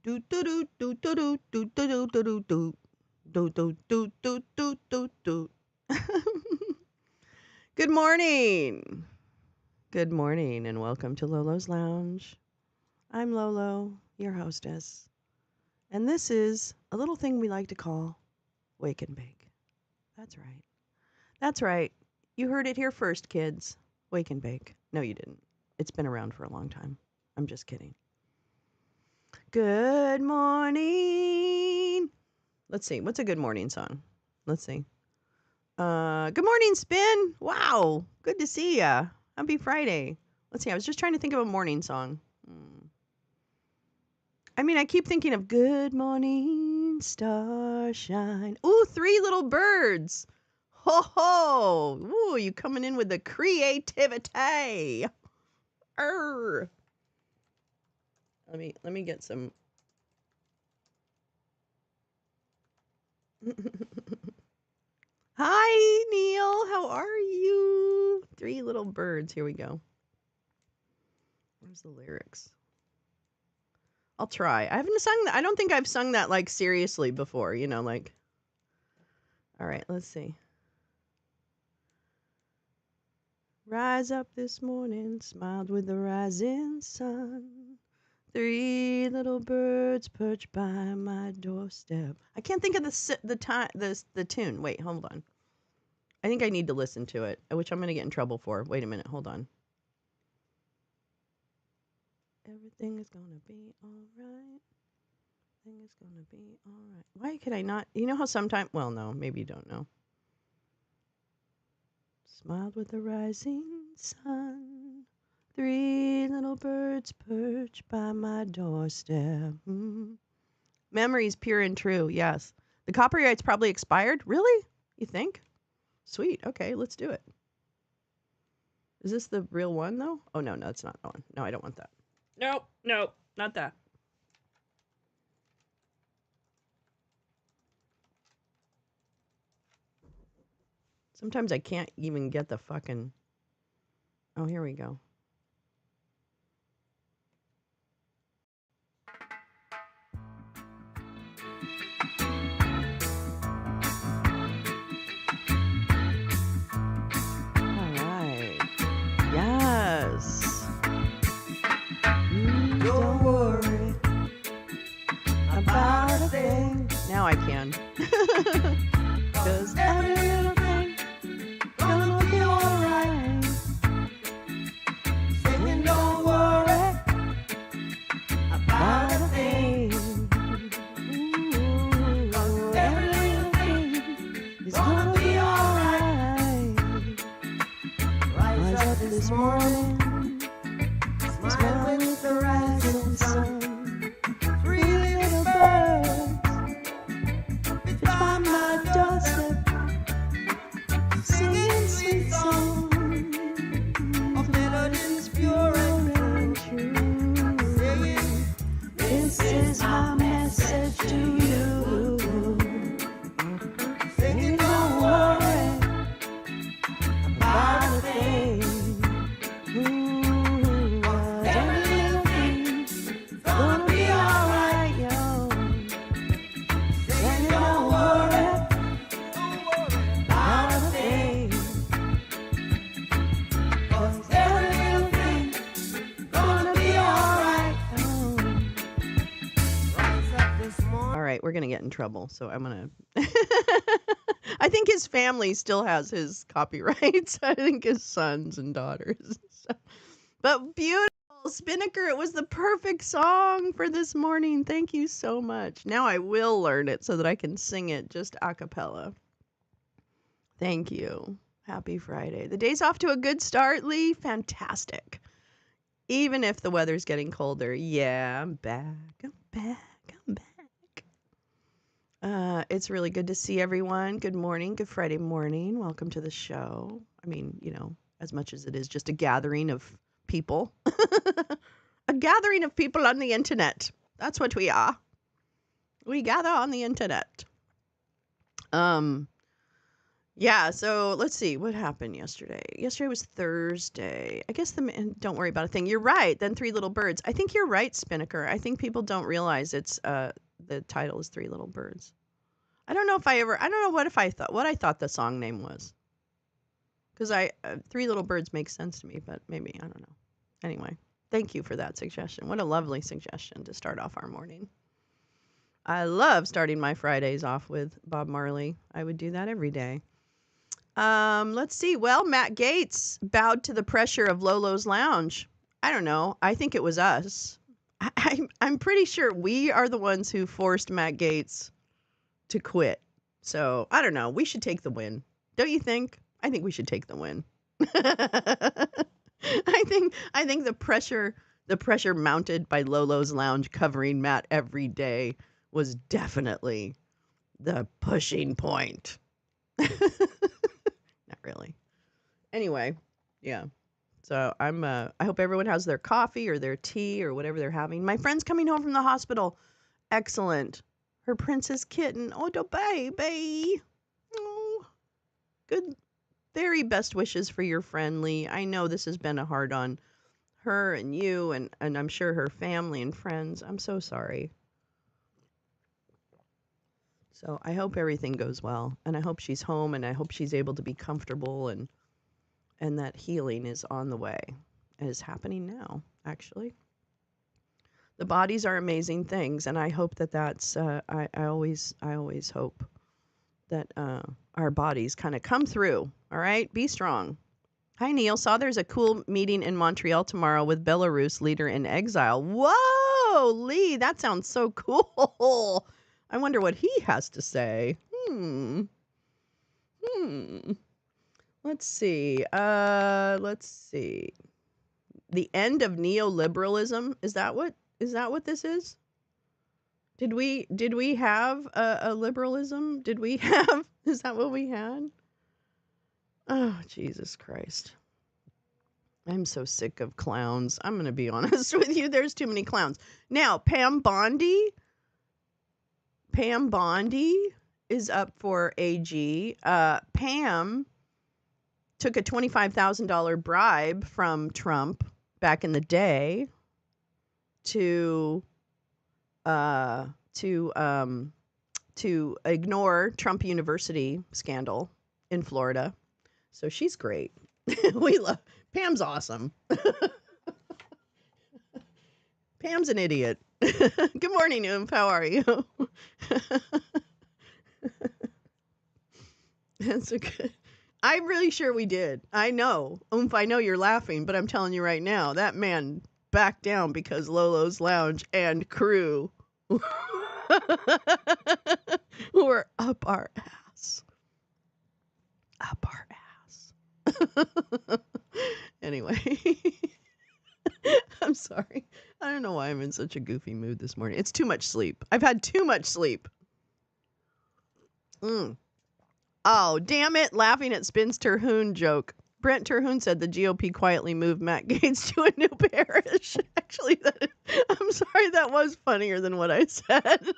Do do do do do do do do do do do do do do do do do do. Good morning. Good morning and welcome to Lolo's Lounge. I'm Lolo, your hostess. And this is a little thing we like to call Wake and Bake. That's right. That's right. You heard it here first, kids. Wake and Bake. No, you didn't. It's been around for a long time. I'm just kidding. Good morning. Let's see. What's a good morning song? Let's see. Good morning, Spin. Wow. Good to see ya. Happy Friday. Let's see. I was just trying to think of a morning song. I mean, I keep thinking of Good Morning Starshine. Ooh, Three Little Birds. Ho ho. Ooh, you coming in with the creativity. Arr. Let me get some. Hi, Neil. How are you? Three Little Birds. Here we go. Where's the lyrics? I'll try. I haven't sung that. I don't think I've sung that like seriously before, like. All right, let's see. Rise up this morning, smiled with the rising sun. Three little birds perched by my doorstep. I can't think of the tune. Wait, hold on. I think I need to listen to it, which I'm going to get in trouble for. Wait a minute, hold on. Everything is going to be all right. Everything is going to be all right. Why could I not? You know how sometimes, well, no, maybe you don't know. Smiled with the rising sun. Three little birds perched by my doorstep. Memories pure and true, yes. The copyright's probably expired? Really? You think? Sweet. Okay, let's do it. Is this the real one, though? Oh, no, it's not that one. No, I don't want that. No, not that. Sometimes I can't even get the fucking... Oh, here we go. All right. Yes. Don't worry about a thing. Now I can. 'Cause every little thing gonna be alright. Saying don't worry about a thing. Ooh, 'cause every little thing is gonna be alright. Rise up this morning, smile with the rising sun. Three little birds perched by my doorstep, singing sweet songs of melodies pure and true. Saying, this is my message to you. Saying, don't worry about a thing. Ooh, every little thing's gonna be alright, yo. Saying, don't worry about a thing. 'Cause every little thing's gonna be alright, yo. Rise up this morning. All right, we're gonna get in trouble, so I'm gonna. I think his family still has his copyrights. I think his sons and daughters. But beautiful, Spinnaker. It was the perfect song for this morning. Thank you so much. Now I will learn it so that I can sing it just a cappella. Thank you. Happy Friday. The day's off to a good start, Lee. Fantastic. Even if the weather's getting colder. Yeah, I'm back. It's really good to see everyone. Good morning. Good Friday morning. Welcome to the show. I mean, as much as it is just a gathering of people. A gathering of people on the internet. That's what we are. We gather on the internet. Yeah, so let's see what happened yesterday. Yesterday was Thursday. I guess don't worry about a thing. You're right. Then Three Little Birds. I think you're right, Spinnaker. I think people don't realize it's the title is Three Little Birds. I don't know if I ever. I don't know what I thought the song name was. Because Three Little Birds makes sense to me, but maybe I don't know. Anyway, thank you for that suggestion. What a lovely suggestion to start off our morning. I love starting my Fridays off with Bob Marley. I would do that every day. Let's see. Well, Matt Gaetz bowed to the pressure of Lolo's Lounge. I don't know. I think it was us. I'm pretty sure we are the ones who forced Matt Gaetz to quit. So I don't know. We should take the win. Don't you think? I think we should take the win. I think the pressure mounted by Lolo's Lounge covering Matt every day was definitely the pushing point. Not really. Anyway, yeah. So I hope everyone has their coffee or their tea or whatever they're having. My friend's coming home from the hospital. Excellent. Her princess kitten. Oh, the baby. Oh, good. Very best wishes for your friend, Lee. I know this has been a hard on her and you and I'm sure her family and friends. I'm so sorry. So I hope everything goes well, and I hope she's home, and I hope she's able to be comfortable, and that healing is on the way. It is happening now, actually. The bodies are amazing things, and I hope that's. I always hope that our bodies kind of come through. All right, be strong. Hi, Neil. Saw there's a cool meeting in Montreal tomorrow with Belarus leader in exile. Whoa, Lee, that sounds so cool. I wonder what he has to say. Let's see. The end of neoliberalism. Is that what this is? Did we have a liberalism? Is that what we had? Oh, Jesus Christ. I'm so sick of clowns. I'm going to be honest with you. There's too many clowns. Now, Pam Bondi is up for AG. Pam took a $25,000 bribe from Trump back in the day to ignore Trump University scandal in Florida. So she's great. We love Pam's awesome. Pam's an idiot. Good morning, Oomph. How are you? That's a good. I'm really sure we did. I know. Oomph, I know you're laughing, but I'm telling you right now, that man backed down because Lolo's Lounge and crew were up our ass. Up our ass. Anyway. I'm sorry. I don't know why I'm in such a goofy mood this morning. It's too much sleep. I've had too much sleep. Oh, damn it. Laughing at Spin's Terhune joke. Brent Terhune said the GOP quietly moved Matt Gaetz to a new parish. Actually, I'm sorry, that was funnier than what I said.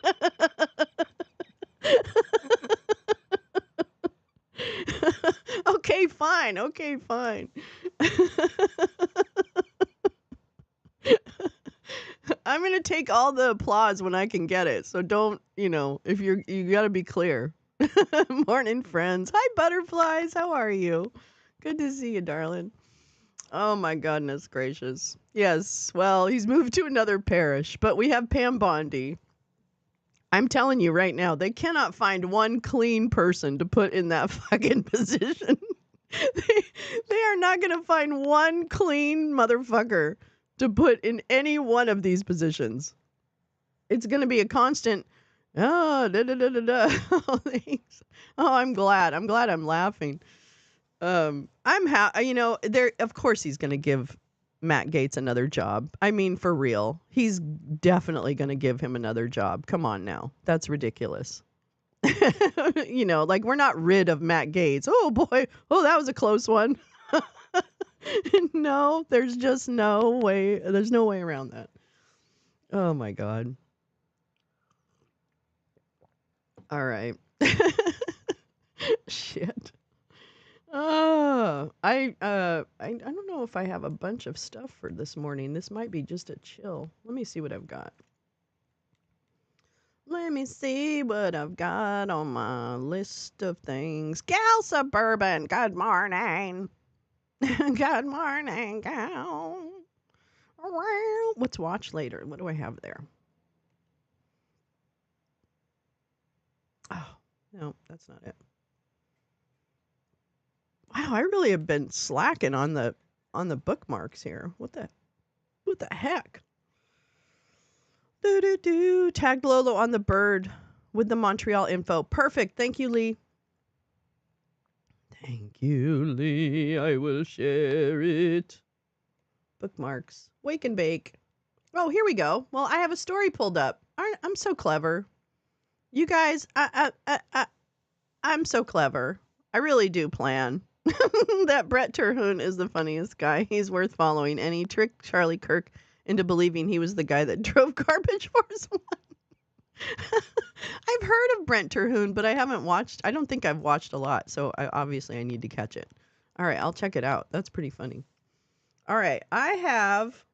Okay, fine. I'm going to take all the applause when I can get it. So don't, if you got to be clear. Morning, friends. Hi, butterflies. How are you? Good to see you, darling. Oh, my goodness gracious. Yes, well, he's moved to another parish, but we have Pam Bondi. I'm telling you right now, they cannot find one clean person to put in that fucking position. They are not going to find one clean motherfucker to put in any one of these positions. It's going to be a constant, oh, Oh, thanks. Oh, I'm glad I'm laughing. Of course he's going to give Matt Gaetz another job. I mean, for real. He's definitely going to give him another job. Come on now. That's ridiculous. Like we're not rid of Matt Gaetz. Oh boy. Oh, that was a close one. No, there's just no way. There's no way around that. Oh my God. All right. Shit. I don't know if I have a bunch of stuff for this morning. This might be just a chill. Let me see what I've got. Let me see what I've got on my list of things. Gal Suburban, good morning. Good morning, gal. What's watch later? What do I have there? Oh, no, that's not it. Wow, I really have been slacking on the bookmarks here. What the heck? Tagged Lolo on the bird with the Montreal info. Perfect. Thank you, Lee. Thank you, Lee. I will share it. Bookmarks. Wake and bake. Oh, here we go. Well, I have a story pulled up. I'm so clever. You guys, I'm so clever. I really do plan. That Brett Terhune is the funniest guy. He's worth following. And he tricked Charlie Kirk into believing he was the guy that drove Garbage Force 1. I've heard of Brent Terhune, but I haven't watched. I don't think I've watched a lot, so obviously I need to catch it. All right, I'll check it out. That's pretty funny. All right, I have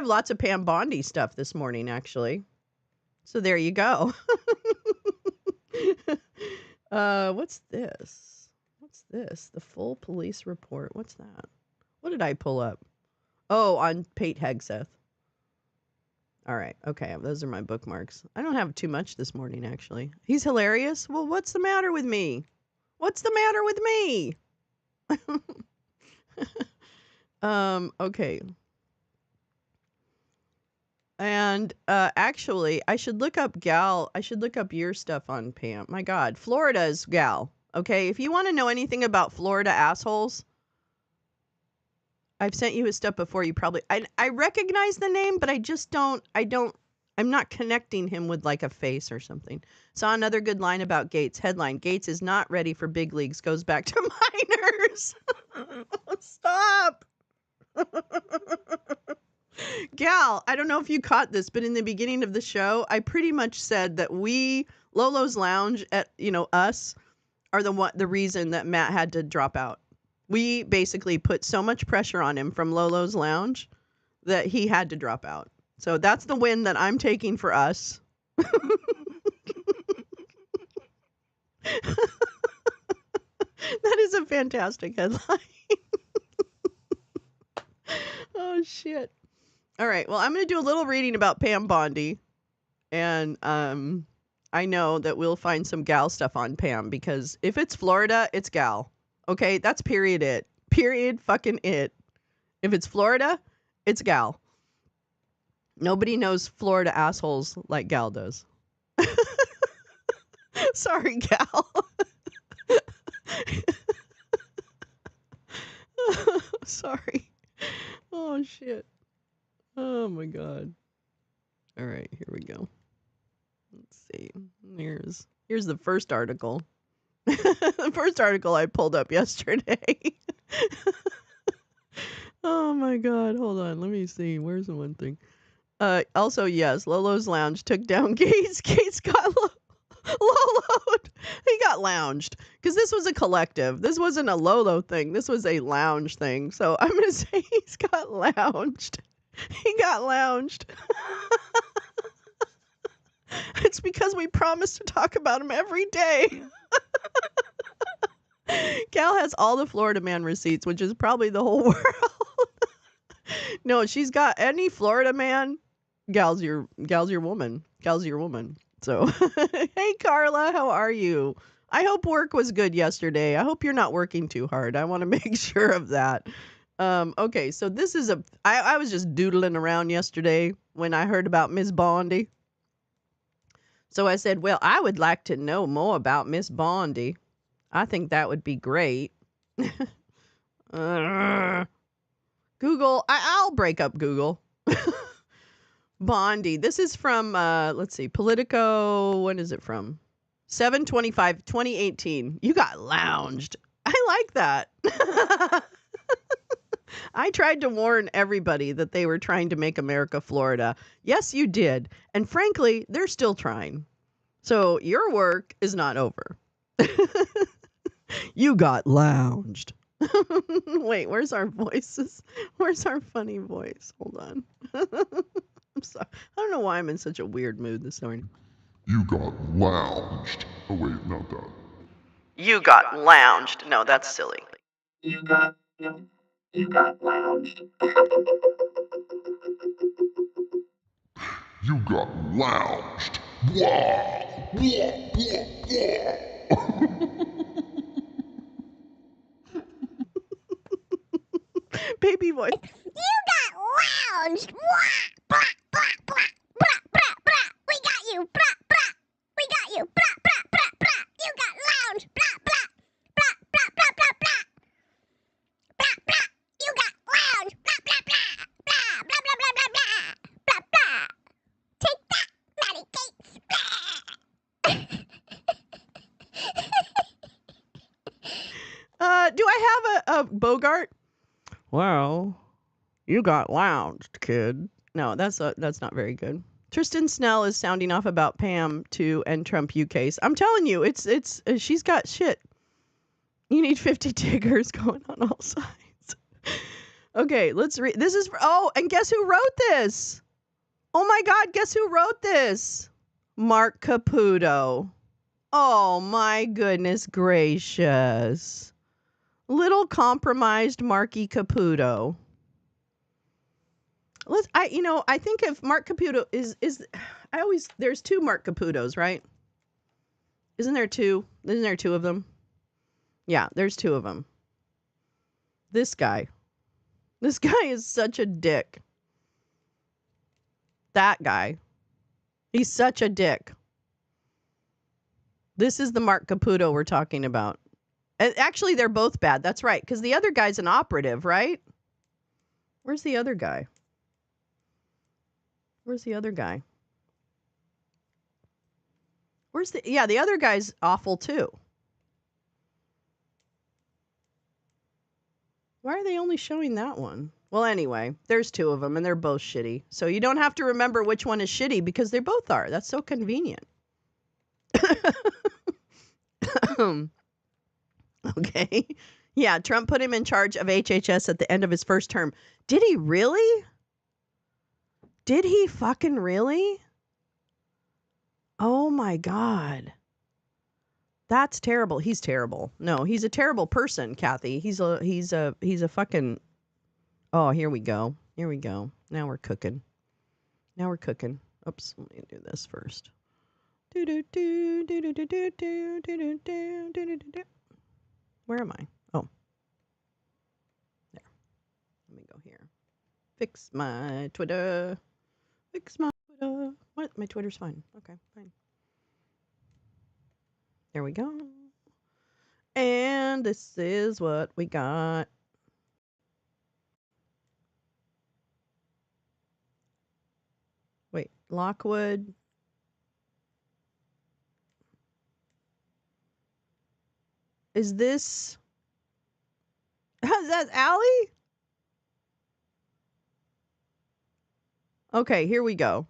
lots of Pam Bondi stuff this morning, actually. So there you go. What's this? What's this? The full police report. What's that? What did I pull up? Oh, on Pate Hegseth. All right. Okay. Those are my bookmarks. I don't have too much this morning, actually. He's hilarious. Well, what's the matter with me? What's the matter with me? Okay. And actually, I should look up your stuff on Pam. My God, Florida's gal. Okay, if you want to know anything about Florida assholes, I've sent you his stuff before. You probably, I recognize the name, but I just don't, I'm not connecting him with like a face or something. Saw another good line about Gaetz. Headline, Gaetz is not ready for big leagues. Goes back to minors. Stop. Gal, I don't know if you caught this, but in the beginning of the show, I pretty much said that Lolo's Lounge, us, are the reason that Matt had to drop out. We basically put so much pressure on him from Lolo's Lounge that he had to drop out. So that's the win that I'm taking for us. That is a fantastic headline. Oh, shit. All right. Well, I'm going to do a little reading about Pam Bondi. And I know that we'll find some gal stuff on Pam, because if it's Florida, it's gal. Okay? That's period it. Period fucking it. If it's Florida, it's gal. Nobody knows Florida assholes like gal does. Sorry, gal. Sorry. Oh, shit. Oh, my God. All right, here we go. Let's see. Here's the first article. The first article I pulled up yesterday. Oh, my God. Hold on. Let me see. Where's the one thing? Also, yes, Lolo's Lounge took down Gaetz. Gaetz got Lolo. He got lounged, because this was a collective. This wasn't a Lolo thing. This was a lounge thing. So I'm going to say he's got lounged. He got lounged. It's because we promised to talk about him every day. Gal has all the Florida man receipts, which is probably the whole world. No, she's got any Florida man. Gal's your woman. Gal's your woman. So, hey, Carla, how are you? I hope work was good yesterday. I hope you're not working too hard. I want to make sure of that. Okay, so this is I was just doodling around yesterday when I heard about Miss Bondi. So I said, well, I would like to know more about Miss Bondi. I think that would be great. Google, I'll break up Google. Bondi. This is from, let's see, Politico. When is it from? 7/25/2018. You got lounged. I like that. I tried to warn everybody that they were trying to make America Florida. Yes, you did. And frankly, they're still trying. So your work is not over. You got lounged. Wait, where's our voices? Where's our funny voice? Hold on. I'm sorry. I don't know why I'm in such a weird mood this morning. You got lounged. Oh wait, not that. You got lounged. No, that's silly. You got lounged. You got lounged. Blah, blah, blah, blah. Baby voice. You got lounged. Blah, blah, blah, blah, blah, blah, blah. We got you. Blah, blah. We got you. Blah, blah, blah, blah. You got lounged. Blah, blah. Blah, blah, blah, blah, blah. Blah, blah. You got lounged. Blah, blah, blah. Blah, blah, blah, blah, blah, blah. Blah, blah. Take that, Maddie Gaetz. Do I have a Bogart? Well, you got lounged, kid. No, that's not very good. Tristan Snell is sounding off about Pam too and Trump UK's. I'm telling you, it's she's got shit. You need 50 tiggers going on all sides. Okay, let's read. This is and guess who wrote this? Oh my God, guess who wrote this? Marc Caputo. Oh my goodness gracious. Little compromised Marky Caputo. I think if Marc Caputo is there's two Marc Caputos, right? Isn't there two? Isn't there two of them? Yeah, there's two of them. This guy is such a dick. That guy. He's such a dick. This is the Marc Caputo we're talking about. Actually, they're both bad. That's right. Because the other guy's an operative, right? Where's the other guy? Where's the other guy? The other guy's awful too. Why are they only showing that one? Well, anyway, there's two of them and they're both shitty. So you don't have to remember which one is shitty because they both are. That's so convenient. Okay. Yeah, Trump put him in charge of HHS at the end of his first term. Did he really? Did he fucking really? Oh my God. That's terrible. He's terrible. No, he's a terrible person, Kathy. He's a fucking. Oh, here we go. Here we go. Now we're cooking. Oops, let me do this first. Where am I? Oh. There. Let me go here. Fix my Twitter. What? My Twitter's fine. Okay, fine. There we go. And this is what we got. Wait, Lockwood. Is this... Is that Allie? Okay, here we go.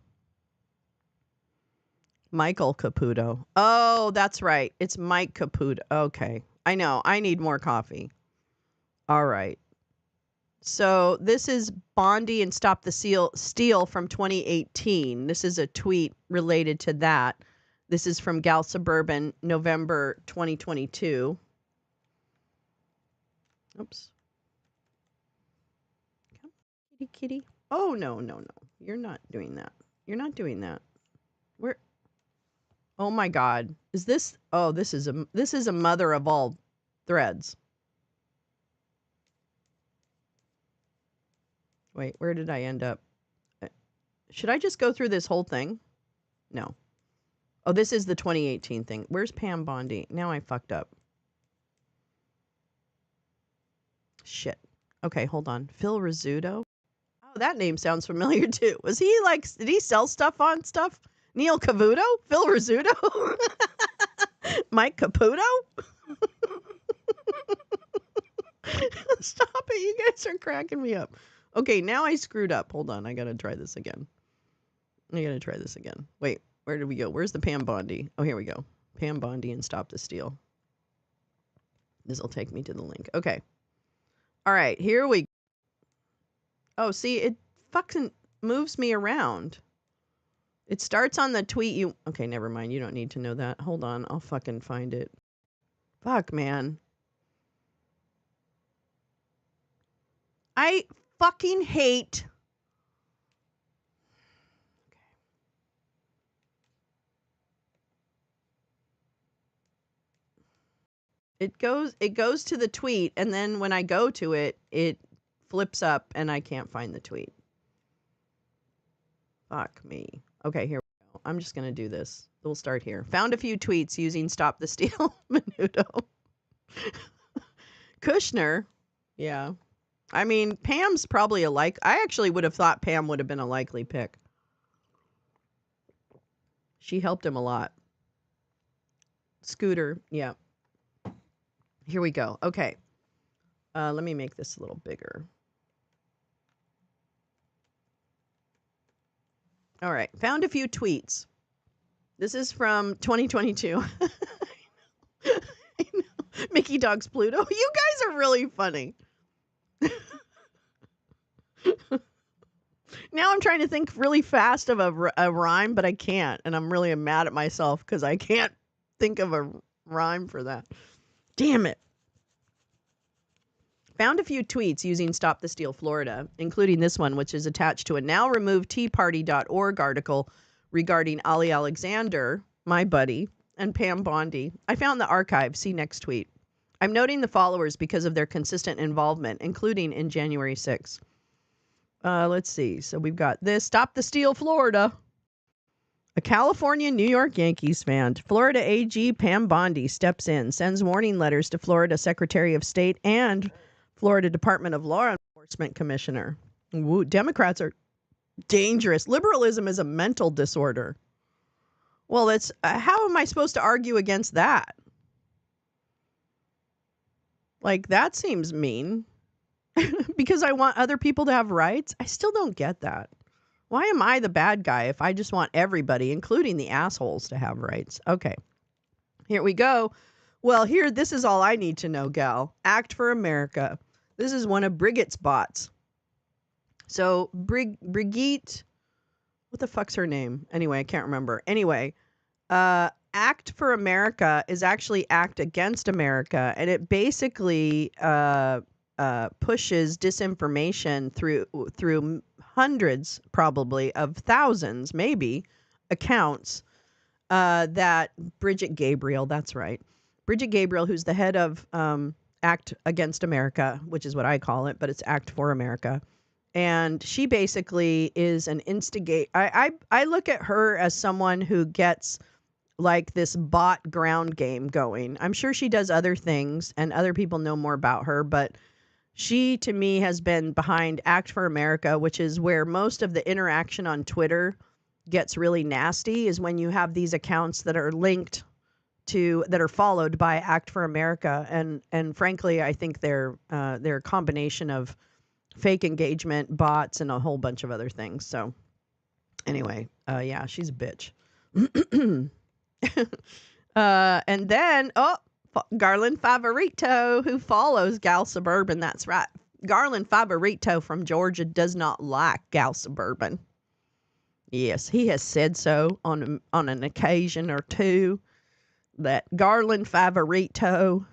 Michael Caputo. Oh, that's right. It's Mike Caputo. Okay. I know. I need more coffee. All right. So this is Bondi and Stop the Steal from 2018. This is a tweet related to that. This is from Gal Suburban, November 2022. Oops. Come, kitty. Oh, no. You're not doing that. You're not doing that. Where? Oh my God. Is this? Oh, this is a mother of all threads. Wait, where did I end up? Should I just go through this whole thing? No. Oh, this is the 2018 thing. Where's Pam Bondi? Now I fucked up. Shit. Okay, hold on. Phil Rizzuto. Oh, that name sounds familiar too. Was he did he sell stuff on stuff? Neil Cavuto? Phil Rizzuto? Mike Caputo? Stop it. You guys are cracking me up. Okay, now I screwed up. Hold on. I got to try this again. Wait, where did we go? Where's the Pam Bondi? Oh, here we go. Pam Bondi and Stop the Steal. This will take me to the link. Okay. All right, here we. Oh, see, it fucking moves me around. It starts on the tweet you. Okay, never mind. You don't need to know that. Hold on, I'll fucking find it. Fuck, man. I fucking hate. It goes to the tweet, and then when I go to it, it flips up, and I can't find the tweet. Fuck me. Okay, here we go. I'm just gonna do this. We'll start here. Found a few tweets using Stop the Steal Menudo. Kushner, yeah. I mean, Pam's probably I actually would have thought Pam would have been a likely pick. She helped him a lot. Scooter, yeah. Here we go. Okay. Let me make this a little bigger. All right. Found a few tweets. This is from 2022. I know. Mickey Dogs Pluto. You guys are really funny. Now I'm trying to think really fast of a rhyme, but I can't. And I'm really mad at myself because I can't think of a rhyme for that. Damn it. Found a few tweets using Stop the Steal Florida, including this one, which is attached to a now-removed TeaParty.org article regarding Ali Alexander, my buddy, and Pam Bondi. I found the archive. See next tweet. I'm noting the followers because of their consistent involvement, including in January 6th. Let's see. So we've got this. Stop the Steal Florida. A California New York Yankees fan. Florida AG Pam Bondi steps in, sends warning letters to Florida Secretary of State and Florida Department of Law Enforcement Commissioner. Woo, Democrats are dangerous. Liberalism is a mental disorder. Well, that's how am I supposed to argue against that? Like, that seems mean. Because I want other people to have rights? I still don't get that. Why am I the bad guy if I just want everybody, including the assholes, to have rights? Okay. Here we go. Well, this is all I need to know, gal. Act for America. This is one of Brigitte's bots. So, Brigitte, what the fuck's her name? Anyway, I can't remember. Anyway, Act for America is actually Act Against America, and it basically pushes disinformation through hundreds, probably of thousands, maybe, accounts that Bridget Gabriel, that's right. Bridget Gabriel, who's the head of Act Against America, which is what I call it, but it's Act for America. And she basically is an I look at her as someone who gets like this bot ground game going. I'm sure she does other things and other people know more about her, but she, to me, has been behind Act for America, which is where most of the interaction on Twitter gets really nasty, is when you have these accounts that are linked to, that are followed by Act for America. And frankly, I think they're a combination of fake engagement, bots, and a whole bunch of other things. So anyway, yeah, she's a bitch. And then, Garland Favorito, who follows Gal Suburban. That's right. Garland Favorito from Georgia does not like Gal Suburban. Yes, he has said so on an occasion or two, that Garland Favorito,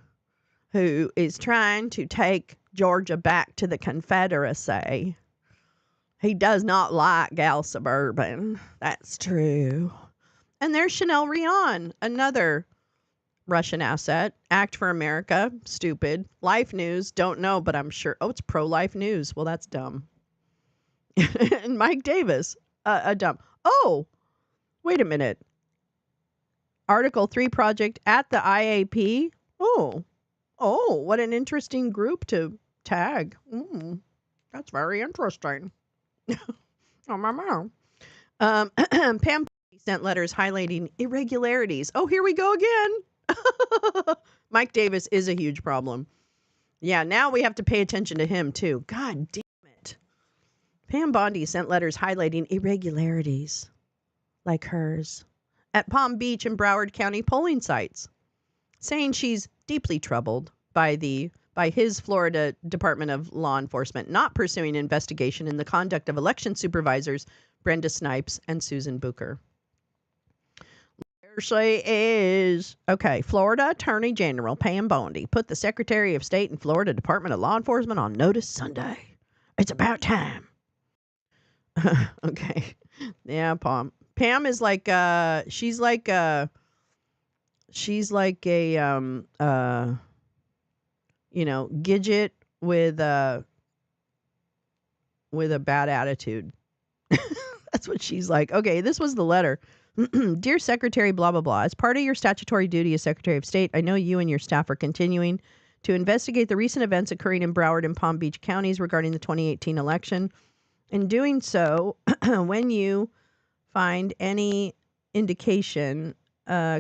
who is trying to take Georgia back to the Confederacy, he does not like Gal Suburban. That's true. And there's Chanel Rion, another Russian asset. Act for America, stupid. Life News, don't know, but I'm sure. Oh, it's pro-life news. Well, that's dumb. And Mike Davis, a dumb. Oh, wait a minute. Article 3 project at the IAP. Oh, what an interesting group to tag. That's very interesting. Pam sent letters highlighting irregularities. Oh, here we go again. Mike Davis is a huge problem. Yeah, now we have to pay attention to him too. God damn it. Pam Bondi sent letters highlighting irregularities like hers at Palm Beach and Broward County polling sites, saying she's deeply troubled by his Florida Department of Law Enforcement not pursuing an investigation in the conduct of election supervisors Brenda Snipes and Susan Booker. There she is. Okay, Florida Attorney General Pam Bondi put the Secretary of State and Florida Department of Law Enforcement on notice Sunday. It's about time. Okay. Yeah, Pam is like she's like a Gidget with a bad attitude. That's what she's like. Okay, this was the letter. Dear Secretary, blah, blah, blah. As part of your statutory duty as Secretary of State, I know you and your staff are continuing to investigate the recent events occurring in Broward and Palm Beach counties regarding the 2018 election. In doing so, when you find any indication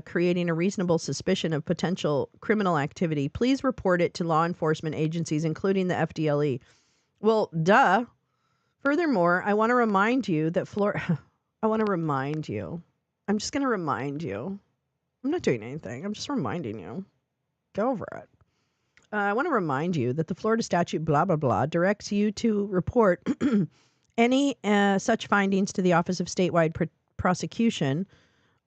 creating a reasonable suspicion of potential criminal activity, please report it to law enforcement agencies, including the FDLE. Well, duh. Furthermore, I want to remind you that I'm just going to remind you. I'm not doing anything. I'm just reminding you. Go over it. I want to remind you that the Florida statute, blah, blah, blah, directs you to report any such findings to the Office of Statewide Prosecution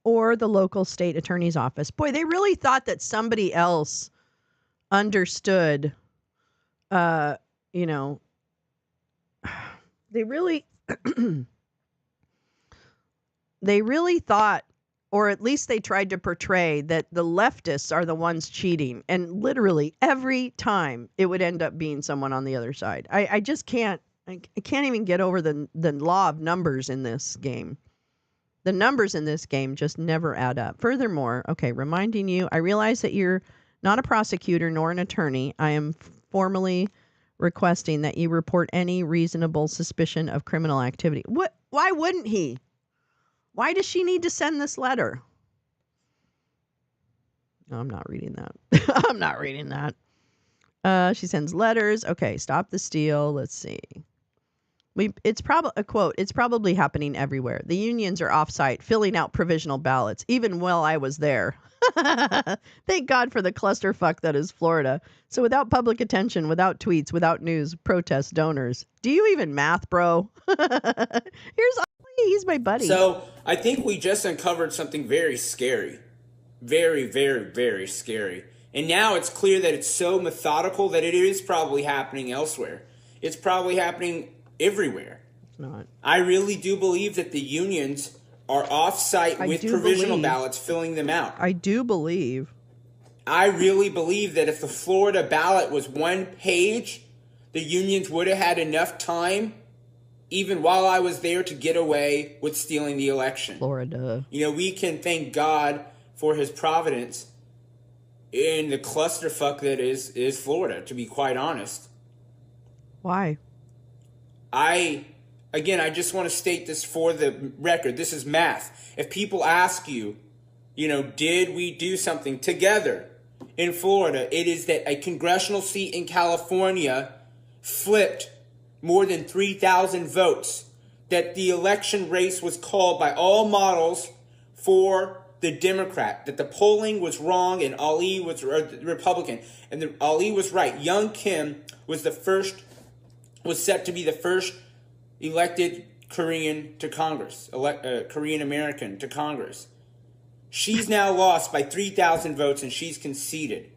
or the local state attorney's office. Boy, they really thought that somebody else understood, they really thought, or at least they tried to portray, that the leftists are the ones cheating. And literally every time it would end up being someone on the other side. I just can't, I can't even get over the law of numbers in this game. The numbers in this game just never add up. Furthermore, okay, reminding you, I realize that you're not a prosecutor nor an attorney. I am formally requesting that you report any reasonable suspicion of criminal activity. What? Why wouldn't he? Why does she need to send this letter? No, I'm not reading that. I'm not reading that. She sends letters. Okay, stop the steal. Let's see. It's probably a quote. It's probably happening everywhere. The unions are offsite, filling out provisional ballots, even while I was there. Thank God for the clusterfuck that is Florida. So without public attention, without tweets, without news, protests, donors. Do you even math, bro? He's my buddy. So I think we just uncovered something very scary. Very, very, very scary. And now it's clear that it's so methodical that it is probably happening elsewhere. It's probably happening everywhere. It's not. I really do believe that the unions are off-site with provisional ballots filling them out. I do believe. I really believe that if the Florida ballot was one page, the unions would have had enough time, even while I was there, to get away with stealing the election. Florida. We can thank God for his providence in the clusterfuck that is Florida, to be quite honest. Why? I just want to state this for the record. This is math. If people ask you, did we do something together in Florida, it is that a congressional seat in California flipped more than 3,000 votes, that the election race was called by all models for the Democrat, that the polling was wrong and Ali was Republican, and Ali was right. Young Kim was set to be the first elected Korean to Congress, Korean American to Congress. She's now lost by 3,000 votes and she's conceded.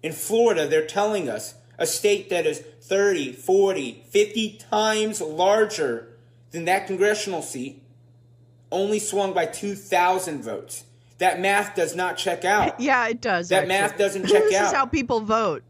In Florida, they're telling us, a state that is 30, 40, 50 times larger than that congressional seat, only swung by 2,000 votes. That math does not check out. Yeah, it does. That math doesn't check out. This is how people vote.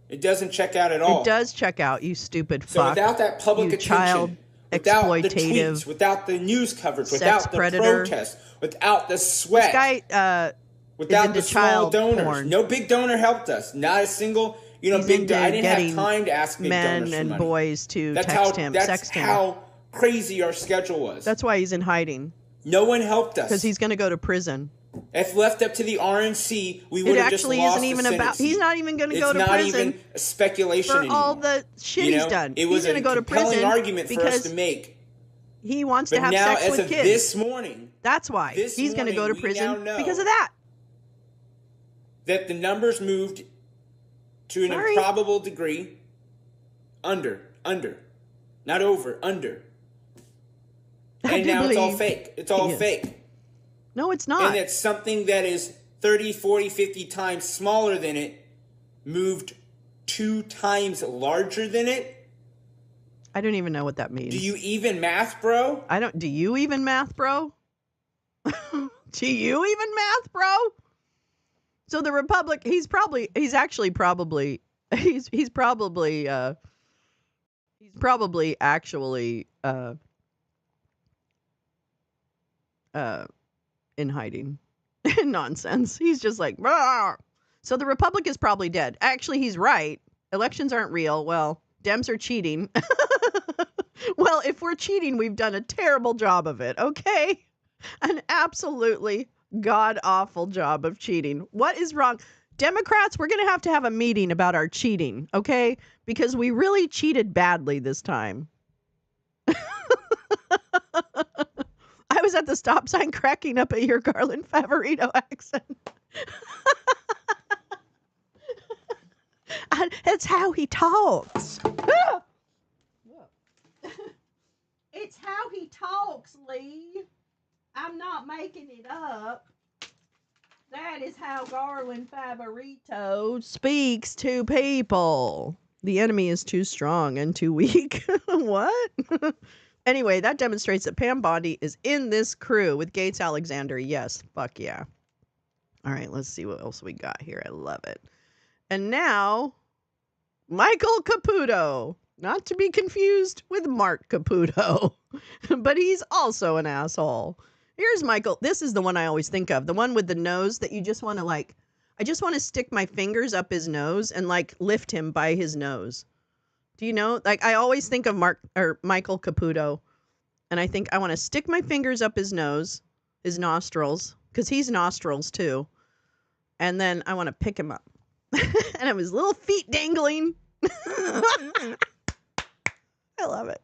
It doesn't check out at all. It does check out, you stupid fuck. So without that public attention, without the tweets, without the news coverage, without the protests, without the sweat, this guy without the small donors, porn. No big donor helped us. Not a single, big donor. I didn't have time to ask big donors for money. Men and boys to sext him. That's how crazy our schedule was. That's why he's in hiding. No one helped us. Because he's going to go to prison. If left up to the RNC, we would have just lost the Senate seat. It actually isn't even about. He's not even going to go to prison. It's not even a speculation for anymore. all the shit he's done. It was he's going to go to prison. Compelling argument for us to make. He wants to have sex with kids. But now, as of this morning, that's why he's going to go to prison because of that. That the numbers moved to an improbable degree. Under, not over, under. And now it's all fake. It's all fake. No, it's not. And it's something that is 30, 40, 50 times smaller than it, moved 2 times larger than it. I don't even know what that means. Do you even math, bro? Do you even math, bro? Do you even math, bro? So the Republic, he's probably actually in hiding. Nonsense. He's just like, "Rawr." So the Republic is probably dead. Actually, he's right. Elections aren't real. Well, Dems are cheating. Well, if we're cheating, we've done a terrible job of it, okay? An absolutely god-awful job of cheating. What is wrong? Democrats, we're going to have a meeting about our cheating, okay? Because we really cheated badly this time. I was at the stop sign cracking up at your Garland Favorito accent. And it's how he talks. It's how he talks, Lee. I'm not making it up. That is how Garland Favorito speaks to people. The enemy is too strong and too weak. What? Anyway, that demonstrates that Pam Bondi is in this crew with Gaetz Alexander. Yes, fuck yeah. All right, let's see what else we got here. I love it. And now, Michael Caputo. Not to be confused with Marc Caputo. But he's also an asshole. Here's Michael. This is the one I always think of. The one with the nose that you just want to I just want to stick my fingers up his nose and lift him by his nose. Do you know? I always think of Michael Caputo, and I think I want to stick my fingers up his nose, his nostrils, because he's nostrils too. And then I want to pick him up. And have his little feet dangling. I love it.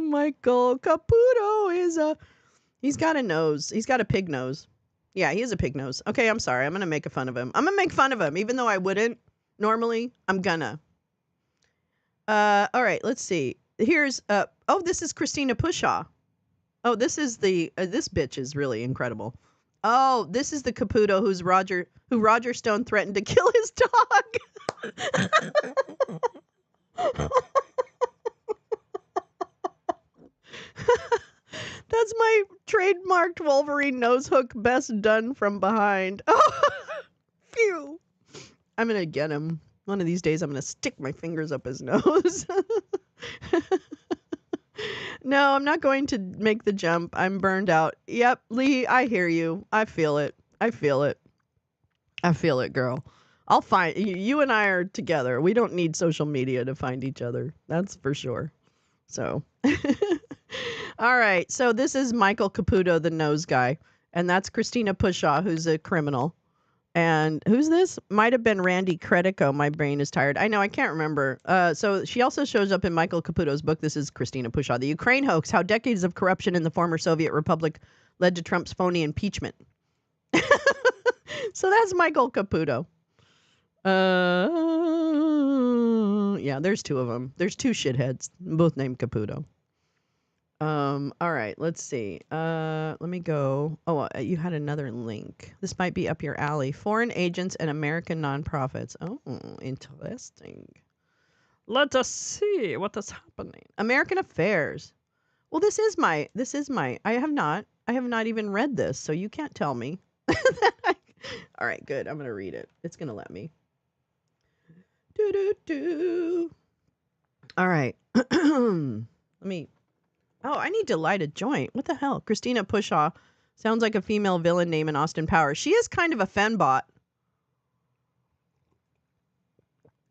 Michael Caputo he's got a nose. He's got a pig nose. Yeah, he has a pig nose. Okay, I'm sorry. I'm going to make fun of him. I'm going to make fun of him, even though I wouldn't. Normally, I'm gonna. All right, let's see. Here's, this is Christina Pushaw. Oh, this is this bitch is really incredible. Oh, this is the Caputo who Roger Stone threatened to kill his dog. That's my trademarked Wolverine nose hook, best done from behind. Oh, phew. I'm going to get him. One of these days, I'm going to stick my fingers up his nose. No, I'm not going to make the jump. I'm burned out. Yep, Lee, I hear you. I feel it. I feel it, girl. I'll find you and I are together. We don't need social media to find each other. That's for sure. So, all right. So this is Michael Caputo, the nose guy. And that's Christina Pushaw, who's a criminal. And who's this? Might have been Randy Credico. My brain is tired. I know, I can't remember. So she also shows up in Michael Caputo's book. This is Christina Pushaw. The Ukraine Hoax, How Decades of Corruption in the Former Soviet Republic Led to Trump's Phony Impeachment. So that's Michael Caputo. Yeah, there's 2 of them. There's 2 shitheads, both named Caputo. All right, let's see. Let me go. Oh, you had another link. This might be up your alley. Foreign agents and American nonprofits. Oh, interesting. Let us see what is happening. American Affairs. Well, this is my, I have not even read this, so you can't tell me. All right, good. I'm going to read it. It's going to let me. All right. I need to light a joint. What the hell? Christina Pushaw sounds like a female villain name in Austin Powers. She is kind of a fembot.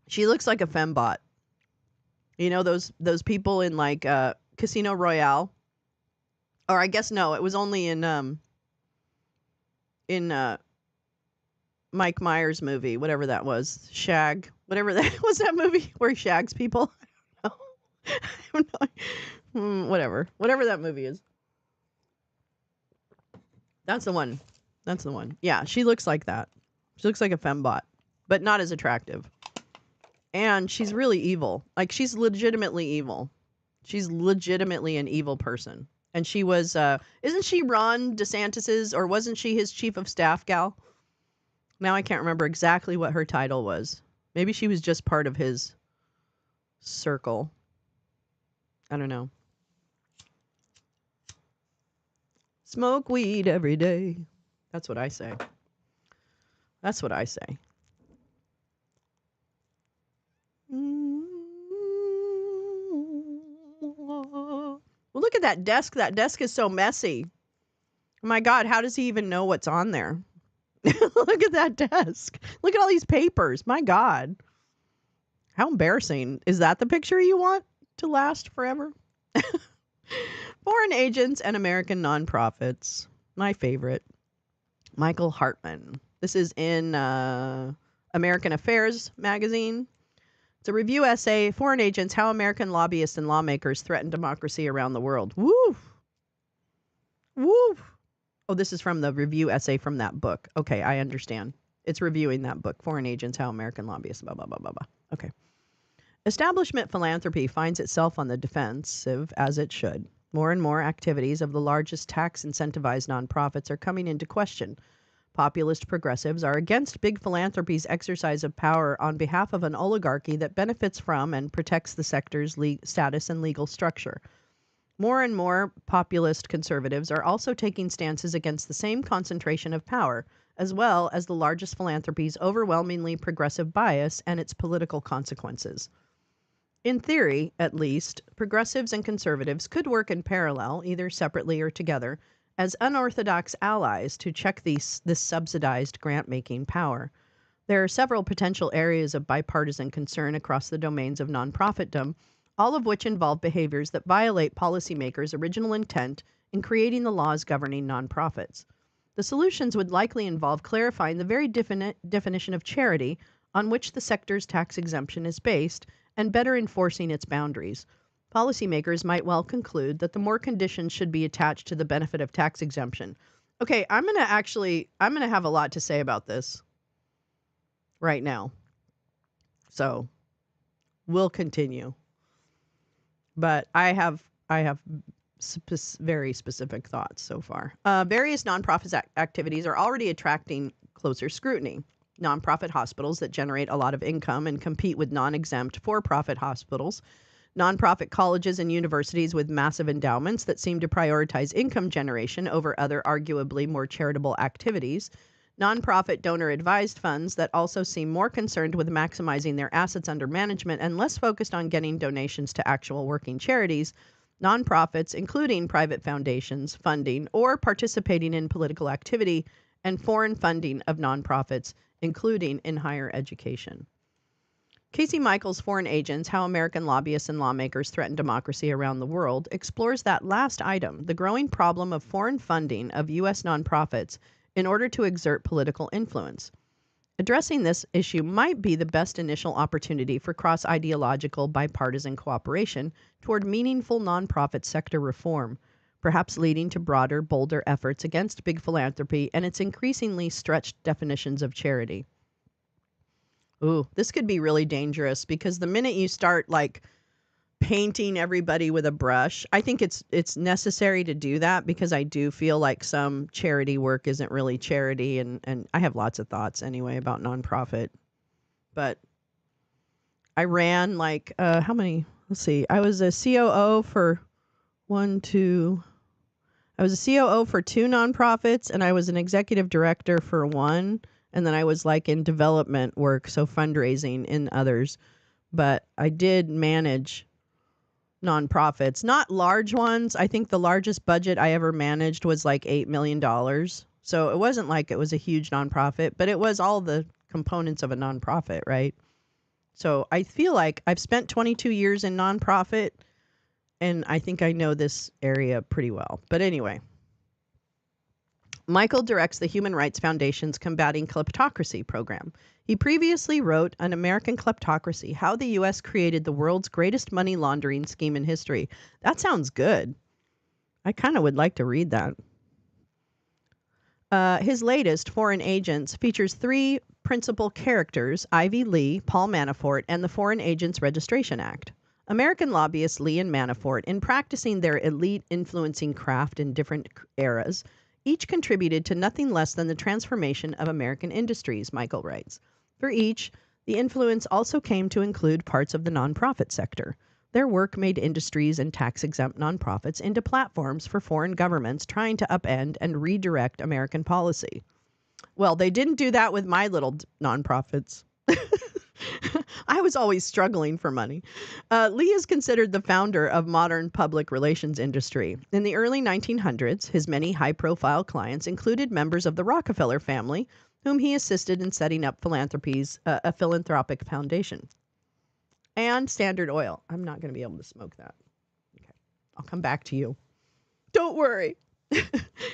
She looks like a fembot. You know those people in Casino Royale? Or I guess no, it was only in Mike Myers' movie, whatever that was. Shag. Whatever that was, that movie where he shags people. I don't know. Whatever that movie is. That's the one. Yeah, she looks like that. She looks like a fembot. but not as attractive. And she's really evil. Like, she's legitimately evil. She's legitimately an evil person. And she was, isn't she Ron DeSantis's, or wasn't she his chief of staff gal? Now I can't remember exactly what her title was. Maybe she was just part of his circle. I don't know. Smoke weed every day. That's what I say. That's what I say. Well, look at that desk. That desk is so messy. Oh my God, how does he even know what's on there? Look at that desk. Look at all these papers. My God. How embarrassing. Is that the picture you want to last forever? Foreign agents and American nonprofits. My favorite. Michael Hartman. This is in American Affairs magazine. It's a review essay, Foreign Agents, How American Lobbyists and Lawmakers Threaten Democracy Around the World. Woo! Woo! Oh, this is from the review essay from that book. Okay, I understand. It's reviewing that book, Foreign Agents, How American Lobbyists, blah, blah, blah, blah, blah. Okay. Establishment philanthropy finds itself on the defensive, as it should. More and more activities of the largest tax-incentivized nonprofits are coming into question. Populist progressives are against big philanthropy's exercise of power on behalf of an oligarchy that benefits from and protects the sector's status and legal structure. More and more populist conservatives are also taking stances against the same concentration of power, as well as the largest philanthropy's overwhelmingly progressive bias and its political consequences. In theory, at least, progressives and conservatives could work in parallel, either separately or together, as unorthodox allies to check this subsidized grant-making power. There are several potential areas of bipartisan concern across the domains of nonprofitdom, all of which involve behaviors that violate policymakers' original intent in creating the laws governing nonprofits. The solutions would likely involve clarifying the very definition of charity on which the sector's tax exemption is based and better enforcing its boundaries. Policymakers might well conclude that the more conditions should be attached to the benefit of tax exemption. Okay, I'm going to have a lot to say about this right now. So we'll continue. But I have very specific thoughts so far. Various nonprofit activities are already attracting closer scrutiny. Nonprofit hospitals that generate a lot of income and compete with non-exempt for-profit hospitals. Nonprofit colleges and universities with massive endowments that seem to prioritize income generation over other arguably more charitable activities. Nonprofit donor-advised funds that also seem more concerned with maximizing their assets under management and less focused on getting donations to actual working charities. Nonprofits, including private foundations, funding or participating in political activity, and foreign funding of nonprofits, including in higher education. Casey Michael's Foreign Agents, How American Lobbyists and Lawmakers Threaten Democracy Around the World explores that last item, the growing problem of foreign funding of U.S. nonprofits in order to exert political influence. Addressing this issue might be the best initial opportunity for cross-ideological bipartisan cooperation toward meaningful nonprofit sector reform, perhaps leading to broader, bolder efforts against big philanthropy and its increasingly stretched definitions of charity. Ooh, this could be really dangerous because the minute you start painting everybody with a brush, I think it's necessary to do that because I do feel like some charity work isn't really charity, and I have lots of thoughts anyway about nonprofit. But I ran how many? Let's see. I was a COO for I was a COO for 2 nonprofits, and I was an executive director for 1. And then I was in development work, so fundraising in others. But I did manage nonprofits, not large ones. I think the largest budget I ever managed was $8 million. So it wasn't like it was a huge nonprofit, but it was all the components of a nonprofit, right? So I feel like I've spent 22 years in nonprofit, and I think I know this area pretty well. But anyway. Michael directs the Human Rights Foundation's Combating Kleptocracy program. He previously wrote An American Kleptocracy, How the U.S. Created the World's Greatest Money Laundering Scheme in History. That sounds good. I kind of would like to read that. His latest, Foreign Agents, features 3 principal characters Ivy Lee, Paul Manafort, and the Foreign Agents Registration Act. American lobbyists Lee and Manafort, in practicing their elite influencing craft in different eras, each contributed to nothing less than the transformation of American industries, Michael writes. For each, the influence also came to include parts of the nonprofit sector. Their work made industries and tax-exempt nonprofits into platforms for foreign governments trying to upend and redirect American policy. Well, they didn't do that with my little nonprofits. I was always struggling for money. Lee is considered the founder of modern public relations industry. In the early 1900s, his many high-profile clients included members of the Rockefeller family, whom he assisted in setting up a philanthropic foundation. And Standard Oil. I'm not going to be able to smoke that. Okay, I'll come back to you. Don't worry.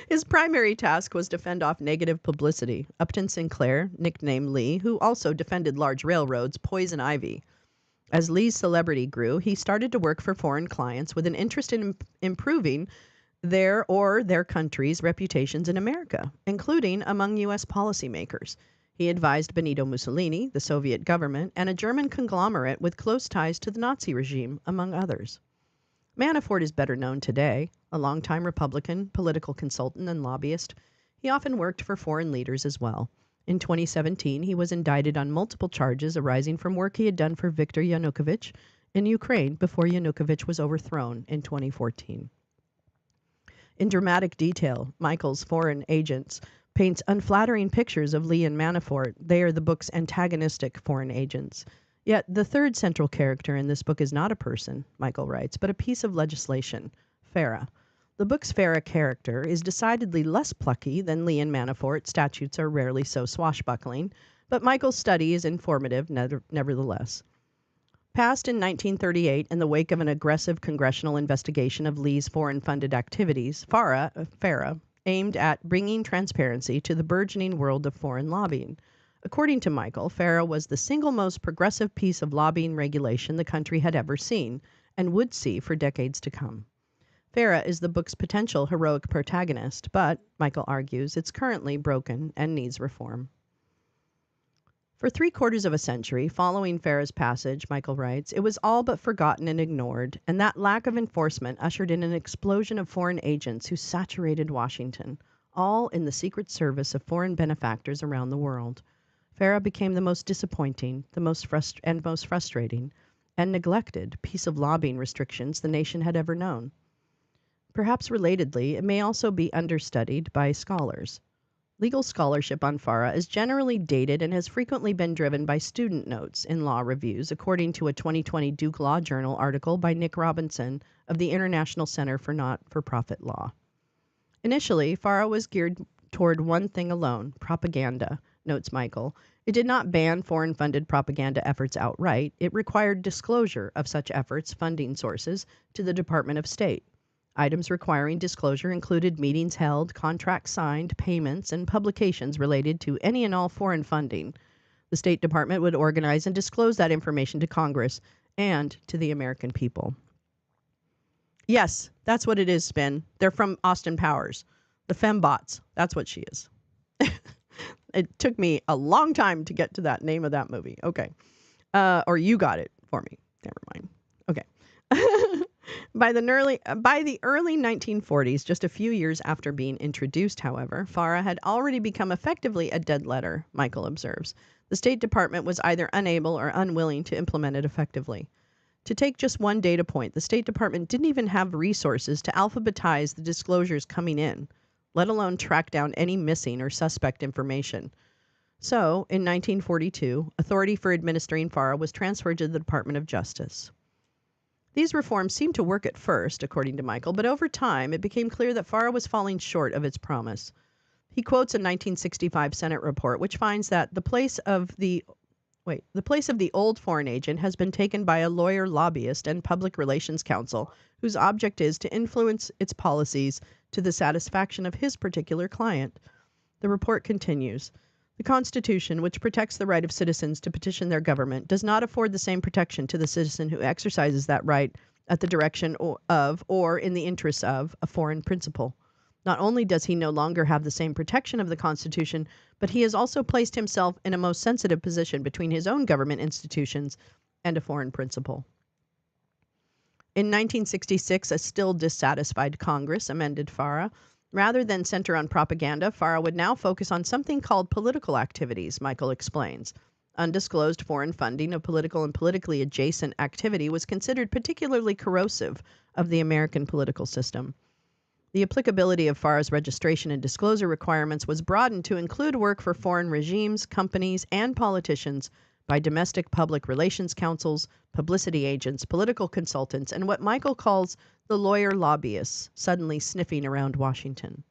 His primary task was to fend off negative publicity. Upton Sinclair, nicknamed Lee, who also defended large railroads, poison ivy. As Lee's celebrity grew, he started to work for foreign clients with an interest in improving their country's reputations in America, including among U.S. policymakers. He advised Benito Mussolini, the Soviet government, and a German conglomerate with close ties to the Nazi regime, among others. Manafort is better known today, a longtime Republican political consultant and lobbyist. He often worked for foreign leaders as well. In 2017, he was indicted on multiple charges arising from work he had done for Viktor Yanukovych in Ukraine before Yanukovych was overthrown in 2014. In dramatic detail, Michael's Foreign Agents paints unflattering pictures of Lee and Manafort. They are the book's antagonistic foreign agents. Yet the third central character in this book is not a person, Michael writes, but a piece of legislation, FARA. The book's FARA character is decidedly less plucky than Lee and Manafort. Statutes are rarely so swashbuckling, but Michael's study is informative nevertheless. Passed in 1938 in the wake of an aggressive congressional investigation of Lee's foreign-funded activities, FARA aimed at bringing transparency to the burgeoning world of foreign lobbying. According to Michael, FARA was the single most progressive piece of lobbying regulation the country had ever seen and would see for decades to come. FARA is the book's potential heroic protagonist, but, Michael argues, it's currently broken and needs reform. For 3/4 of a century following FARA's passage, Michael writes, it was all but forgotten and ignored, and that lack of enforcement ushered in an explosion of foreign agents who saturated Washington, all in the secret service of foreign benefactors around the world. FARA became the most disappointing, the most frustrating, and neglected piece of lobbying restrictions the nation had ever known. Perhaps relatedly, it may also be understudied by scholars. Legal scholarship on FARA is generally dated and has frequently been driven by student notes in law reviews, according to a 2020 Duke Law Journal article by Nick Robinson of the International Center for Not-for-Profit Law. Initially, FARA was geared toward one thing alone, propaganda, notes Michael. It did not ban foreign-funded propaganda efforts outright. It required disclosure of such efforts' funding sources to the Department of State. Items requiring disclosure included meetings held, contracts signed, payments, and publications related to any and all foreign funding. The State Department would organize and disclose that information to Congress and to the American people. Yes, that's what it is, Spin. They're from Austin Powers. The fembots. That's what she is. It took me a long time to get to that name of that movie. Okay. Or you got it for me. Never mind. Okay. By the early 1940s, just a few years after being introduced, however, FARA had already become effectively a dead letter, Michael observes. The State Department was either unable or unwilling to implement it effectively. To take just one data point, the State Department didn't even have resources to alphabetize the disclosures coming in, let alone track down any missing or suspect information. So, in 1942, authority for administering FARA was transferred to the Department of Justice. These reforms seemed to work at first, according to Michael, but over time it became clear that FARA was falling short of its promise. He quotes a 1965 Senate report which finds that the place of the old foreign agent has been taken by a lawyer lobbyist and public relations counsel whose object is to influence its policies to the satisfaction of his particular client. The report continues. The Constitution, which protects the right of citizens to petition their government, does not afford the same protection to the citizen who exercises that right at the direction of or in the interests of a foreign principal. Not only does he no longer have the same protection of the Constitution, but he has also placed himself in a most sensitive position between his own government institutions and a foreign principal. In 1966, a still dissatisfied Congress amended FARA. Rather than center on propaganda, FARA would now focus on something called political activities, Michael explains. Undisclosed foreign funding of political and politically adjacent activity was considered particularly corrosive of the American political system. The applicability of FARA's registration and disclosure requirements was broadened to include work for foreign regimes, companies, and politicians by domestic public relations councils, publicity agents, political consultants, and what Michael calls the lawyer lobbyists suddenly sniffing around Washington.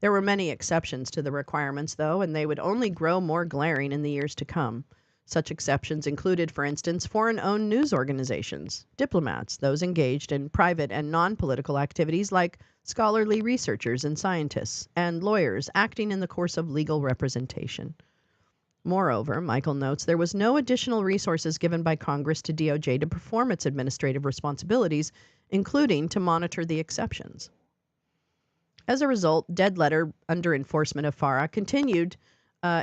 There were many exceptions to the requirements, though, and they would only grow more glaring in the years to come. Such exceptions included, for instance, foreign-owned news organizations, diplomats, those engaged in private and non-political activities like scholarly researchers and scientists, and lawyers acting in the course of legal representation. Moreover, Michael notes there was no additional resources given by Congress to DOJ to perform its administrative responsibilities, including to monitor the exceptions. As a result, dead letter under enforcement of FARA continued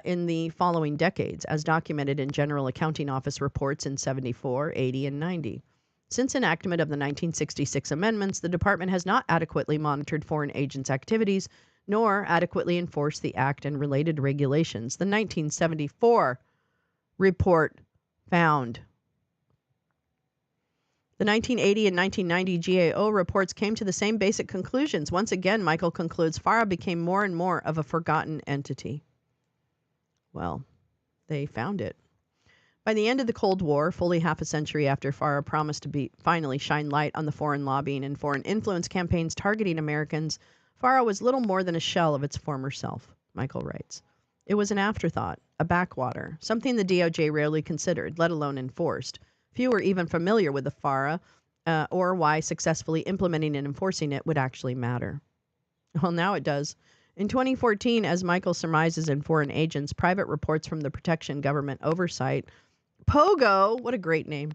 in the following decades, as documented in General Accounting Office reports in 74, 80, and 90. Since enactment of the 1966 amendments, the department has not adequately monitored foreign agents' activities, nor adequately enforced the Act and related regulations. The 1974 report found. The 1980 and 1990 GAO reports came to the same basic conclusions. Once again, Michael concludes FARA became more and more of a forgotten entity. Well, they found it. By the end of the Cold War, fully half a century after FARA promised to finally shine light on the foreign lobbying and foreign influence campaigns targeting Americans, FARA was little more than a shell of its former self, Michael writes. It was an afterthought, a backwater, something the DOJ rarely considered, let alone enforced. Few were even familiar with the FARA or why successfully implementing and enforcing it would actually matter. Well, now it does. In 2014, as Michael surmises in Foreign Agents, private reports from the Protection Government Oversight, POGO, what a great name,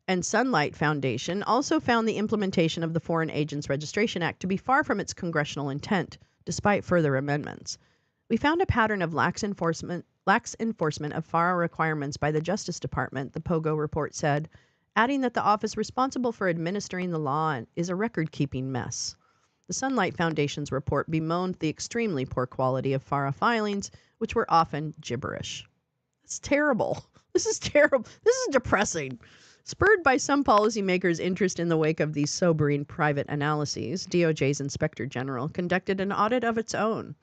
and Sunlight Foundation also found the implementation of the Foreign Agents Registration Act to be far from its congressional intent, despite further amendments. We found a pattern of lax enforcement of FARA requirements by the Justice Department, the POGO report said, adding that the office responsible for administering the law is a record-keeping mess. The Sunlight Foundation's report bemoaned the extremely poor quality of FARA filings, which were often gibberish. It's terrible. This is terrible. This is depressing. Spurred by some policymakers' interest in the wake of these sobering private analyses, DOJ's Inspector General conducted an audit of its own.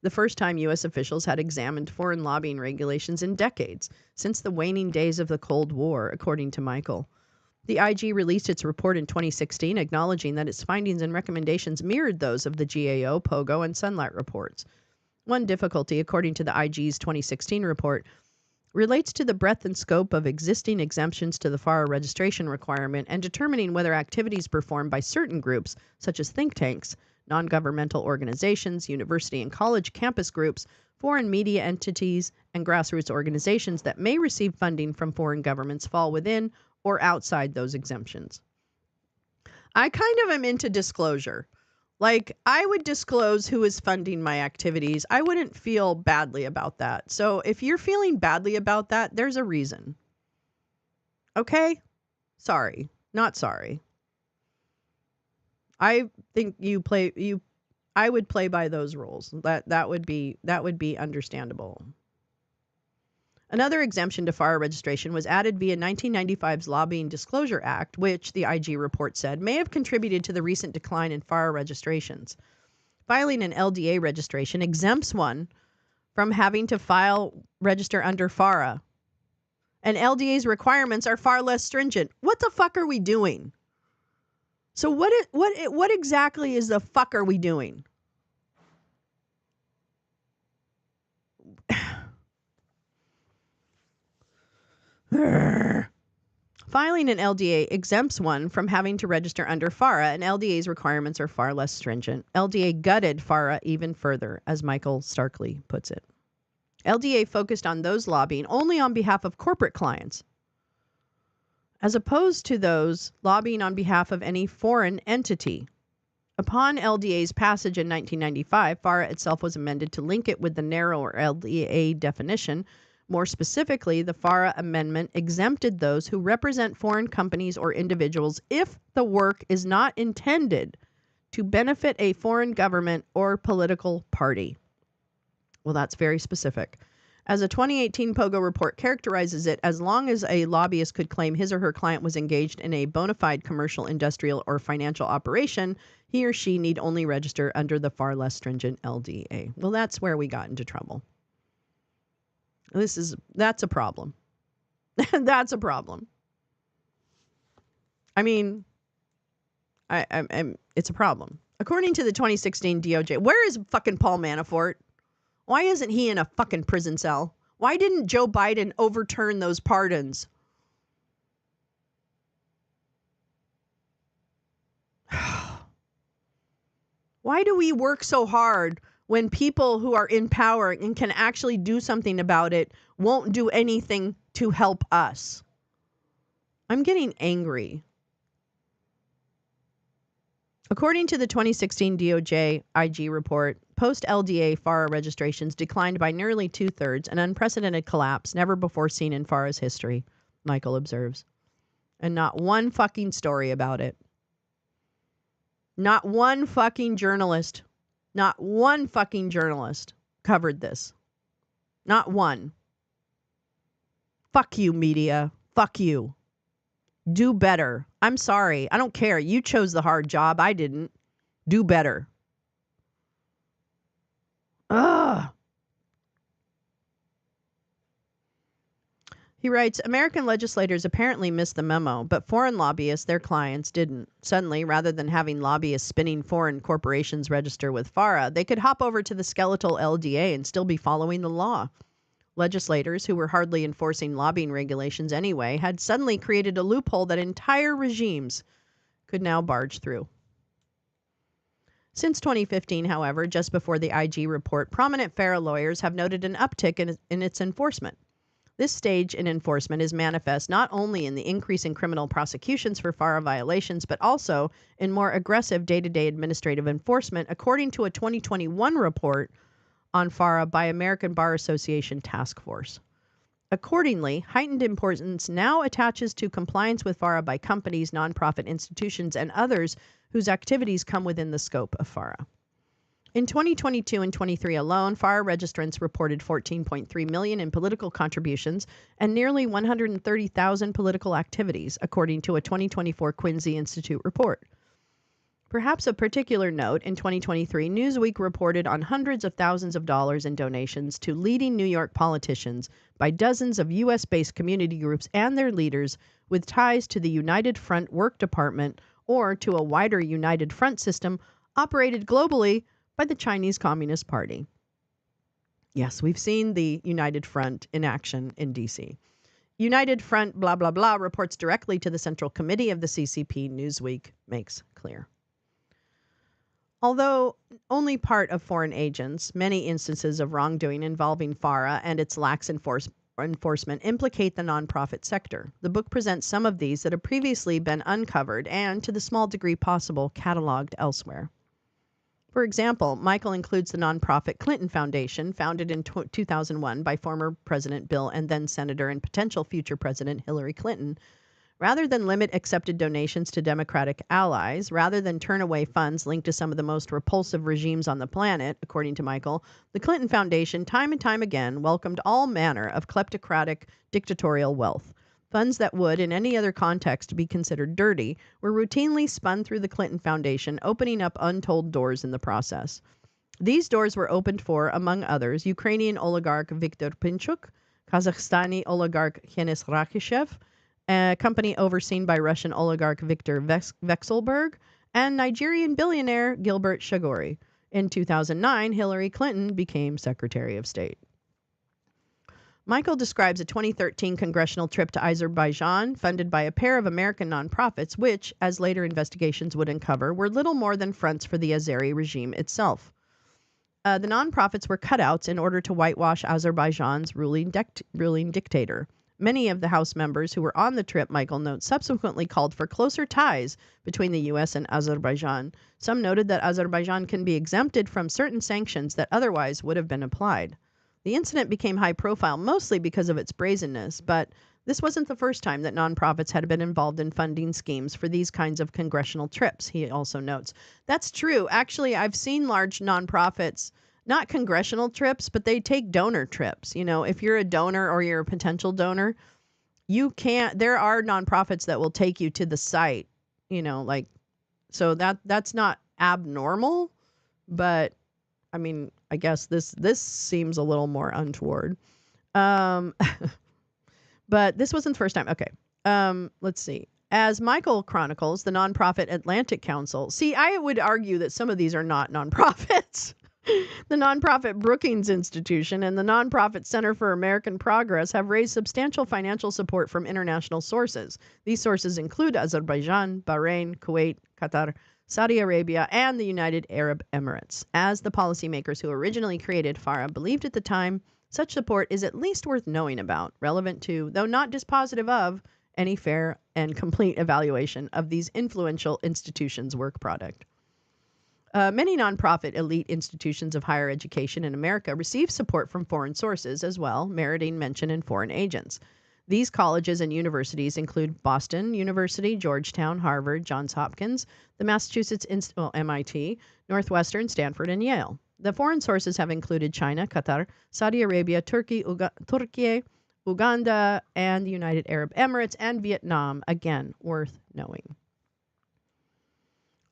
The first time U.S. officials had examined foreign lobbying regulations in decades, since the waning days of the Cold War, according to Michael. The IG released its report in 2016, acknowledging that its findings and recommendations mirrored those of the GAO, POGO, and Sunlight reports. One difficulty, according to the IG's 2016 report, relates to the breadth and scope of existing exemptions to the FARA registration requirement and determining whether activities performed by certain groups, such as think tanks, non-governmental organizations, university and college campus groups, foreign media entities, and grassroots organizations that may receive funding from foreign governments fall within or outside those exemptions. I kind of am into disclosure. Like, I would disclose who is funding my activities. I wouldn't feel badly about that. So if you're feeling badly about that, there's a reason. Okay? Sorry. Not sorry. I think I would play by those rules. That would be understandable. Another exemption to FARA registration was added via 1995's Lobbying Disclosure Act, which, the IG report said, may have contributed to the recent decline in FARA registrations. Filing an LDA registration exempts one from having to register under FARA. And LDA's requirements are far less stringent. What the fuck are we doing? So what exactly is the fuck are we doing? Filing an LDA exempts one from having to register under FARA, and LDA's requirements are far less stringent. LDA gutted FARA even further, as Michael starkly puts it. LDA focused on those lobbying only on behalf of corporate clients, as opposed to those lobbying on behalf of any foreign entity. Upon LDA's passage in 1995, FARA itself was amended to link it with the narrower LDA definition. More specifically, the FARA amendment exempted those who represent foreign companies or individuals if the work is not intended to benefit a foreign government or political party. Well, that's very specific. As a 2018 POGO report characterizes it, as long as a lobbyist could claim his or her client was engaged in a bona fide commercial, industrial, or financial operation, he or she need only register under the far less stringent LDA. Well, that's where we got into trouble. That's a problem. That's a problem. I mean, it's a problem. According to the 2016 DOJ, where is fucking Paul Manafort? Why isn't he in a fucking prison cell? Why didn't Joe Biden overturn those pardons? Why do we work so hard when people who are in power and can actually do something about it won't do anything to help us? I'm getting angry. According to the 2016 DOJ IG report, post-LDA FARA registrations declined by nearly 2/3, an unprecedented collapse never before seen in FARA's history, Michael observes. And not one fucking story about it. Not one fucking journalist covered this. Not one. Fuck you, media. Fuck you. Do better. I'm sorry. I don't care. You chose the hard job. I didn't. Do better. Ugh. He writes, American legislators apparently missed the memo, but foreign lobbyists, their clients, didn't. Suddenly, rather than having lobbyists spinning foreign corporations register with FARA, they could hop over to the skeletal LDA and still be following the law. Legislators, who were hardly enforcing lobbying regulations anyway, had suddenly created a loophole that entire regimes could now barge through. Since 2015, however, just before the IG report, prominent FARA lawyers have noted an uptick in its enforcement. This stage in enforcement is manifest not only in the increase in criminal prosecutions for FARA violations, but also in more aggressive day-to-day administrative enforcement, according to a 2021 report on FARA by American Bar Association Task Force. Accordingly, heightened importance now attaches to compliance with FARA by companies, nonprofit institutions, and others whose activities come within the scope of FARA. In 2022 and 23 alone, FARA registrants reported $14.3 million in political contributions and nearly 130,000 political activities, according to a 2024 Quincy Institute report. Perhaps of particular note, in 2023, Newsweek reported on hundreds of thousands of dollars in donations to leading New York politicians by dozens of U.S.-based community groups and their leaders with ties to the United Front Work Department or to a wider United Front system operated globally by the Chinese Communist Party. Yes, we've seen the United Front in action in D.C. United Front blah, blah, blah reports directly to the Central Committee of the CCP, Newsweek makes clear. Although only part of foreign agents, many instances of wrongdoing involving FARA and its lax enforcement implicate the nonprofit sector. The book presents some of these that have previously been uncovered and, to the small degree possible, cataloged elsewhere. For example, Michael includes the nonprofit Clinton Foundation, founded in 2001 by former President Bill and then Senator and potential future President Hillary Clinton. Rather than limit accepted donations to Democratic allies, rather than turn away funds linked to some of the most repulsive regimes on the planet, according to Michael, the Clinton Foundation time and time again welcomed all manner of kleptocratic dictatorial wealth. Funds that would, in any other context, be considered dirty were routinely spun through the Clinton Foundation, opening up untold doors in the process. These doors were opened for, among others, Ukrainian oligarch Viktor Pinchuk, Kazakhstani oligarch Kenis Rakishev, a company overseen by Russian oligarch Viktor Vekselberg, and Nigerian billionaire Gilbert Shagori. In 2009, Hillary Clinton became Secretary of State. Michael describes a 2013 congressional trip to Azerbaijan, funded by a pair of American nonprofits, which, as later investigations would uncover, were little more than fronts for the Azeri regime itself. The nonprofits were cutouts in order to whitewash Azerbaijan's ruling dictator. Many of the House members who were on the trip, Michael notes, subsequently called for closer ties between the U.S. and Azerbaijan. Some noted that Azerbaijan can be exempted from certain sanctions that otherwise would have been applied. The incident became high profile mostly because of its brazenness, but this wasn't the first time that nonprofits had been involved in funding schemes for these kinds of congressional trips, he also notes. That's true. Actually, I've seen large nonprofits, not congressional trips, but they take donor trips. You know, if you're a donor or you're a potential donor, there are nonprofits that will take you to the site, you know, like, so that's not abnormal, but I mean, I guess this seems a little more untoward. But this wasn't the first time. Okay. Let's see. As Michael chronicles, the nonprofit Atlantic Council. See, I would argue that some of these are not nonprofits. The nonprofit Brookings Institution and the nonprofit Center for American Progress have raised substantial financial support from international sources. These sources include Azerbaijan, Bahrain, Kuwait, Qatar, Saudi Arabia, and the United Arab Emirates. As the policymakers who originally created FARA believed at the time, such support is at least worth knowing about, relevant to, though not dispositive of, any fair and complete evaluation of these influential institutions' work product. Many nonprofit elite institutions of higher education in America receive support from foreign sources as well, meriting mention in foreign agents. These colleges and universities include Boston University, Georgetown, Harvard, Johns Hopkins, the Massachusetts MIT, Northwestern, Stanford, and Yale. The foreign sources have included China, Qatar, Saudi Arabia, Turkey, Uganda, and the United Arab Emirates, and Vietnam. Again, worth knowing.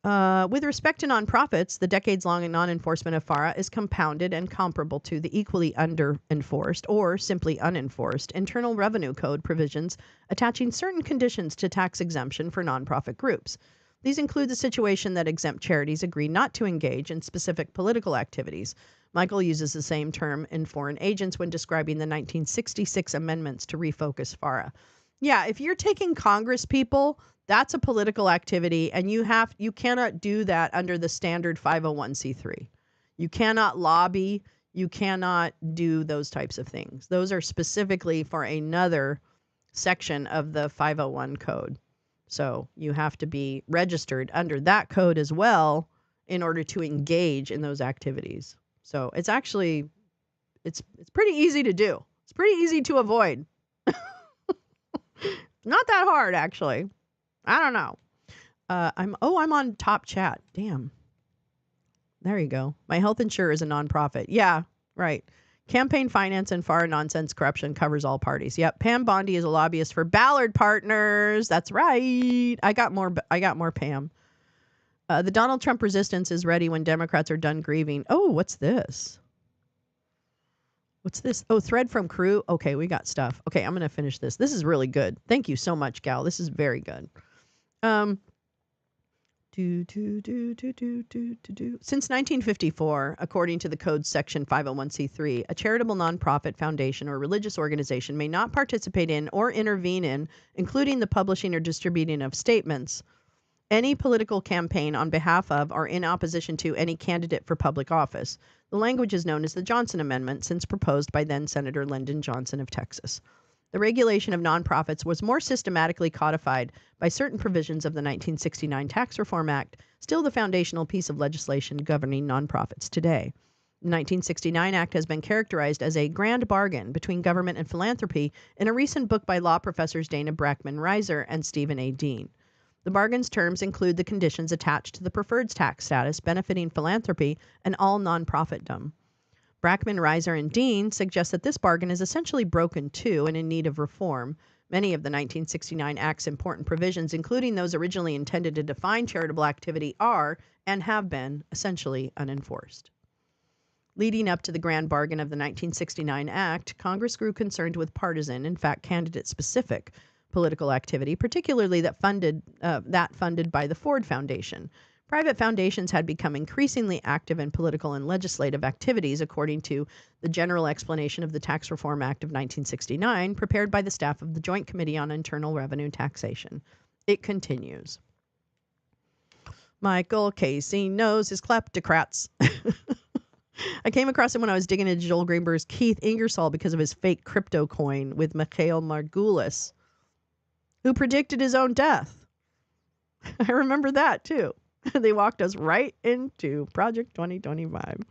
With respect to nonprofits, the decades-long non-enforcement of FARA is compounded and comparable to the equally under-enforced or simply unenforced Internal Revenue Code provisions attaching certain conditions to tax exemption for nonprofit groups. These include the situation that exempt charities agree not to engage in specific political activities. Michael uses the same term in foreign agents when describing the 1966 amendments to refocus FARA. Yeah, if you're taking Congress people, that's a political activity, and you cannot do that under the standard 501c3. You cannot lobby. You cannot do those types of things. Those are specifically for another section of the 501 code. So you have to be registered under that code as well in order to engage in those activities. So it's actually, it's pretty easy to do. It's pretty easy to avoid. Not that hard, actually. I don't know. I'm on top chat. Damn. There you go. My health insurer is a nonprofit. Yeah, right. Campaign finance and FARA nonsense corruption covers all parties. Yep. Pam Bondi is a lobbyist for Ballard Partners. That's right. I got more Pam. The Donald Trump resistance is ready when Democrats are done grieving. Oh, what's this? What's this? Oh, thread from crew. Okay, we got stuff. Okay, I'm going to finish this. This is really good. Thank you so much, Gal. This is very good. Since 1954, according to the Code's Section 501c3, a charitable nonprofit foundation or religious organization may not participate in or intervene in, including the publishing or distributing of statements, any political campaign on behalf of or in opposition to any candidate for public office. The language is known as the Johnson Amendment, since proposed by then Senator Lyndon Johnson of Texas. The regulation of nonprofits was more systematically codified by certain provisions of the 1969 Tax Reform Act, still the foundational piece of legislation governing nonprofits today. The 1969 Act has been characterized as a grand bargain between government and philanthropy in a recent book by law professors Dana Brackman Reiser and Stephen A. Dean. The bargain's terms include the conditions attached to the preferred tax status benefiting philanthropy and all nonprofitdom. Brackman, Reiser, and Dean suggest that this bargain is essentially broken too and in need of reform. Many of the 1969 Act's important provisions, including those originally intended to define charitable activity, are and have been essentially unenforced. Leading up to the grand bargain of the 1969 Act, Congress grew concerned with partisan, in fact candidate-specific, political activity, particularly that funded by the Ford Foundation. Private foundations had become increasingly active in political and legislative activities, according to the General Explanation of the Tax Reform Act of 1969, prepared by the staff of the Joint Committee on Internal Revenue Taxation. It continues. Michael Casey knows his kleptocrats. I came across him when I was digging into Joel Greenberg's Keith Ingersoll because of his fake crypto coin with Mikhail Margulis, who predicted his own death. I remember that too. They walked us right into Project 2025.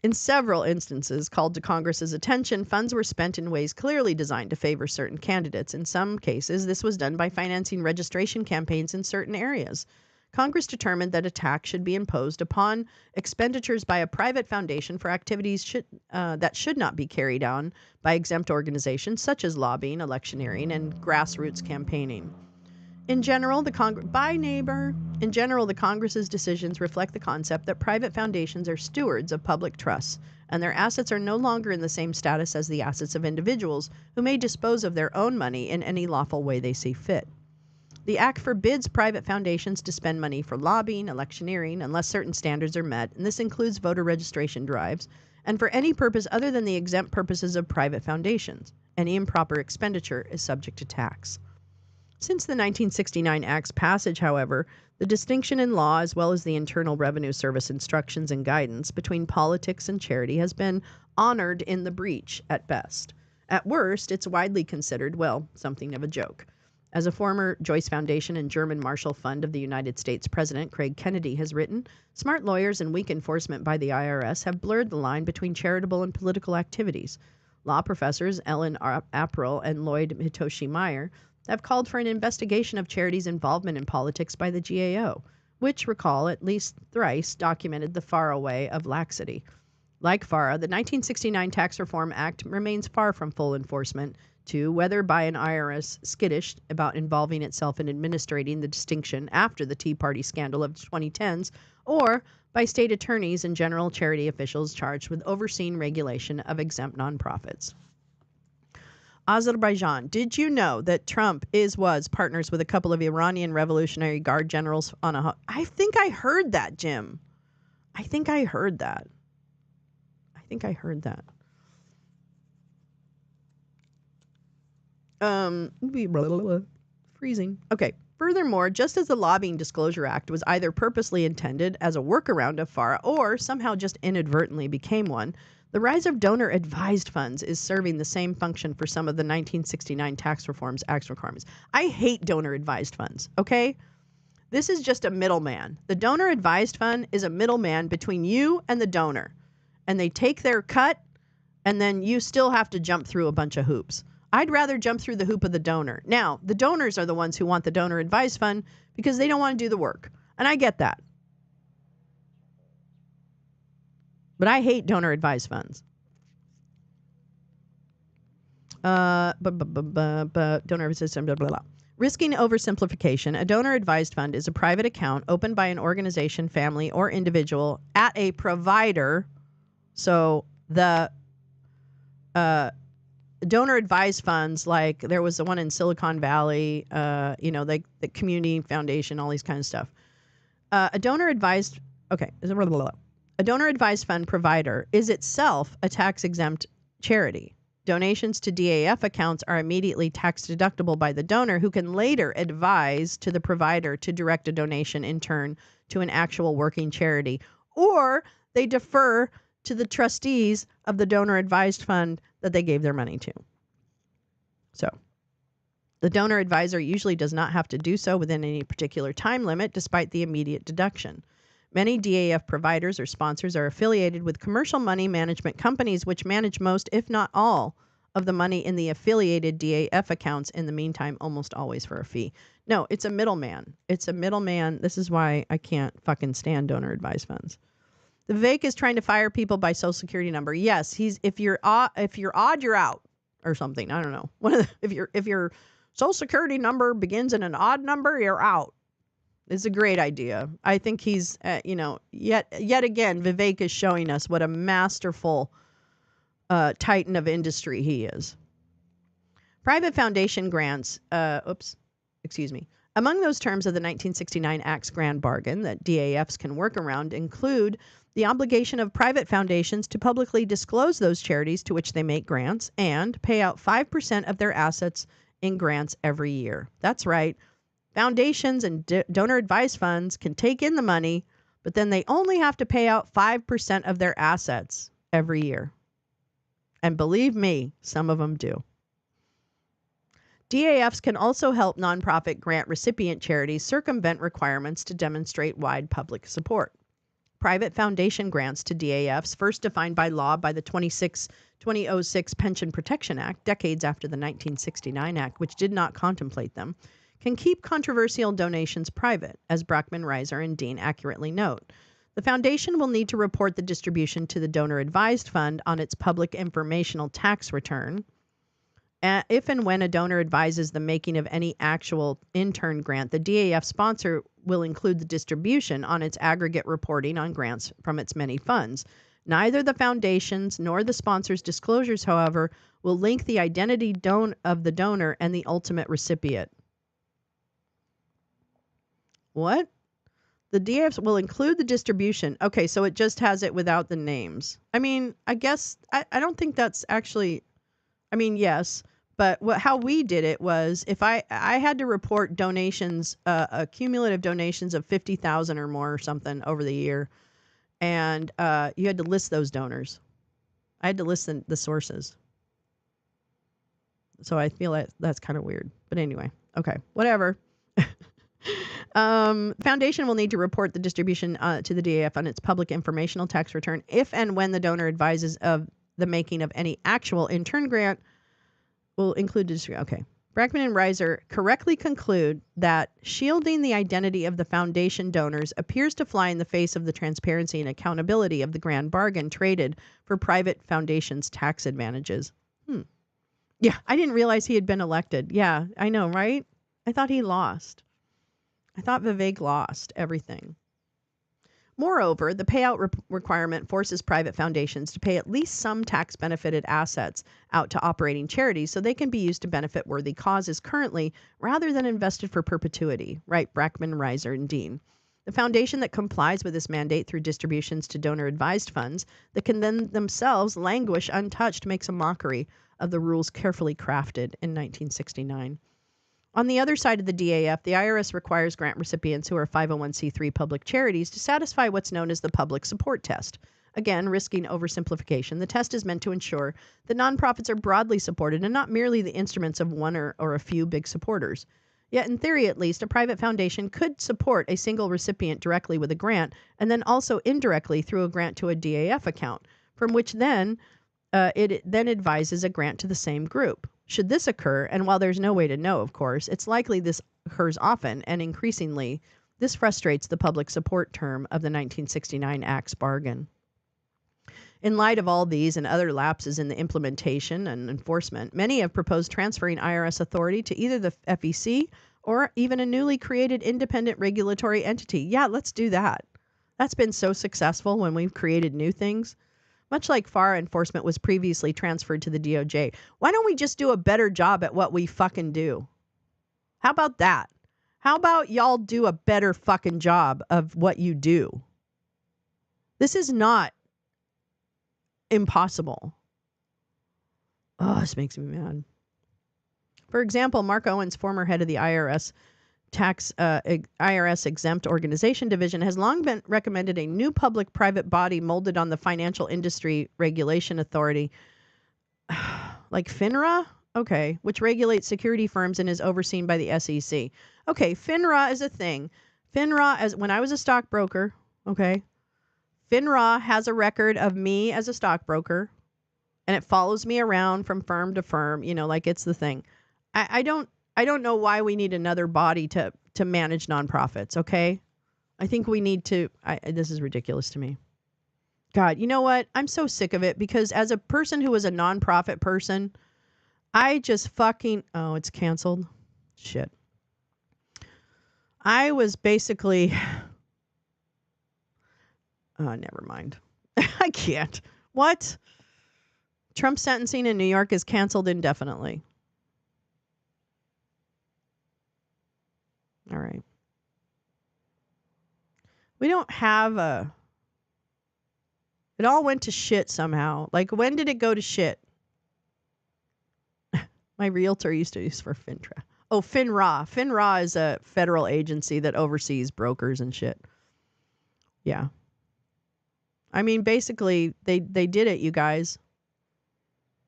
In several instances called to Congress's attention, funds were spent in ways clearly designed to favor certain candidates. In some cases, this was done by financing registration campaigns in certain areas. Congress determined that a tax should be imposed upon expenditures by a private foundation for activities that should not be carried on by exempt organizations such as lobbying, electioneering, and grassroots campaigning. In general, the Congress's decisions reflect the concept that private foundations are stewards of public trusts, and their assets are no longer in the same status as the assets of individuals who may dispose of their own money in any lawful way they see fit. The Act forbids private foundations to spend money for lobbying, electioneering, unless certain standards are met, and this includes voter registration drives, and for any purpose other than the exempt purposes of private foundations. Any improper expenditure is subject to tax. Since the 1969 Act's passage, however, the distinction in law, as well as the Internal Revenue Service instructions and guidance between politics and charity, has been honored in the breach at best. At worst, it's widely considered, well, something of a joke. As a former Joyce Foundation and German Marshall Fund of the United States President Craig Kennedy has written, smart lawyers and weak enforcement by the IRS have blurred the line between charitable and political activities. Law professors Ellen April and Lloyd Hitoshi Meyer have called for an investigation of charities' involvement in politics by the GAO, which, recall, at least thrice documented the faraway of laxity. Like FARA, the 1969 Tax Reform Act remains far from full enforcement, whether by an IRS skittish about involving itself in administrating the distinction after the Tea Party scandal of the 2010s, or by state attorneys and general charity officials charged with overseeing regulation of exempt nonprofits. Azerbaijan. Did you know that Trump was partners with a couple of Iranian Revolutionary Guard generals on a... I think I heard that, Jim. I think I heard that. Freezing. Okay. Furthermore, just as the Lobbying Disclosure Act was either purposely intended as a workaround of FARA or somehow just inadvertently became one, the rise of donor-advised funds is serving the same function for some of the 1969 Tax Reform's Act requirements. I hate donor-advised funds, okay? This is just a middleman. The donor-advised fund is a middleman between you and the donor, and they take their cut, and then you still have to jump through a bunch of hoops. I'd rather jump through the hoop of the donor. Now, the donors are the ones who want the donor advised fund because they don't want to do the work. And I get that. But I hate donor advised funds. Donor system, blah, blah, blah. Risking oversimplification, a donor advised fund is a private account opened by an organization, family, or individual at a provider. So the donor advised funds, like there was the one in Silicon Valley, the community foundation, all these kind of stuff. A donor advised fund provider is itself a tax exempt charity. Donations to DAF accounts are immediately tax deductible by the donor, who can later advise to the provider to direct a donation in turn to an actual working charity, or they defer to the trustees of the donor advised fund that they gave their money to. So the donor advisor usually does not have to do so within any particular time limit, despite the immediate deduction. Many DAF providers or sponsors are affiliated with commercial money management companies, which manage most, if not all, of the money in the affiliated DAF accounts, in the meantime, almost always for a fee. No, it's a middleman. It's a middleman. This is why I can't fucking stand donor advised funds. The Vivek is trying to fire people by social security number. Yes, if you're odd, you're out, or something. I don't know. If your social security number begins in an odd number, you're out. It's a great idea. I think he's, yet again, Vivek is showing us what a masterful titan of industry he is. Private foundation grants. Among those terms of the 1969 Act's grand bargain that DAFs can work around include the obligation of private foundations to publicly disclose those charities to which they make grants and pay out 5% of their assets in grants every year. That's right. Foundations and donor advised funds can take in the money, But then they only have to pay out 5% of their assets every year. And believe me, some of them do. DAFs can also help nonprofit grant recipient charities circumvent requirements to demonstrate wide public support. Private foundation grants to DAFs, first defined by law by the 2006 Pension Protection Act, decades after the 1969 Act, which did not contemplate them, can keep controversial donations private, as Brackman, Reiser, and Dean accurately note. The foundation will need to report the distribution to the donor-advised fund on its public informational tax return. If and when a donor advises the making of any actual intern grant, the DAF sponsor will include the distribution on its aggregate reporting on grants from its many funds. Neither the foundation's nor the sponsor's disclosures, however, will link the identity of the donor and the ultimate recipient. What? The DAFs will include the distribution. Okay, so it just has it without the names. I mean, I guess, I don't think that's actually, I mean, yes. But how we did it was if I had to report donations, cumulative donations of 50,000 or more or something over the year. And you had to list those donors. I had to list the sources. So I feel like that's kind of weird. But anyway, okay, whatever. Foundation will need to report the distribution to the DAF on its public informational tax return if and when the donor advises of the making of any actual intern grant will include okay. Brackman and Reiser correctly conclude that shielding the identity of the foundation donors appears to fly in the face of the transparency and accountability of the grand bargain traded for private foundations' tax advantages. Yeah, I didn't realize he had been elected. Yeah, I know, right? I thought he lost. I thought Vivek lost everything. Moreover, the payout requirement forces private foundations to pay at least some tax-benefited assets out to operating charities so they can be used to benefit worthy causes currently rather than invested for perpetuity, right? Brackman, Reiser, and Dean. The foundation that complies with this mandate through distributions to donor-advised funds that can then themselves languish untouched makes a mockery of the rules carefully crafted in 1969. On the other side of the DAF, the IRS requires grant recipients who are 501c3 public charities to satisfy what's known as the public support test. Again, risking oversimplification, the test is meant to ensure that nonprofits are broadly supported and not merely the instruments of one or a few big supporters. Yet, in theory at least, a private foundation could support a single recipient directly with a grant and then also indirectly through a grant to a DAF account, from which then it then advises a grant to the same group. Should this occur, and while there's no way to know, of course, it's likely this occurs often and increasingly, this frustrates the public support term of the 1969 Act's bargain. In light of all these and other lapses in the implementation and enforcement, many have proposed transferring IRS authority to either the FEC or even a newly created independent regulatory entity. Yeah, let's do that. That's been so successful when we've created new things. Much like FAR enforcement was previously transferred to the DOJ. Why don't we just do a better job at what we fucking do? How about that? How about y'all do a better fucking job of what you do? This is not impossible. Oh, this makes me mad. For example, Mark Owens, former head of the IRS IRS exempt organization division, has long been recommended a new public-private body molded on the Financial Industry Regulation Authority, like FINRA, okay, which regulates security firms and is overseen by the SEC. Okay, FINRA is a thing. FINRA, as when I was a stockbroker, okay, FINRA has a record of me as a stockbroker, and it follows me around from firm to firm, you know, like it's the thing. I don't know why we need another body to manage nonprofits, okay? I think we need to, this is ridiculous to me. God, you know what? I'm so sick of it because as a person who was a nonprofit person, I just fucking, oh, it's canceled. Shit. I was basically, oh, never mind. I can't. What? Trump sentencing in New York is canceled indefinitely. All right. We don't have a... It all went to shit somehow. Like, when did it go to shit? My realtor used to use for FINRA. Oh, FINRA. FINRA is a federal agency that oversees brokers and shit. Yeah. I mean, basically, they did it, you guys.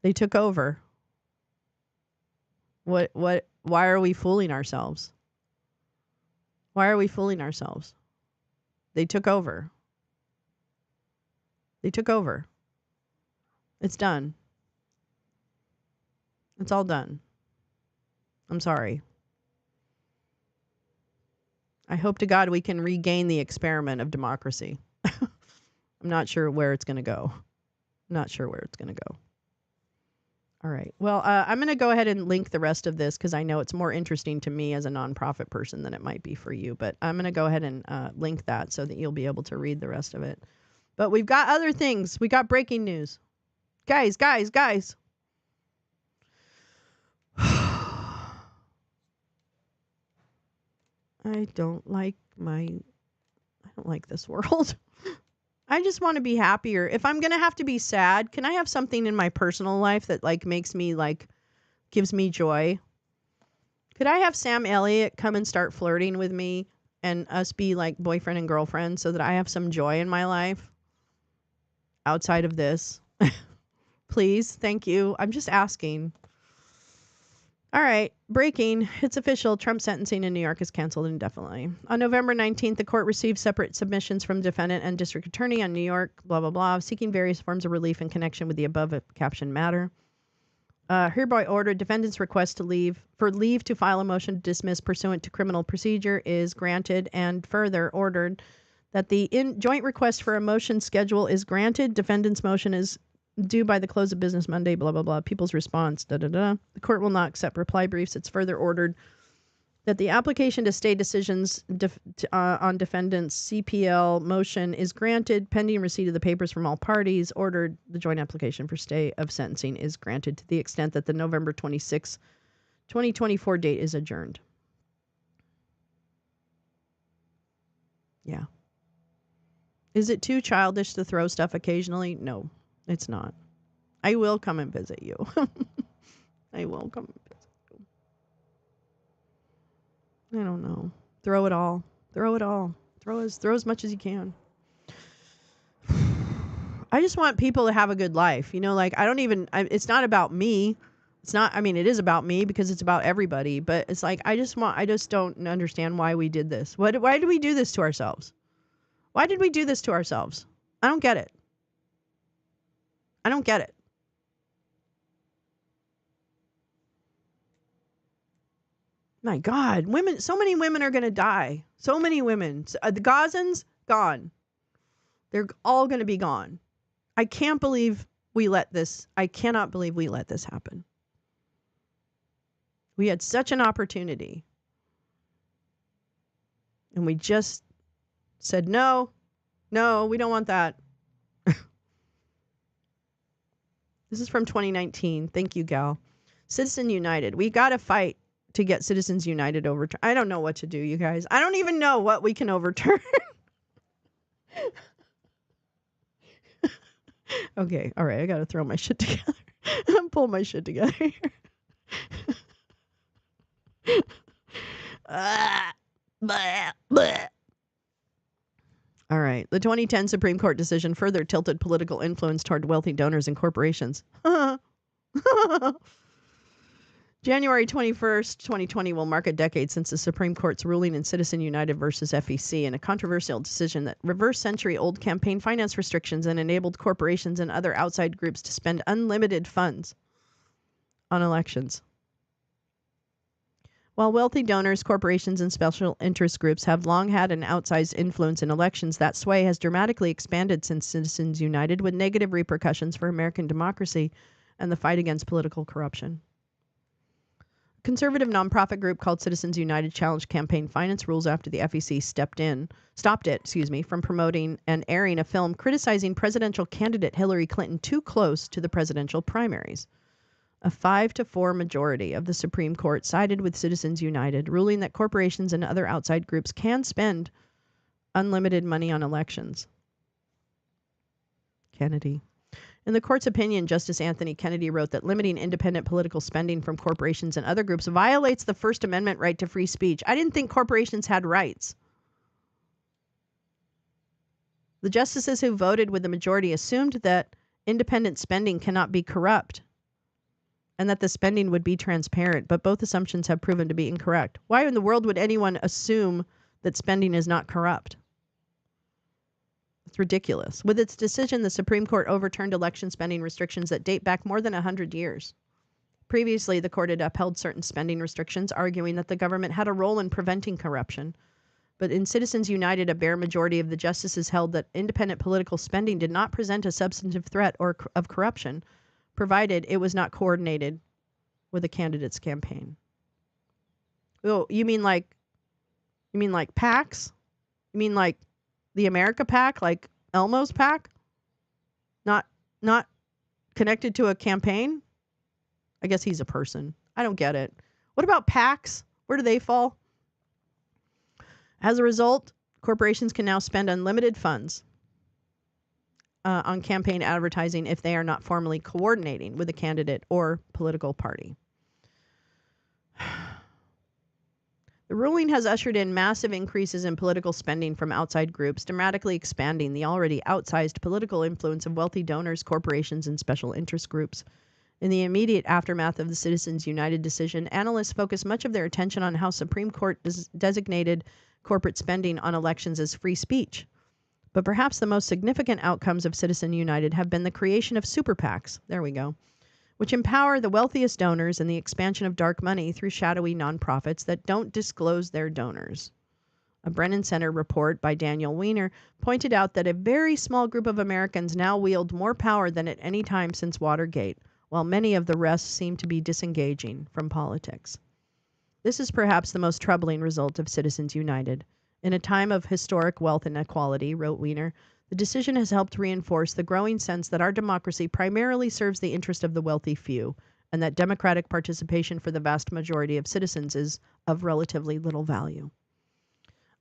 They took over. Why are we fooling ourselves? Why are we fooling ourselves? They took over. They took over. It's done. It's all done. I'm sorry. I hope to God we can regain the experiment of democracy. I'm not sure where it's going to go. Not sure where it's going to go. All right. Well, I'm going to go ahead and link the rest of this because I know it's more interesting to me as a nonprofit person than it might be for you. But I'm going to go ahead and link that so that you'll be able to read the rest of it. But we've got other things. We got breaking news. Guys. I don't like this world. I just want to be happier. If I'm going to have to be sad, can I have something in my personal life that like makes me like gives me joy? Could I have Sam Elliott come and start flirting with me and us be like boyfriend and girlfriend so that I have some joy in my life outside of this? Please. Thank you. I'm just asking. All right, breaking. It's official. Trump's sentencing in New York is canceled indefinitely. On November 19th, the court received separate submissions from defendant and district attorney on New York, blah, blah, blah, seeking various forms of relief in connection with the above captioned matter. Hereby ordered defendant's request for leave to file a motion to dismiss pursuant to criminal procedure is granted, and further ordered that the joint request for a motion schedule is granted. Defendant's motion is due by the close of business Monday, blah, blah, blah. People's response, The court will not accept reply briefs. It's further ordered that the application to stay decisions on defendant's CPL motion is granted pending receipt of the papers from all parties. Ordered the joint application for stay of sentencing is granted to the extent that the November 26, 2024 date is adjourned. Yeah. Is it too childish to throw stuff occasionally? No. It's not. I will come and visit you. I will come and visit you. I don't know. Throw it all. Throw it all. Throw as much as you can. I just want people to have a good life. You know, like it's not about me. It's not, I mean, it is about me because it's about everybody, but it's like, I just don't understand why we did this. Why did we do this to ourselves? Why did we do this to ourselves? I don't get it. I don't get it. My God, so many women are going to die. So many women. The Gazans, gone. They're all going to be gone. I cannot believe we let this happen. We had such an opportunity. And we just said, no, we don't want that. This is from 2019. Thank you, Gal. Citizen United. We got to fight to get Citizens United overturned. I don't know what to do, you guys. I don't even know what we can overturn. Okay. All right. I got to throw my shit together. Pull my shit together here. All right. The 2010 Supreme Court decision further tilted political influence toward wealthy donors and corporations. January 21st, 2020 will mark a decade since the Supreme Court's ruling in Citizen United versus FEC in a controversial decision that reversed century-old campaign finance restrictions and enabled corporations and other outside groups to spend unlimited funds on elections. While wealthy donors, corporations, and special interest groups have long had an outsized influence in elections, that sway has dramatically expanded since Citizens United, with negative repercussions for American democracy and the fight against political corruption. A conservative nonprofit group called Citizens United challenged campaign finance rules after the FEC stopped it from promoting and airing a film criticizing presidential candidate Hillary Clinton too close to the presidential primaries. A 5-4 majority of the Supreme Court sided with Citizens United, ruling that corporations and other outside groups can spend unlimited money on elections. Kennedy. In the court's opinion, Justice Anthony Kennedy wrote that limiting independent political spending from corporations and other groups violates the First Amendment right to free speech. I didn't think corporations had rights. The justices who voted with the majority assumed that independent spending cannot be corrupt and that the spending would be transparent, but both assumptions have proven to be incorrect. Why in the world would anyone assume that spending is not corrupt? It's ridiculous. With its decision, the Supreme Court overturned election spending restrictions that date back more than 100 years. Previously, the court had upheld certain spending restrictions, arguing that the government had a role in preventing corruption. But in Citizens United, a bare majority of the justices held that independent political spending did not present a substantive threat of corruption, provided it was not coordinated with a candidate's campaign. Oh, you mean like PACs? You mean like the America PAC, like Elmo's PAC? Not connected to a campaign? I guess he's a person. I don't get it. What about PACs? Where do they fall? As a result, corporations can now spend unlimited funds on campaign advertising if they are not formally coordinating with a candidate or political party. The ruling has ushered in massive increases in political spending from outside groups, dramatically expanding the already outsized political influence of wealthy donors, corporations, and special interest groups. In the immediate aftermath of the Citizens United decision, analysts focus much of their attention on how Supreme Court designated corporate spending on elections as free speech. But perhaps the most significant outcomes of Citizens United have been the creation of super PACs, there we go, which empower the wealthiest donors and the expansion of dark money through shadowy nonprofits that don't disclose their donors. A Brennan Center report by Daniel Weiner pointed out that a very small group of Americans now wield more power than at any time since Watergate, while many of the rest seem to be disengaging from politics. This is perhaps the most troubling result of Citizens United. In a time of historic wealth inequality, wrote Weiner, the decision has helped reinforce the growing sense that our democracy primarily serves the interest of the wealthy few, and that democratic participation for the vast majority of citizens is of relatively little value.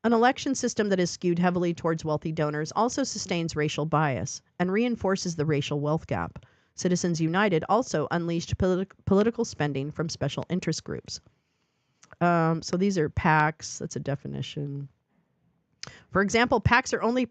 An election system that is skewed heavily towards wealthy donors also sustains racial bias and reinforces the racial wealth gap. Citizens United also unleashed political spending from special interest groups. So these are PACs. That's a definition. For example, PACs are only...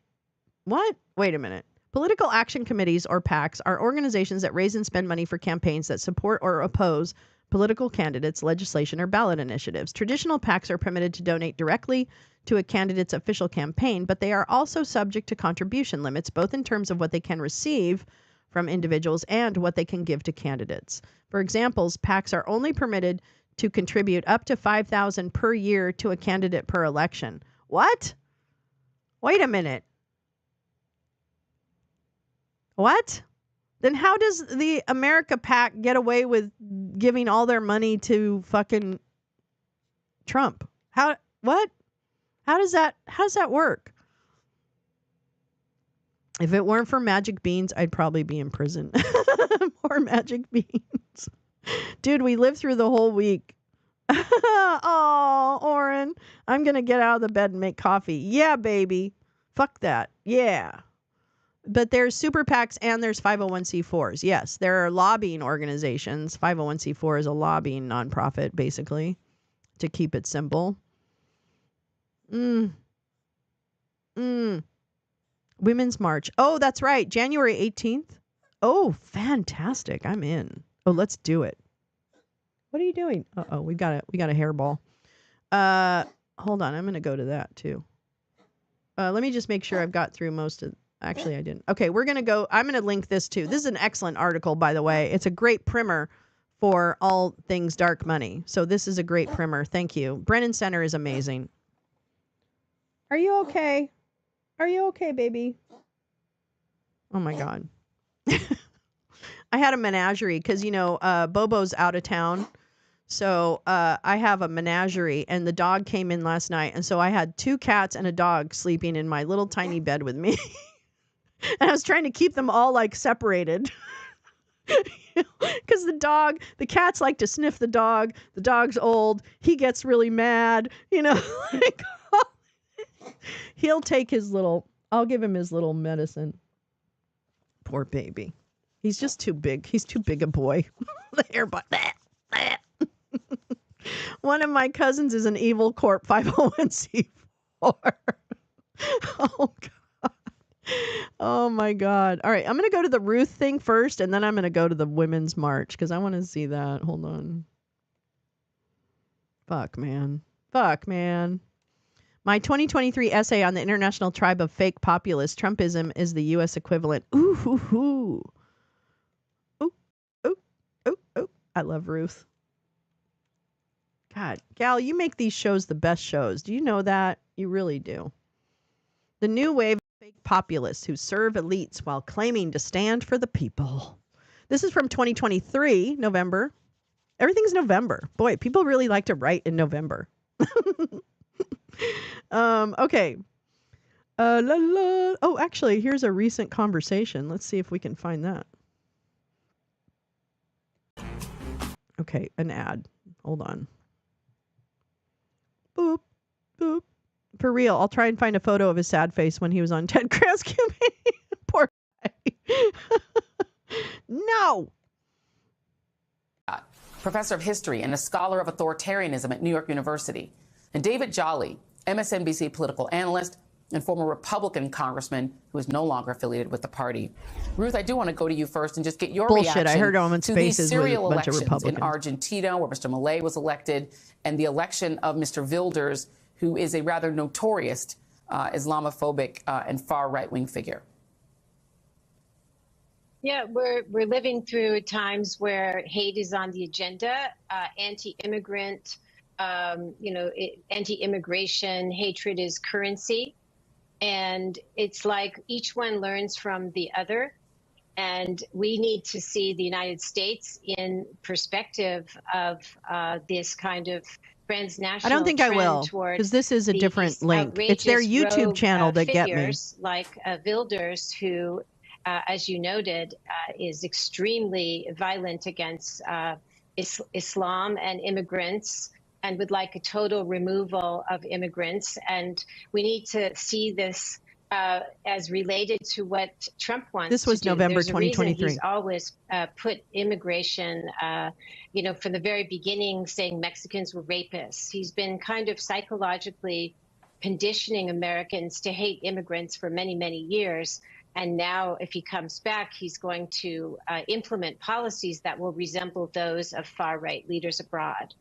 What? Wait a minute. Political action committees, or PACs, are organizations that raise and spend money for campaigns that support or oppose political candidates, legislation, or ballot initiatives. Traditional PACs are permitted to donate directly to a candidate's official campaign, but they are also subject to contribution limits, both in terms of what they can receive from individuals and what they can give to candidates. For examples, PACs are only permitted to contribute up to $5,000 per year to a candidate per election. What? Wait a minute. What? Then how does the America PAC get away with giving all their money to fucking Trump? What? How does that work? If it weren't for magic beans, I'd probably be in prison. More magic beans. Dude, we lived through the whole week. Oh, Oren, I'm going to get out of the bed and make coffee. Yeah, baby. Fuck that. Yeah. But there's super PACs and there's 501c4s. Yes, there are lobbying organizations. 501c4 is a lobbying nonprofit, basically, to keep it simple. Women's March. Oh, that's right. January 18th. Oh, fantastic. I'm in. Oh, let's do it. What are you doing? Uh-oh, we got a hairball. Hold on. I'm going to go to that too. Let me just make sure I've got through most of... Actually, I didn't. Okay, we're going to go... I'm going to link this too. This is an excellent article, by the way. It's a great primer for all things dark money. So this is a great primer. Thank you. Brennan Center is amazing. Are you okay? Are you okay, baby? Oh, my God. I had a menagerie because, Bobo's out of town. So I have a menagerie, and the dog came in last night. And so I had 2 cats and a dog sleeping in my little tiny bed with me. And I was trying to keep them all, separated. Because the cats like to sniff the dog. The dog's old. He gets really mad. He'll take I'll give him his little medicine. Poor baby. He's just too big. He's too big a boy. The hair but One of my cousins is an evil corp 501c4. Oh, God. Oh my God. All right. I'm going to go to the Ruth thing first, and then I'm going to go to the Women's March because I want to see that. Hold on. Fuck, man. Fuck, man. My 2023 essay on the International Tribe of Fake Populists, Trumpism is the U.S. equivalent. Ooh, hoo, hoo. Ooh, ooh, ooh, ooh. I love Ruth. God, Gal, you make these shows the best shows. Do you know that? You really do. The new wave of fake populists who serve elites while claiming to stand for the people. This is from 2023, November. Everything's November. Boy, people really like to write in November. Okay. La, la. Oh, actually, here's a recent conversation. Let's see if we can find that. Okay, an ad. Hold on. Boop, boop. For real, I'll try and find a photo of his sad face when he was on Ted Cruz Committee. Poor guy. No. Professor of history and a scholar of authoritarianism at New York University. And David Jolly, MSNBC political analyst and former Republican congressman who is no longer affiliated with the party. Ruth, I do want to go to you first and just get your reaction I heard on to Spaces these serial with a bunch of elections in Republicans. Argentina, where Mr. Milei was elected, and the election of Mr. Wilders, who is a rather notorious Islamophobic and far right-wing figure. Yeah, we're living through times where hate is on the agenda, anti-immigrant, anti-immigration hatred is currency. And it's like each one learns from the other. And we need to see the United States in perspective of this kind of transnational I don't think I will, because this is a different link. It's their YouTube channel that get me. Like Wilders, who, as you noted, is extremely violent against Islam and immigrants, and would like a total removal of immigrants. And we need to see this as related to what Trump wants. This was to do. November There's a reason 2023. He's always put immigration, from the very beginning, saying Mexicans were rapists. He's been kind of psychologically conditioning Americans to hate immigrants for many, many years. And now, if he comes back, he's going to implement policies that will resemble those of far-right leaders abroad.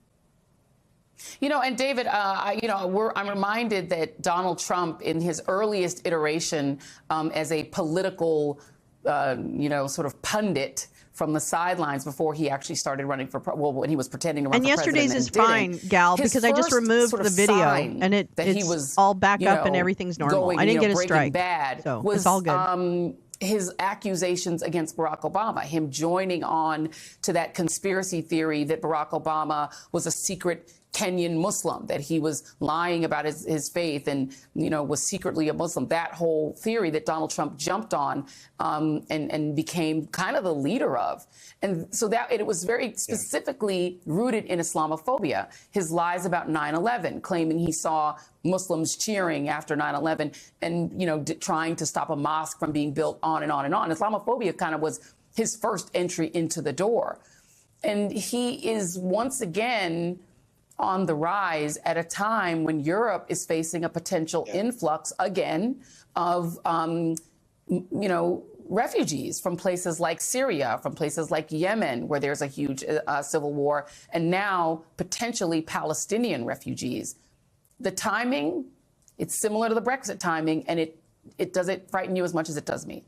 And David, I'm reminded that Donald Trump, in his earliest iteration as a political, sort of pundit from the sidelines before he actually started running when he was pretending to run and for president. And yesterday's is fine, Gal, because I just removed the video and it's all back up and everything's normal. I didn't get a strike. Bad so was, it's all good. His accusations against Barack Obama, him joining on to that conspiracy theory that Barack Obama was a secret Kenyan Muslim, that he was lying about his faith and, was secretly a Muslim. That whole theory that Donald Trump jumped on and became kind of the leader of. And so it was very specifically rooted in Islamophobia. His lies about 9/11, claiming he saw Muslims cheering after 9/11 and, trying to stop a mosque from being built, on and on and on. Islamophobia kind of was his first entry into the door. And he is once again on the rise at a time when Europe is facing a potential influx again of, refugees from places like Syria, from places like Yemen, where there's a huge civil war, and now potentially Palestinian refugees. The timing, it's similar to the Brexit timing, and does it frighten you as much as it does me?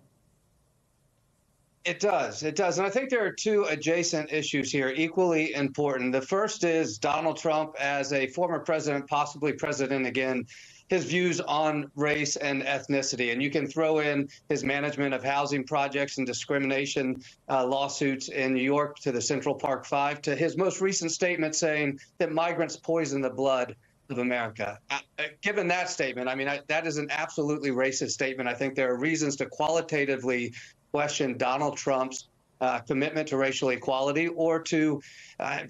It does. It does. And I think there are two adjacent issues here, equally important. The first is Donald Trump as a former president, possibly president again, his views on race and ethnicity. And you can throw in his management of housing projects and discrimination lawsuits in New York to the Central Park Five, to his most recent statement saying that migrants poison the blood of America. Given that statement, that is an absolutely racist statement. I think there are reasons to qualitatively question Donald Trump's commitment to racial equality, or to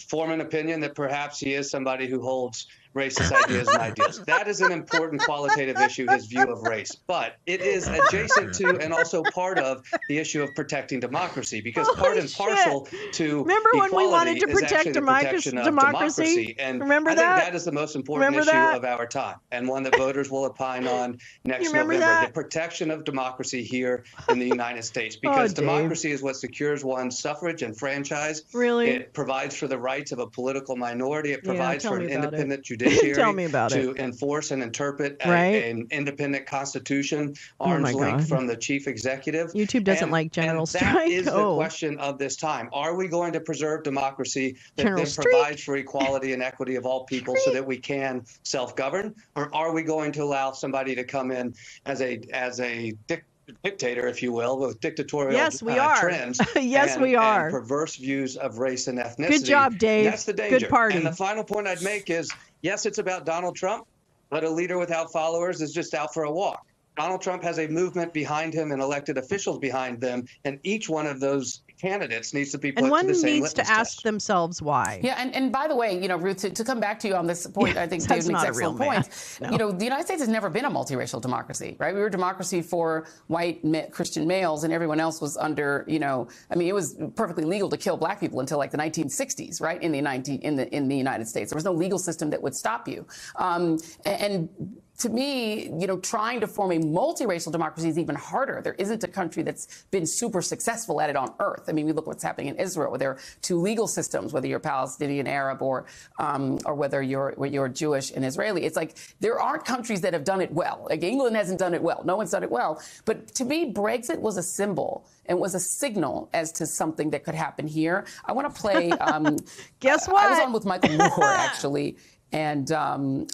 form an opinion that perhaps he is somebody who holds racist ideas and ideals. That is an important qualitative issue, his view of race. But it is adjacent to and also part of the issue of protecting democracy, because part and parcel to Remember when we wanted to equality is protect actually the protection of democracy. And Remember I think that? that is the most important Remember issue that? of our time, and one that voters will opine on next remember November. that? The protection of democracy here in the United States, because Dave. democracy is what secures one's suffrage and franchise. Really? It provides for the rights of a political minority. It provides tell for me an about it. independent judiciary Tell me about to it. enforce and interpret Right? an independent constitution, Oh my arm's length God. from the chief executive. YouTube doesn't like General and Strike. That is the Oh. question of this time. Are we going to preserve democracy that General then Streak. provides for equality and equity of all people so that we can self-govern? Or are we going to allow somebody to come in as a dictator, if you will, with dictatorial Yes, we are. trends Yes, and, we are. and perverse views of race and ethnicity? Good job, Dave. That's the danger. Good party. And the final point I'd make is, yes, it's about Donald Trump, but a leader without followers is just out for a walk. Donald Trump has a movement behind him and elected officials behind them, and each one of those candidates needs to be put And one to the same needs to litmus ask test. themselves why. Yeah, and by the way, Ruth, to come back to you on this point, I think that's Dave makes not a real excellent man. points. No. The United States has never been a multiracial democracy, right? We were a democracy for white Christian males, and everyone else was under, it was perfectly legal to kill black people until like the 1960s, right? In the United States, there was no legal system that would stop you. And to me, trying to form a multiracial democracy is even harder. There isn't a country that's been super successful at it on earth. I mean, we look what's happening in Israel, where there are two legal systems, whether you're Palestinian Arab or whether you're Jewish and Israeli. It's like there aren't countries that have done it well. Like England hasn't done it well. No one's done it well. But to me, Brexit was a symbol and was a signal as to something that could happen here. I want to play. Guess what? I was on with Michael Moore, actually. And on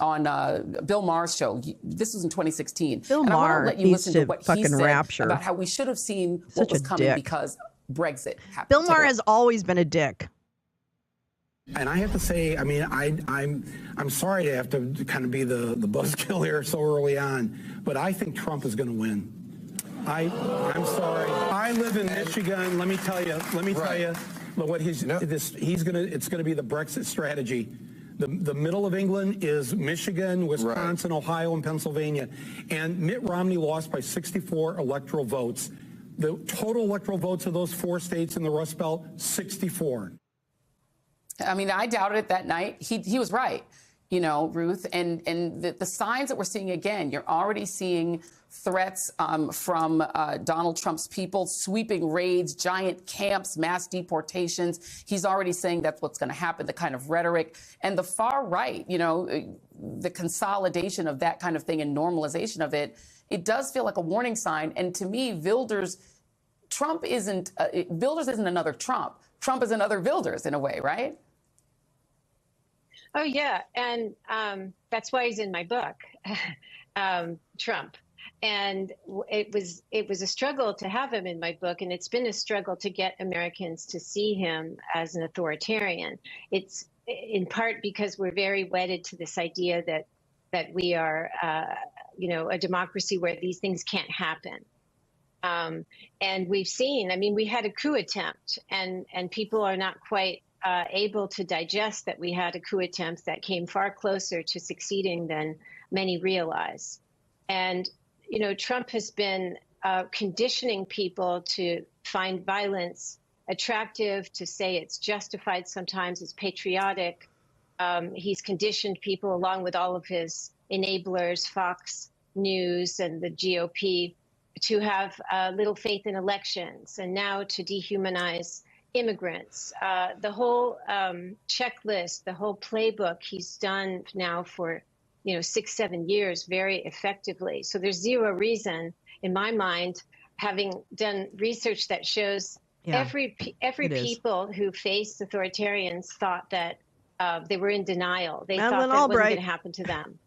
Bill Maher's show, this was in 2016. Bill and I Maher want to let you needs listen to to what he fucking said rapture. about how we should have seen Such what was a coming dick. because Brexit happened. Bill Take a Maher look. has always been a dick. And I have to say, I mean, I'm sorry to have to kind of be the buzzkill here so early on, but I think Trump is going to win. I'm sorry. I live in Michigan. Let me tell you what it's going to be the Brexit strategy. The middle of England is Michigan, Wisconsin, Ohio, and Pennsylvania. And Mitt Romney lost by 64 electoral votes. The total electoral votes of those four states in the Rust Belt, 64. I mean, I doubted it that night. He was right, Ruth. And the signs that we're seeing again, you're already seeing threats from Donald Trump's people, sweeping raids, giant camps, mass deportations. He's already saying that's what's going to happen, the kind of rhetoric. And the far right, the consolidation of that kind of thing and normalization of it, it does feel like a warning sign. And to me, Wilders isn't another Trump. Trump is another Wilders in a way, right? Oh, yeah. And that's why he's in my book, Trump. And it was a struggle to have him in my book. And it's been a struggle to get Americans to see him as an authoritarian. It's in part because we're very wedded to this idea that we are, a democracy where these things can't happen. And we've seen, we had a coup attempt and people are not quite able to digest that we had a coup attempt that came far closer to succeeding than many realize. And, Trump has been conditioning people to find violence attractive, to say it's justified sometimes, it's patriotic. He's conditioned people, along with all of his enablers, Fox News and the GOP, to have little faith in elections, and now to dehumanize immigrants. The whole checklist, the whole playbook he's done now for 6-7 years very effectively. So there's zero reason in my mind, having done research that shows every people who faced authoritarians thought that they were in denial. They thought that wasn't going to happen to them.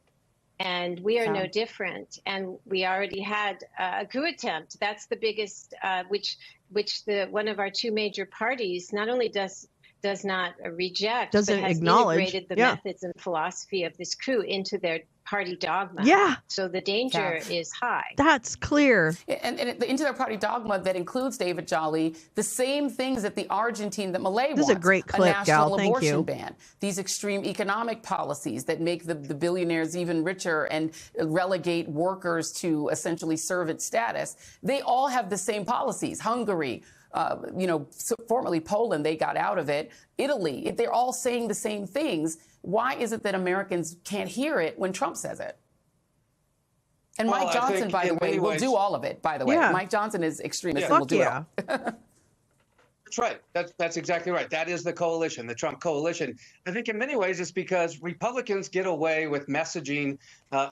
And we are no different. And we already had a coup attempt. That's the biggest, which one of our two major parties not only does not reject, doesn't but has acknowledge integrated the methods and philosophy of this coup into their party dogma. Yeah. So the danger is high. That's clear. And into their party dogma that includes, David Jolly, the same things that the Argentine, that Malay This is wants. a great clip, national Gal. Thank abortion you. ban. These extreme economic policies that make the billionaires even richer and relegate workers to essentially servant status. They all have the same policies. Hungary, formerly Poland, they got out of it. Italy, they're all saying the same things. Why is it that Americans can't hear it when Trump says it? And Well, Mike Johnson, by the way, will do all of it, by the way. Yeah. Mike Johnson is extremist and Fuck will do yeah. it all. That's right. That's exactly right. That is the coalition, the Trump coalition. I think in many ways it's because Republicans get away with messaging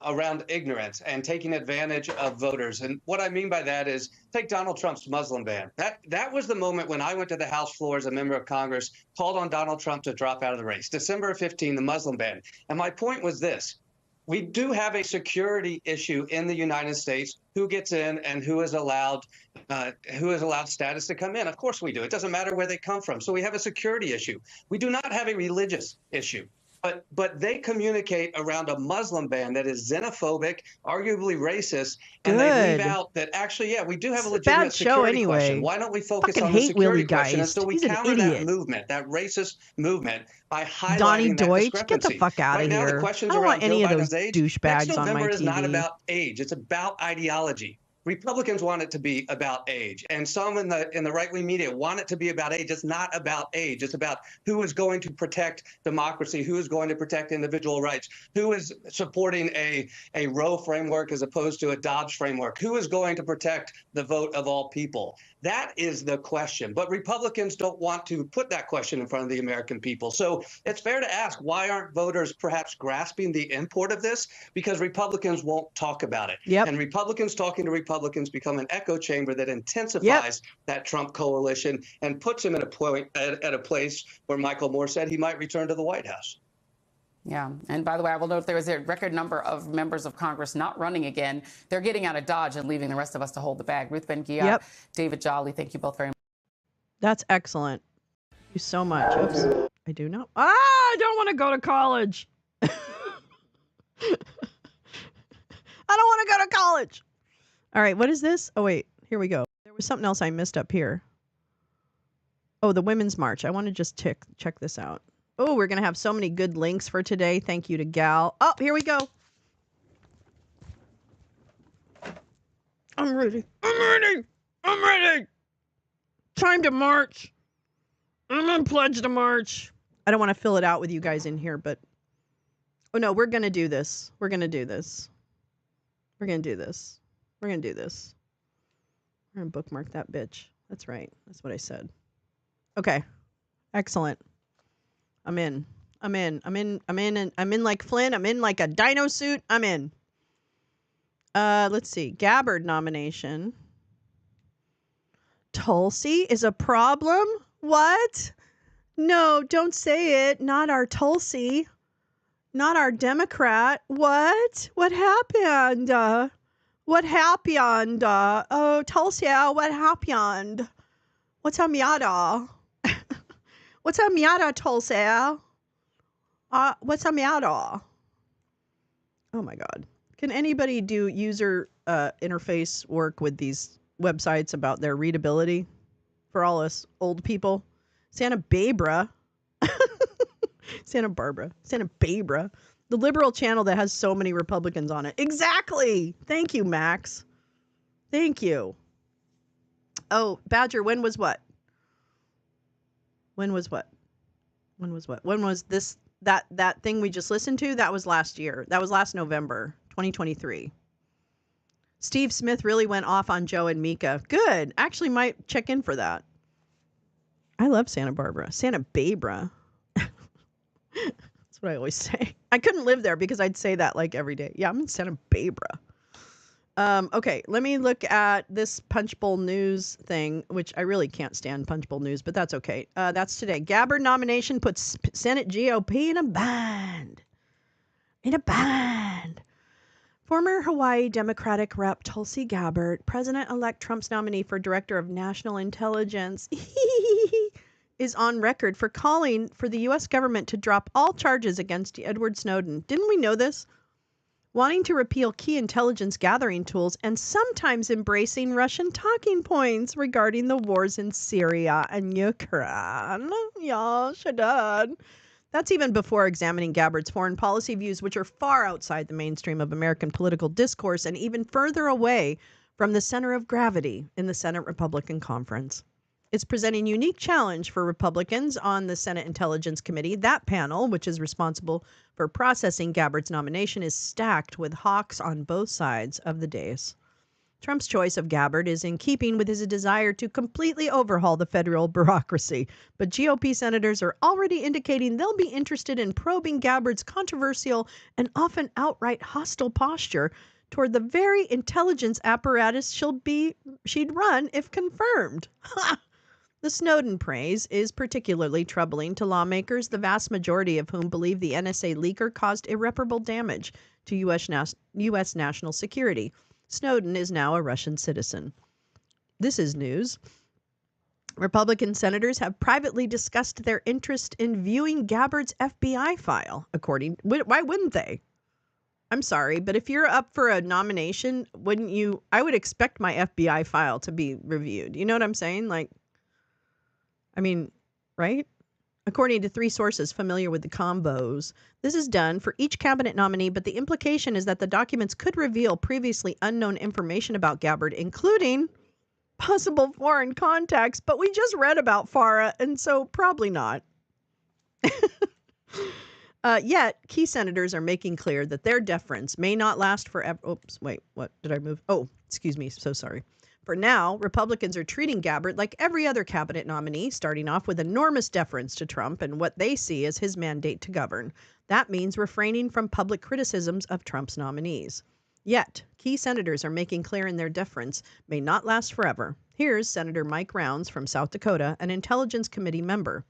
around ignorance and taking advantage of voters. And what I mean by that is take Donald Trump's Muslim ban. That was the moment when I went to the House floor as a member of Congress, called on Donald Trump to drop out of the race. December 15, the Muslim ban. And my point was this. We do have a security issue in the United States. Who gets in and who is allowed status to come in? Of course we do. It doesn't matter where they come from. So we have a security issue. We do not have a religious issue. But they communicate around a Muslim ban that is xenophobic, arguably racist, and they leave out that actually, we do have a legitimate bad show security anyway. question. Why don't we focus Fucking on the hate security Willie question? And Geist. so we He's an counter that idiot. movement, that racist movement, by highlighting Donnie that Deutsch, get the discrepancy. fuck out of Right now, here. the questions I don't around want any Joe of those Biden's age. douchebags Next on my November is not TV. about age. It's about ideology. Republicans want it to be about age, and some in the right-wing media want it to be about age. It's not about age. It's about who is going to protect democracy, who is going to protect individual rights, who is supporting a Roe framework as opposed to a Dobbs framework, who is going to protect the vote of all people. That is the question. But Republicans don't want to put that question in front of the American people. So it's fair to ask, why aren't voters perhaps grasping the import of this? Because Republicans won't talk about it. Yep. And Republicans talking to Republicans become an echo chamber that intensifies that Trump coalition and puts him at a place where Michael Moore said he might return to the White House. Yeah. And by the way, I will note there is a record number of members of Congress not running again. They're getting out of Dodge and leaving the rest of us to hold the bag. Ruth Ben-Ghiat, David Jolly, thank you both very much. That's excellent. Thank you so much. Oops. I do not. I don't want to go to college. I don't want to go to college. All right. What is this? Oh, wait. Here we go. There was something else I missed up here. Oh, the Women's March. I want to just check this out. Oh, we're going to have so many good links for today. Thank you to Gal. Oh, here we go. I'm ready. I'm ready. Time to march. I'm going to pledge to march. I don't want to fill it out with you guys in here, but... Oh, no, we're going to do this. We're going to do this. We're going to do this. We're going to do this. We're going to bookmark that bitch. That's right. That's what I said. Okay. Excellent. I'm in like Flynn. I'm in like a dino suit. I'm in. Let's see. Gabbard nomination. Tulsi is a problem? What? No, don't say it. Not our Tulsi. Not our Democrat. What? What happened? What happened? Oh, Tulsi, what happened? What's a miata? What's a miata, Tulsi? What's a miata? Oh my God. Can anybody do user interface work with these websites about their readability for all us old people? Santa Barbara. Santa Barbara. The liberal channel that has so many Republicans on it. Exactly. Thank you, Max. Thank you. Oh, Badger, when was what? When was this, that thing we just listened to? That was last year. That was last November, 2023. Steve Smith really went off on Joe and Mika. Good. Actually might check in for that. I love Santa Barbara. Santa Barbara. That's what I always say. I couldn't live there because I'd say that like every day. Yeah, I'm in Santa Barbara. Okay, let me look at this Punchbowl News thing, which I really can't stand Punchbowl News, but that's okay. That's today. Gabbard nomination puts Senate GOP in a bind. Former Hawaii Democratic Rep Tulsi Gabbard, President-elect Trump's nominee for Director of National Intelligence, is on record for calling for the U.S. government to drop all charges against Edward Snowden. Didn't we know this? wanting to repeal key intelligence gathering tools, and sometimes embracing Russian talking points regarding the wars in Syria and Ukraine. Yeah, she did. That's even before examining Gabbard's foreign policy views, which are far outside the mainstream of American political discourse and even further away from the center of gravity in the Senate Republican Conference. It's presenting a unique challenge for Republicans on the Senate Intelligence Committee. That panel, which is responsible for processing Gabbard's nomination, is stacked with hawks on both sides of the dais. Trump's choice of Gabbard is in keeping with his desire to completely overhaul the federal bureaucracy, but GOP senators are already indicating they'll be interested in probing Gabbard's controversial and often outright hostile posture toward the very intelligence apparatus she'd run if confirmed. Ha! The Snowden praise is particularly troubling to lawmakers, the vast majority of whom believe the NSA leaker caused irreparable damage to U.S. national security. Snowden is now a Russian citizen. This is news. Republican senators have privately discussed their interest in viewing Gabbard's FBI file. Why wouldn't they? I'm sorry, but if you're up for a nomination, wouldn't you? I would expect my FBI file to be reviewed. You know what I'm saying? Right? According to 3 sources familiar with the combos, this is done for each cabinet nominee, but the implication is that the documents could reveal previously unknown information about Gabbard, including possible foreign contacts, but we just read about Farah, and so probably not. Yet, key senators are making clear that their deference may not last forever. Oops, wait, what did I move? Oh, excuse me, so sorry. For now, Republicans are treating Gabbard like every other cabinet nominee, starting off with enormous deference to Trump and what they see as his mandate to govern. That means refraining from public criticisms of Trump's nominees. Yet, key senators are making clear in their deference may not last forever. Here's Senator Mike Rounds from South Dakota, an Intelligence Committee member.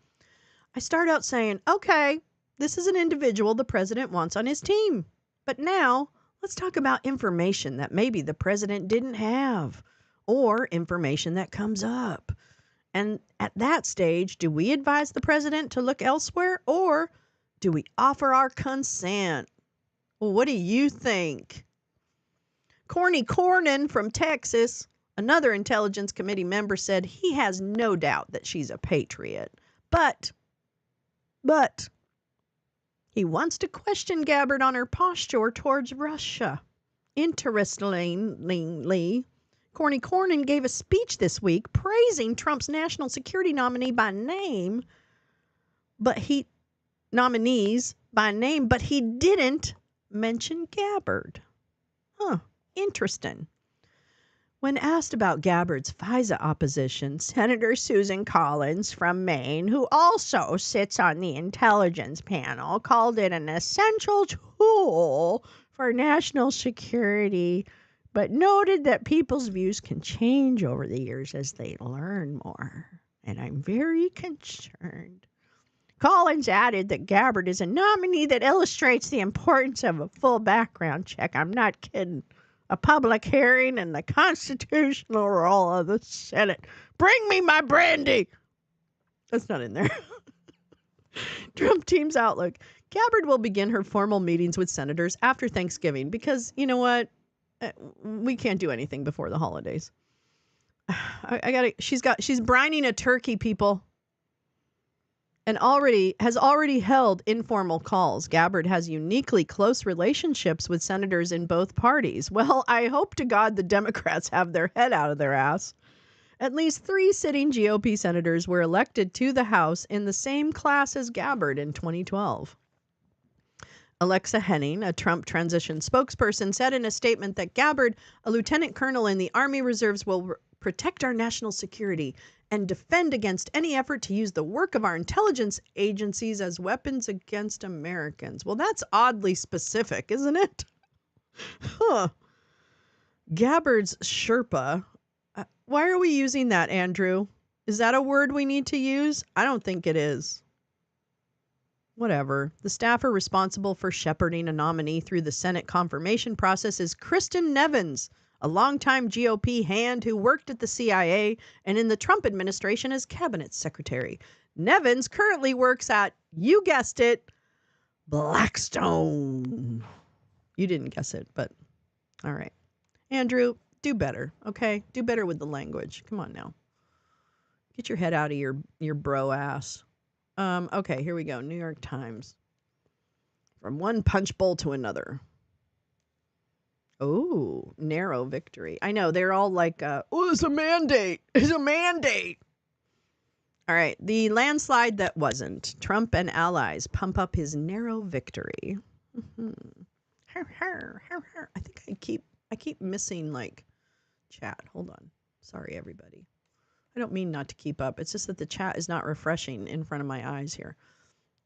I start out saying, okay, this is an individual the president wants on his team. But now, let's talk about information that maybe the president didn't have, or information that comes up. And at that stage, do we advise the president to look elsewhere, or do we offer our consent? Well, what do you think? Corny Cornyn from Texas, another Intelligence Committee member, said he has no doubt that she's a patriot. But he wants to question Gabbard on her posture towards Russia. Interestingly, Corny Cornyn gave a speech this week praising Trump's national security nominee by name, but he didn't mention Gabbard. Interesting. When asked about Gabbard's FISA opposition, Senator Susan Collins from Maine, who also sits on the intelligence panel, called it an essential tool for national security, but noted that people's views can change over the years as they learn more. And I'm very concerned. Collins added that Gabbard is a nominee that illustrates the importance of a full background check. I'm not kidding. A public hearing and the constitutional role of the Senate. Bring me my brandy. That's not in there. Trump team's outlook. Gabbard will begin her formal meetings with senators after Thanksgiving because, you know what? We can't do anything before the holidays. She's brining a turkey, people. And has already held informal calls. Gabbard has uniquely close relationships with senators in both parties. Well, I hope to God the Democrats have their head out of their ass. At least 3 sitting GOP senators were elected to the House in the same class as Gabbard in 2012. Alexa Henning, a Trump transition spokesperson, said in a statement that Gabbard, a lieutenant colonel in the Army Reserves, will protect our national security and defend against any effort to use the work of our intelligence agencies as weapons against Americans. Well, that's oddly specific, isn't it? Gabbard's Sherpa. Why are we using that, Andrew? Is that a word we need to use? I don't think it is. Whatever. The staffer responsible for shepherding a nominee through the Senate confirmation process is Kristen Nevins, a longtime GOP hand who worked at the CIA and in the Trump administration as cabinet secretary. Nevins currently works at, you guessed it, Blackstone. You didn't guess it, but all right. Andrew, do better, okay? Do better with the language. Come on now. Get your head out of your bro ass. Okay, here we go. New York Times. From one punch bowl to another. Oh, narrow victory. I know, they're all like, it's a mandate. It's a mandate. All right, the landslide that wasn't. Trump and allies pump up his narrow victory. I think I keep missing like chat. Hold on. Sorry, everybody. I don't mean not to keep up. It's just that the chat is not refreshing in front of my eyes here.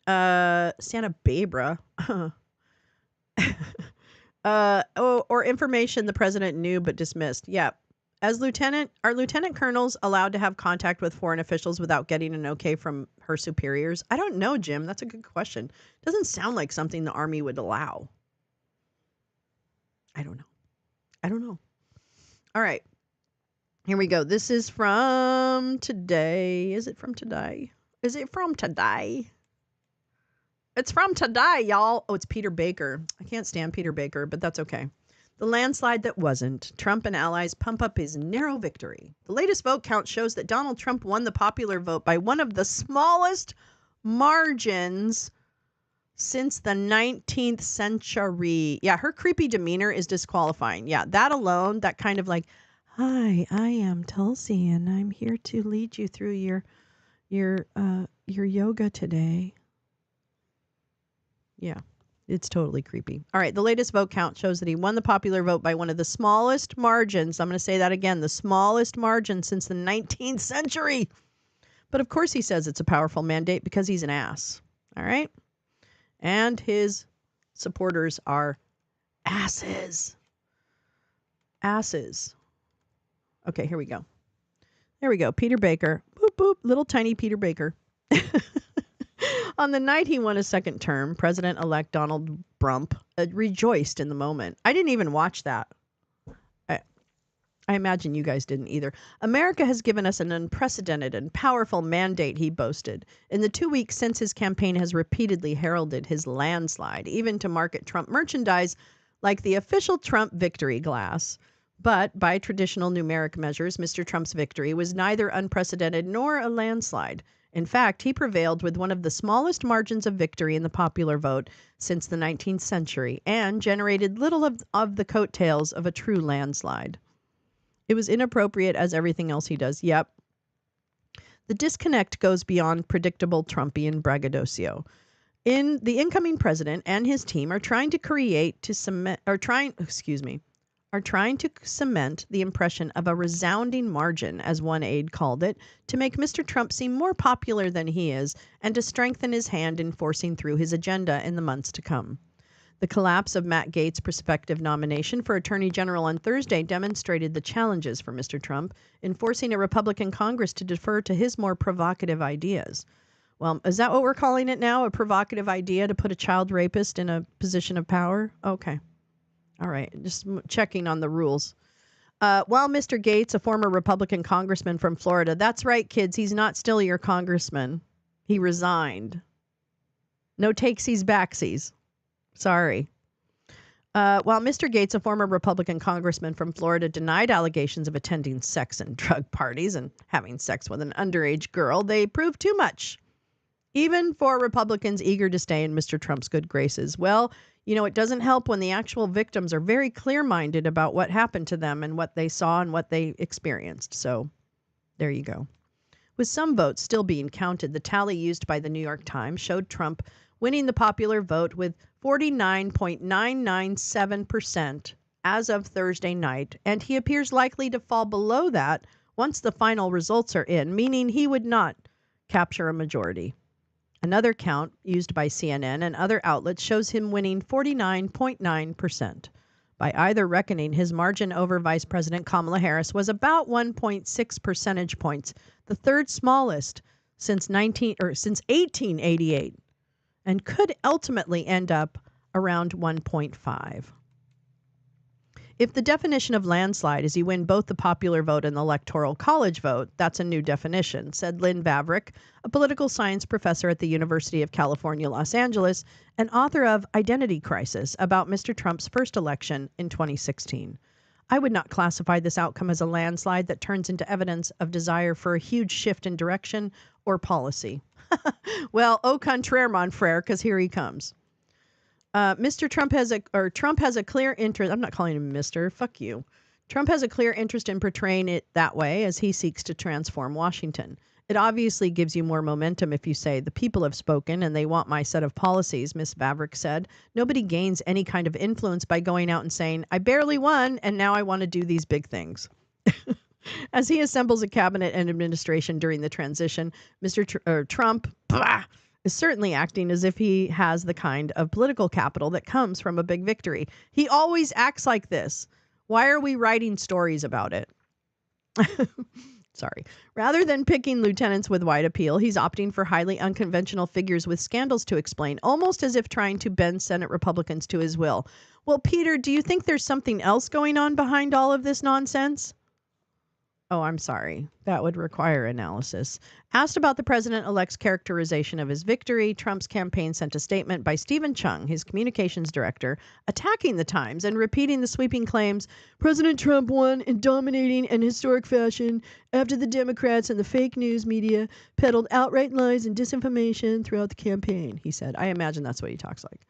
Santa Barbara. Or information the president knew but dismissed. Yeah. Are lieutenant colonels allowed to have contact with foreign officials without getting an okay from her superiors? I don't know, Jim. That's a good question. Doesn't sound like something the Army would allow. I don't know. All right. Here we go. This is from today. Is it from today? It's from today, y'all. Oh, it's Peter Baker. I can't stand Peter Baker, but that's okay. The landslide that wasn't. Trump and allies pump up his narrow victory. The latest vote count shows that Donald Trump won the popular vote by one of the smallest margins since the 19th century. Yeah, her creepy demeanor is disqualifying. Yeah, that alone, that kind of like, hi, I am Tulsi, and I'm here to lead you through your yoga today. Yeah, it's totally creepy. All right, the latest vote count shows that he won the popular vote by one of the smallest margins. I'm going to say that again, the smallest margin since the 19th century. But of course he says it's a powerful mandate because he's an ass. All right? And his supporters are asses. Asses. Okay, here we go. There we go. Peter Baker. Boop, boop. Little tiny Peter Baker. On the night he won a second term, President-elect Donald Trump rejoiced in the moment. I didn't even watch that. I imagine you guys didn't either. America has given us an unprecedented and powerful mandate, he boasted. In the 2 weeks since his campaign has repeatedly heralded his landslide, even to market Trump merchandise like the official Trump victory glass. But by traditional numeric measures, Mr. Trump's victory was neither unprecedented nor a landslide. In fact, he prevailed with one of the smallest margins of victory in the popular vote since the 19th century and generated little of the coattails of a true landslide. It was inappropriate as everything else he does. Yep. The disconnect goes beyond predictable Trumpian braggadocio. The incoming president and his team are trying to cement the impression of a resounding margin, as one aide called it, to make Mr. Trump seem more popular than he is and to strengthen his hand in forcing through his agenda in the months to come. The collapse of Matt Gaetz' prospective nomination for Attorney General on Thursday demonstrated the challenges for Mr. Trump in forcing a Republican Congress to defer to his more provocative ideas. Well, is that what we're calling it now? A provocative idea to put a child rapist in a position of power? Okay. All right, just checking on the rules. While Mr. Gaetz, a former Republican congressman from Florida, that's right, kids, he's not still your congressman. He resigned. No takesies, backsies. Sorry. While Mr. Gaetz, a former Republican congressman from Florida, denied allegations of attending sex and drug parties and having sex with an underage girl, they proved too much, even for Republicans eager to stay in Mr. Trump's good graces. Well, you know, it doesn't help when the actual victims are very clear-minded about what happened to them and what they saw and what they experienced. So there you go. With some votes still being counted, the tally used by the New York Times showed Trump winning the popular vote with 49.997% as of Thursday night, and he appears likely to fall below that once the final results are in, meaning he would not capture a majority. Another count used by CNN and other outlets shows him winning 49.9%. By either reckoning, his margin over Vice President Kamala Harris was about 1.6 percentage points, the third smallest since 1888, and could ultimately end up around 1.5. If the definition of landslide is you win both the popular vote and the electoral college vote, that's a new definition, said Lynn Vavrick, a political science professor at the University of California, Los Angeles, and author of Identity Crisis about Mr. Trump's first election in 2016. I would not classify this outcome as a landslide that turns into evidence of desire for a huge shift in direction or policy. Well, au contraire, mon frere, because here he comes. Trump has a clear interest. I'm not calling him Mr. Fuck you. Trump has a clear interest in portraying it that way as he seeks to transform Washington. It obviously gives you more momentum if you say the people have spoken and they want my set of policies, Ms. Vavrick said. Nobody gains any kind of influence by going out and saying, I barely won and now I want to do these big things. As he assembles a cabinet and administration during the transition, Mr. Trump is certainly acting as if he has the kind of political capital that comes from a big victory. He always acts like this. Why are we writing stories about it? Sorry. Rather than picking lieutenants with wide appeal, he's opting for highly unconventional figures with scandals to explain, almost as if trying to bend Senate Republicans to his will. Well, Peter, do you think there's something else going on behind all of this nonsense? Oh, I'm sorry. That would require analysis. Asked about the president-elect's characterization of his victory, Trump's campaign sent a statement by Stephen Chung, his communications director, attacking the Times and repeating the sweeping claims, President Trump won in dominating and historic fashion after the Democrats and the fake news media peddled outright lies and disinformation throughout the campaign, he said. I imagine that's what he talks like.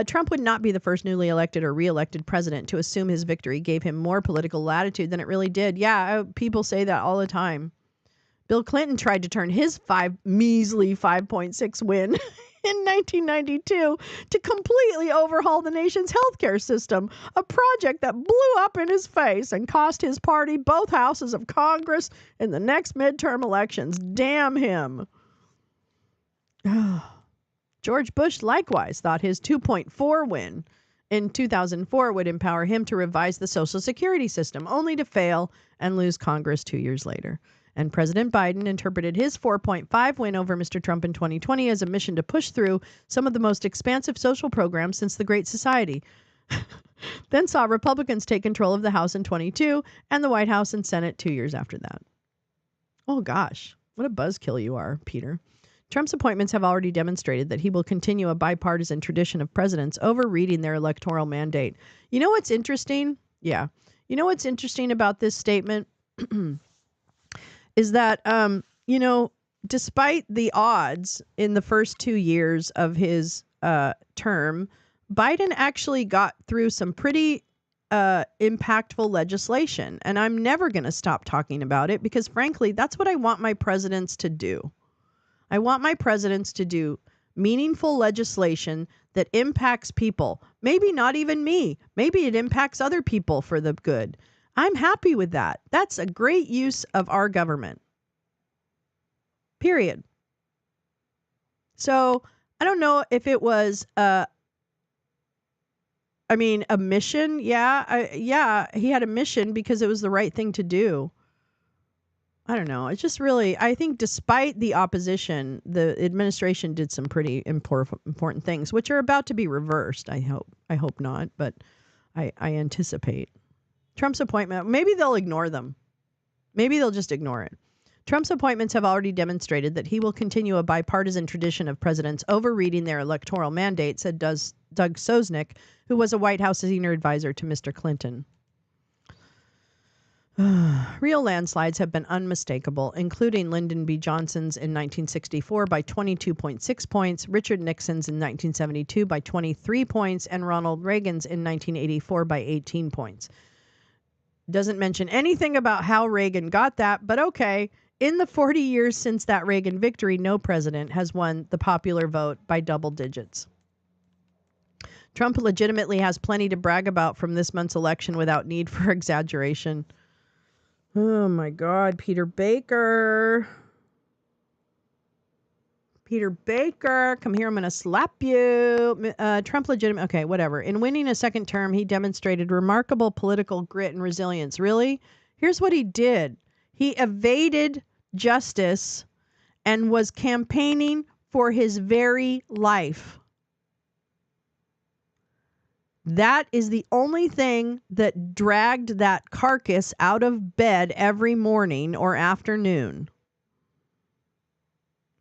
Trump would not be the first newly elected or reelected president to assume his victory gave him more political latitude than it really did. Yeah, people say that all the time. Bill Clinton tried to turn his measly 5.6 win in 1992 to completely overhaul the nation's healthcare system, a project that blew up in his face and cost his party both houses of Congress in the next midterm elections. Damn him. George Bush likewise thought his 2.4 win in 2004 would empower him to revise the Social Security system, only to fail and lose Congress 2 years later. And President Biden interpreted his 4.5 win over Mr. Trump in 2020 as a mission to push through some of the most expansive social programs since the Great Society. Then saw Republicans take control of the House in 22 and the White House and Senate 2 years after that. Oh gosh, what a buzzkill you are, Peter. Trump's appointments have already demonstrated that he will continue a bipartisan tradition of presidents overreading their electoral mandate. You know what's interesting? Yeah. You know what's interesting about this statement is that, despite the odds in the first 2 years of his term, Biden actually got through some pretty impactful legislation. And I'm never going to stop talking about it because, frankly, that's what I want my presidents to do. I want my presidents to do meaningful legislation that impacts people. Maybe not even me. Maybe it impacts other people for the good. I'm happy with that. That's a great use of our government. Period. So I don't know if it was a mission. Yeah, he had a mission because it was the right thing to do. I don't know. It's just really, I think despite the opposition, the administration did some pretty important things, which are about to be reversed. I hope not, but I anticipate. Trump's appointment, maybe they'll ignore them. Maybe they'll just ignore it. Trump's appointments have already demonstrated that he will continue a bipartisan tradition of presidents overreading their electoral mandate, said Doug Sosnick, who was a White House senior advisor to Mr. Clinton. Real landslides have been unmistakable, including Lyndon B. Johnson's in 1964 by 22.6 points, Richard Nixon's in 1972 by 23 points, and Ronald Reagan's in 1984 by 18 points. Doesn't mention anything about how Reagan got that, but okay. In the 40 years since that Reagan victory, no president has won the popular vote by double digits. Trump legitimately has plenty to brag about from this month's election without need for exaggeration. Oh my God, Peter Baker. Peter Baker, come here, I'm going to slap you. Trump legitimate. Okay, whatever. In winning a second term, he demonstrated remarkable political grit and resilience. Really? Here's what he did. He evaded justice and was campaigning for his very life. That is the only thing that dragged that carcass out of bed every morning or afternoon.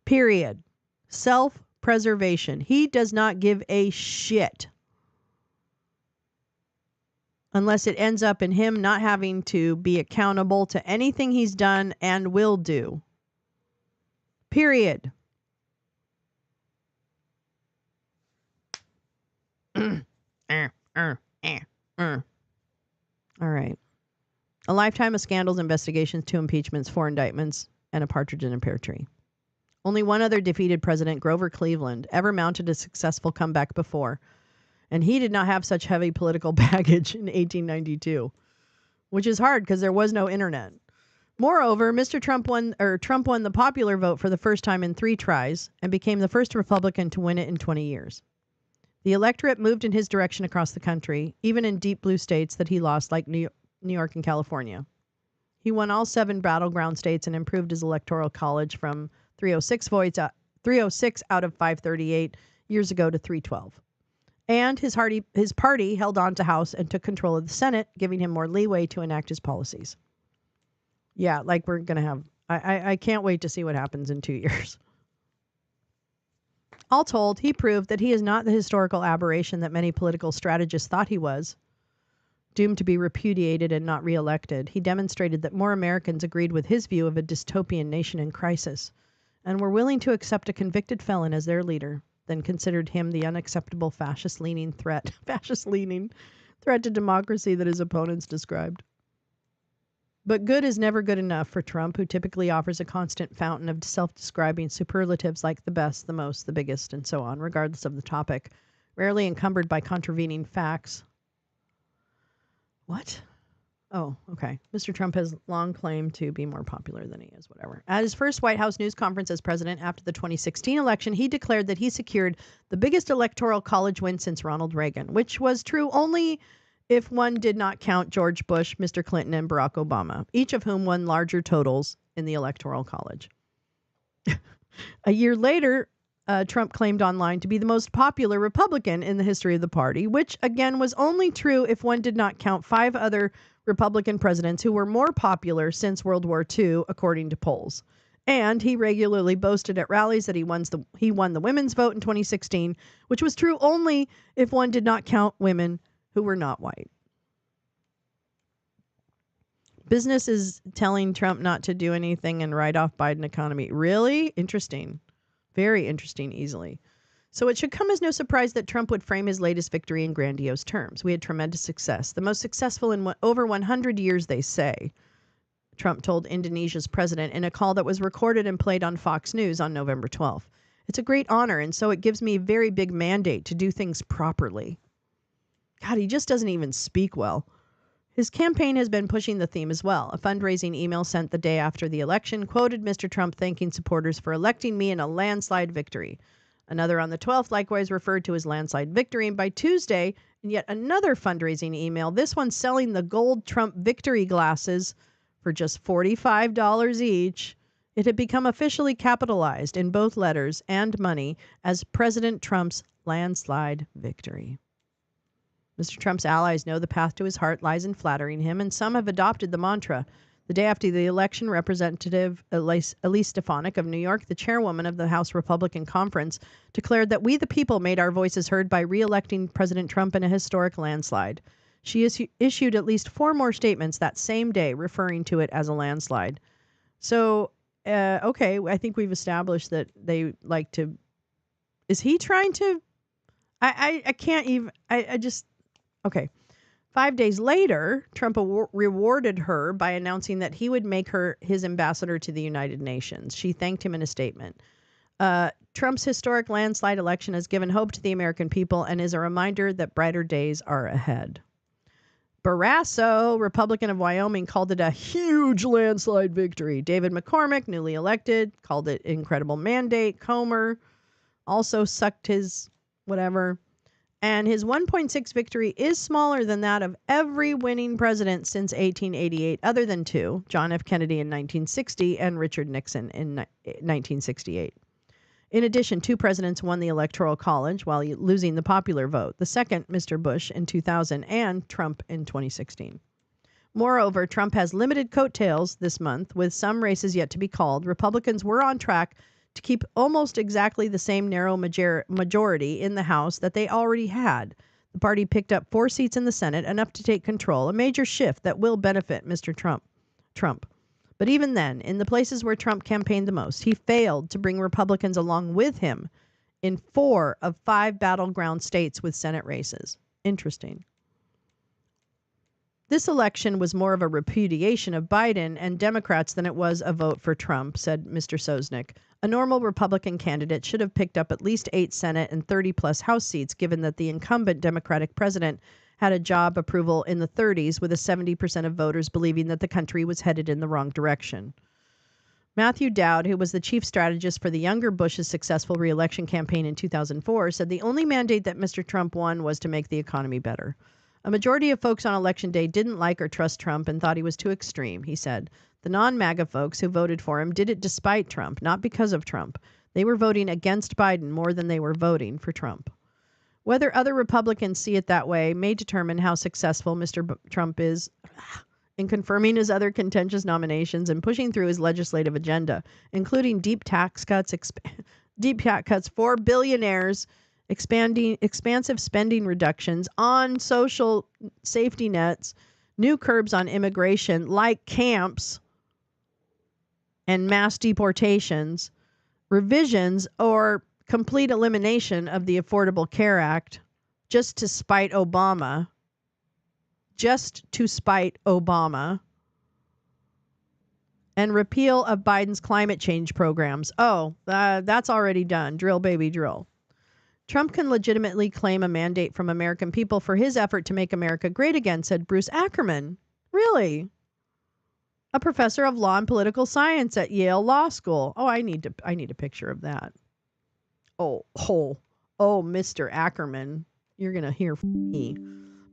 Period. Self-preservation. He does not give a shit. Unless it ends up in him not having to be accountable to anything he's done and will do. Period. All right. A lifetime of scandals, investigations, 2 impeachments, 4 indictments, and a partridge in a pear tree. Only one other defeated president, Grover Cleveland, ever mounted a successful comeback before. And he did not have such heavy political baggage in 1892, which is hard because there was no internet. Moreover, Trump won the popular vote for the first time in 3 tries and became the first Republican to win it in 20 years. The electorate moved in his direction across the country, even in deep blue states that he lost, like New York and California. He won all 7 battleground states and improved his electoral college from 306 out of 538 years ago to 312. And his party held on to House and took control of the Senate, giving him more leeway to enact his policies. Yeah, like we're going to have... I can't wait to see what happens in 2 years. All told, he proved that he is not the historical aberration that many political strategists thought he was, doomed to be repudiated and not reelected. He demonstrated that more Americans agreed with his view of a dystopian nation in crisis and were willing to accept a convicted felon as their leader, then considered him the unacceptable fascist-leaning threat to democracy that his opponents described. But good is never good enough for Trump, who typically offers a constant fountain of self-describing superlatives like the best, the most, the biggest, and so on, regardless of the topic, rarely encumbered by contravening facts. What? Oh, okay. Mr. Trump has long claimed to be more popular than he is, whatever. At his first White House news conference as president after the 2016 election, he declared that he secured the biggest electoral college win since Ronald Reagan, which was true only if one did not count George Bush, Mr. Clinton, and Barack Obama, each of whom won larger totals in the Electoral College. A year later, Trump claimed online to be the most popular Republican in the history of the party, which, again, was only true if one did not count 5 other Republican presidents who were more popular since World War II, according to polls. And he regularly boasted at rallies that he won the women's vote in 2016, which was true only if one did not count women who were not white. Business is telling Trump not to do anything and write off Biden economy. Really? Interesting. Very interesting, easily. So it should come as no surprise that Trump would frame his latest victory in grandiose terms. We had tremendous success, the most successful in over 100 years, they say, Trump told Indonesia's president in a call that was recorded and played on Fox News on November 12th. It's a great honor, and so it gives me a very big mandate to do things properly. God, he just doesn't even speak well. His campaign has been pushing the theme as well. A fundraising email sent the day after the election quoted Mr. Trump thanking supporters for electing me in a landslide victory. Another on the 12th likewise referred to his landslide victory, and by Tuesday, in yet another fundraising email, this one selling the gold Trump victory glasses for just $45 each, it had become officially capitalized in both letters and money as President Trump's landslide victory. Mr. Trump's allies know the path to his heart lies in flattering him, and some have adopted the mantra. The day after the election, Representative Elise Stefanik of New York, the chairwoman of the House Republican Conference, declared that we the people made our voices heard by re-electing President Trump in a historic landslide. She issued at least 4 more statements that same day referring to it as a landslide. So, okay, I think we've established that they like to... Is he trying to... I can't even... I just... Okay. 5 days later, Trump rewarded her by announcing that he would make her his ambassador to the United Nations. She thanked him in a statement. Trump's historic landslide election has given hope to the American people and is a reminder that brighter days are ahead. Barrasso, Republican of Wyoming, called it a huge landslide victory. David McCormick, newly elected, called it incredible mandate. Comer also sucked his whatever. And his 1.6 victory is smaller than that of every winning president since 1888, other than 2, John F. Kennedy in 1960 and Richard Nixon in 1968. In addition, 2 presidents won the Electoral College while losing the popular vote. The second, Mr. Bush in 2000 and Trump in 2016. Moreover, Trump has limited coattails this month, with some races yet to be called. Republicans were on track to keep almost exactly the same narrow majority in the House that they already had. The party picked up 4 seats in the Senate, enough to take control, a major shift that will benefit Mr. Trump. But even then, in the places where Trump campaigned the most, he failed to bring Republicans along with him in 4 of 5 battleground states with Senate races. Interesting. This election was more of a repudiation of Biden and Democrats than it was a vote for Trump, said Mr. Sosnick. A normal Republican candidate should have picked up at least 8 Senate and 30-plus House seats, given that the incumbent Democratic president had a job approval in the 30s, with a 70% of voters believing that the country was headed in the wrong direction. Matthew Dowd, who was the chief strategist for the younger Bush's successful re-election campaign in 2004, said the only mandate that Mr. Trump won was to make the economy better. A majority of folks on Election Day didn't like or trust Trump and thought he was too extreme, he said. The non-MAGA folks who voted for him did it despite Trump, not because of Trump. They were voting against Biden more than they were voting for Trump. Whether other Republicans see it that way may determine how successful Mr. Trump is in confirming his other contentious nominations and pushing through his legislative agenda, including deep tax cuts for billionaires, expansive spending reductions on social safety nets, new curbs on immigration like camps and mass deportations, revisions or complete elimination of the Affordable Care Act just to spite Obama, and repeal of Biden's climate change programs. That's already done. Drill, baby, drill. Trump can legitimately claim a mandate from American people for his effort to make America great again, said Bruce Ackerman. Really? A professor of law and political science at Yale Law School. I need a picture of that. Mr. Ackerman, you're going to hear from me.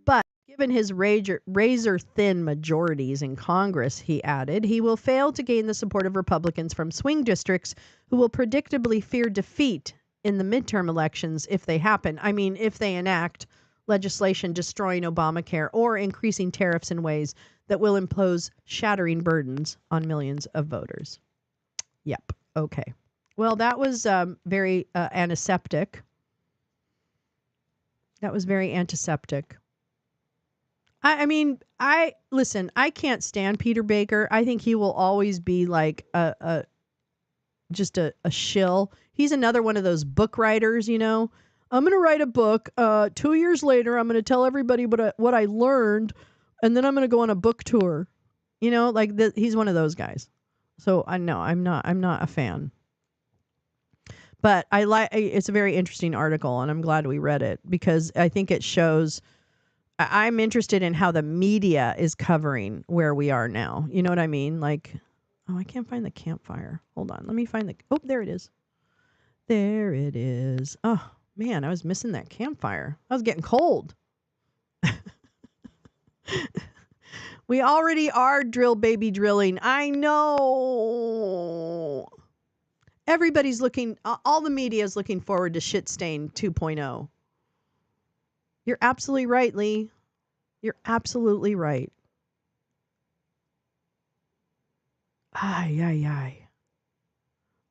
But given his razor-thin majorities in Congress, he added, he will fail to gain the support of Republicans from swing districts who will predictably fear defeat in the midterm elections if they happen. I mean, if they enact legislation destroying Obamacare or increasing tariffs in ways that will impose shattering burdens on millions of voters. Yep. Okay. Well, that was very antiseptic. That was very antiseptic. Listen, I can't stand Peter Baker. I think he will always be like just a shill. He's another one of those book writers, you know. I'm going to write a book. 2 years later, I'm going to tell everybody what I learned, and then I'm going to go on a book tour. You know, he's one of those guys. So I know I'm not a fan. But it's a very interesting article, and I'm glad we read it because I think it shows. I'm interested in how the media is covering where we are now. You know what I mean? I can't find the campfire. Hold on. Let me find there it is. There it is. Oh, man, I was missing that campfire. I was getting cold. We already are drill baby drilling. I know. Everybody's all the media is looking forward to Shit Stain 2.0. You're absolutely right, Lee. You're absolutely right. Ay.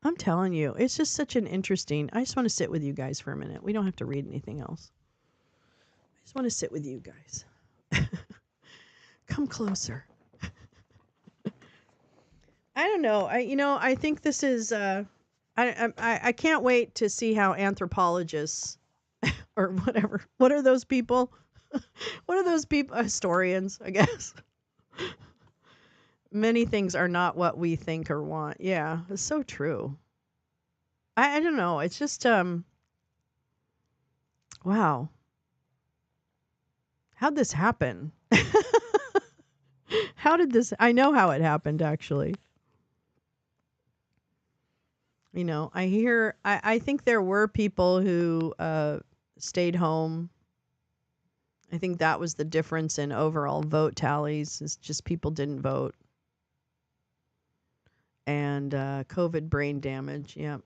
I'm telling you, it's just such an interesting. I just want to sit with you guys for a minute. We don't have to read anything else. I just want to sit with you guys. Come closer. I don't know. I think this is. I can't wait to see how anthropologists or whatever. What are those people? What are those people? Historians, I guess. Many things are not what we think or want. Yeah, it's so true. I don't know. It's just wow. How'd this happen? How did this? I know how it happened, actually. You know, I think there were people who stayed home. I think that was the difference in overall vote tallies. It's just people didn't vote. And COVID brain damage. Yep.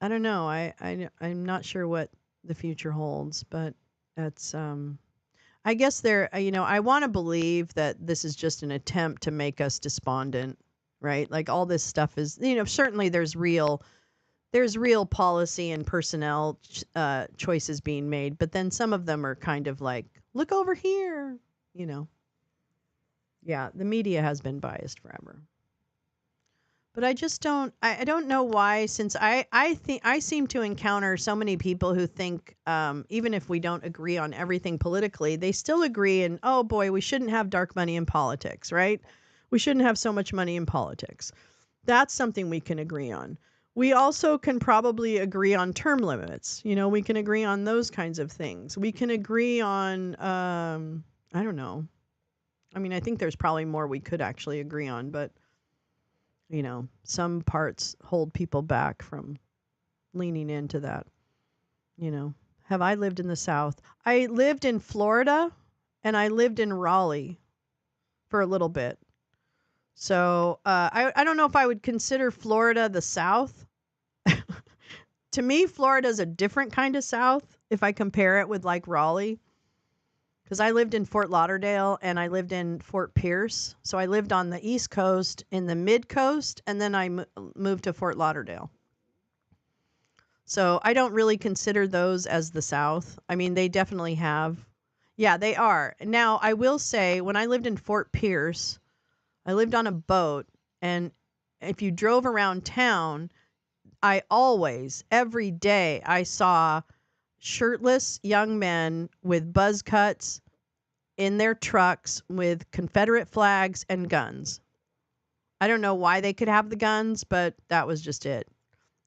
I don't know. I'm not sure what the future holds, but that's I guess I want to believe that this is just an attempt to make us despondent, right? Like all this stuff is, certainly there's real policy and personnel choices being made, but then some of them are kind of like, look over here, you know. Yeah, the media has been biased forever. But I just I don't know why, since I think I seem to encounter so many people who think, even if we don't agree on everything politically, they still agree in, oh boy, we shouldn't have dark money in politics, right? We shouldn't have so much money in politics. That's something we can agree on. We also can probably agree on term limits. We can agree on those kinds of things. We can agree on, I don't know. I mean, I think there's probably more we could actually agree on, but some parts hold people back from leaning into that. Have I lived in the South? I lived in Florida and I lived in Raleigh for a little bit. So I don't know if I would consider Florida the South. To me, Florida is a different kind of South if I compare it with like Raleigh. Because I lived in Fort Lauderdale and I lived in Fort Pierce. So I lived on the East Coast, in the Mid Coast, and then I moved to Fort Lauderdale. So I don't really consider those as the South. I mean, they definitely have. Yeah, they are. Now, I will say, when I lived in Fort Pierce, I lived on a boat. And if you drove around town, every day, I saw shirtless young men with buzz cuts in their trucks with Confederate flags and guns. I don't know why they could have the guns, but that was just it.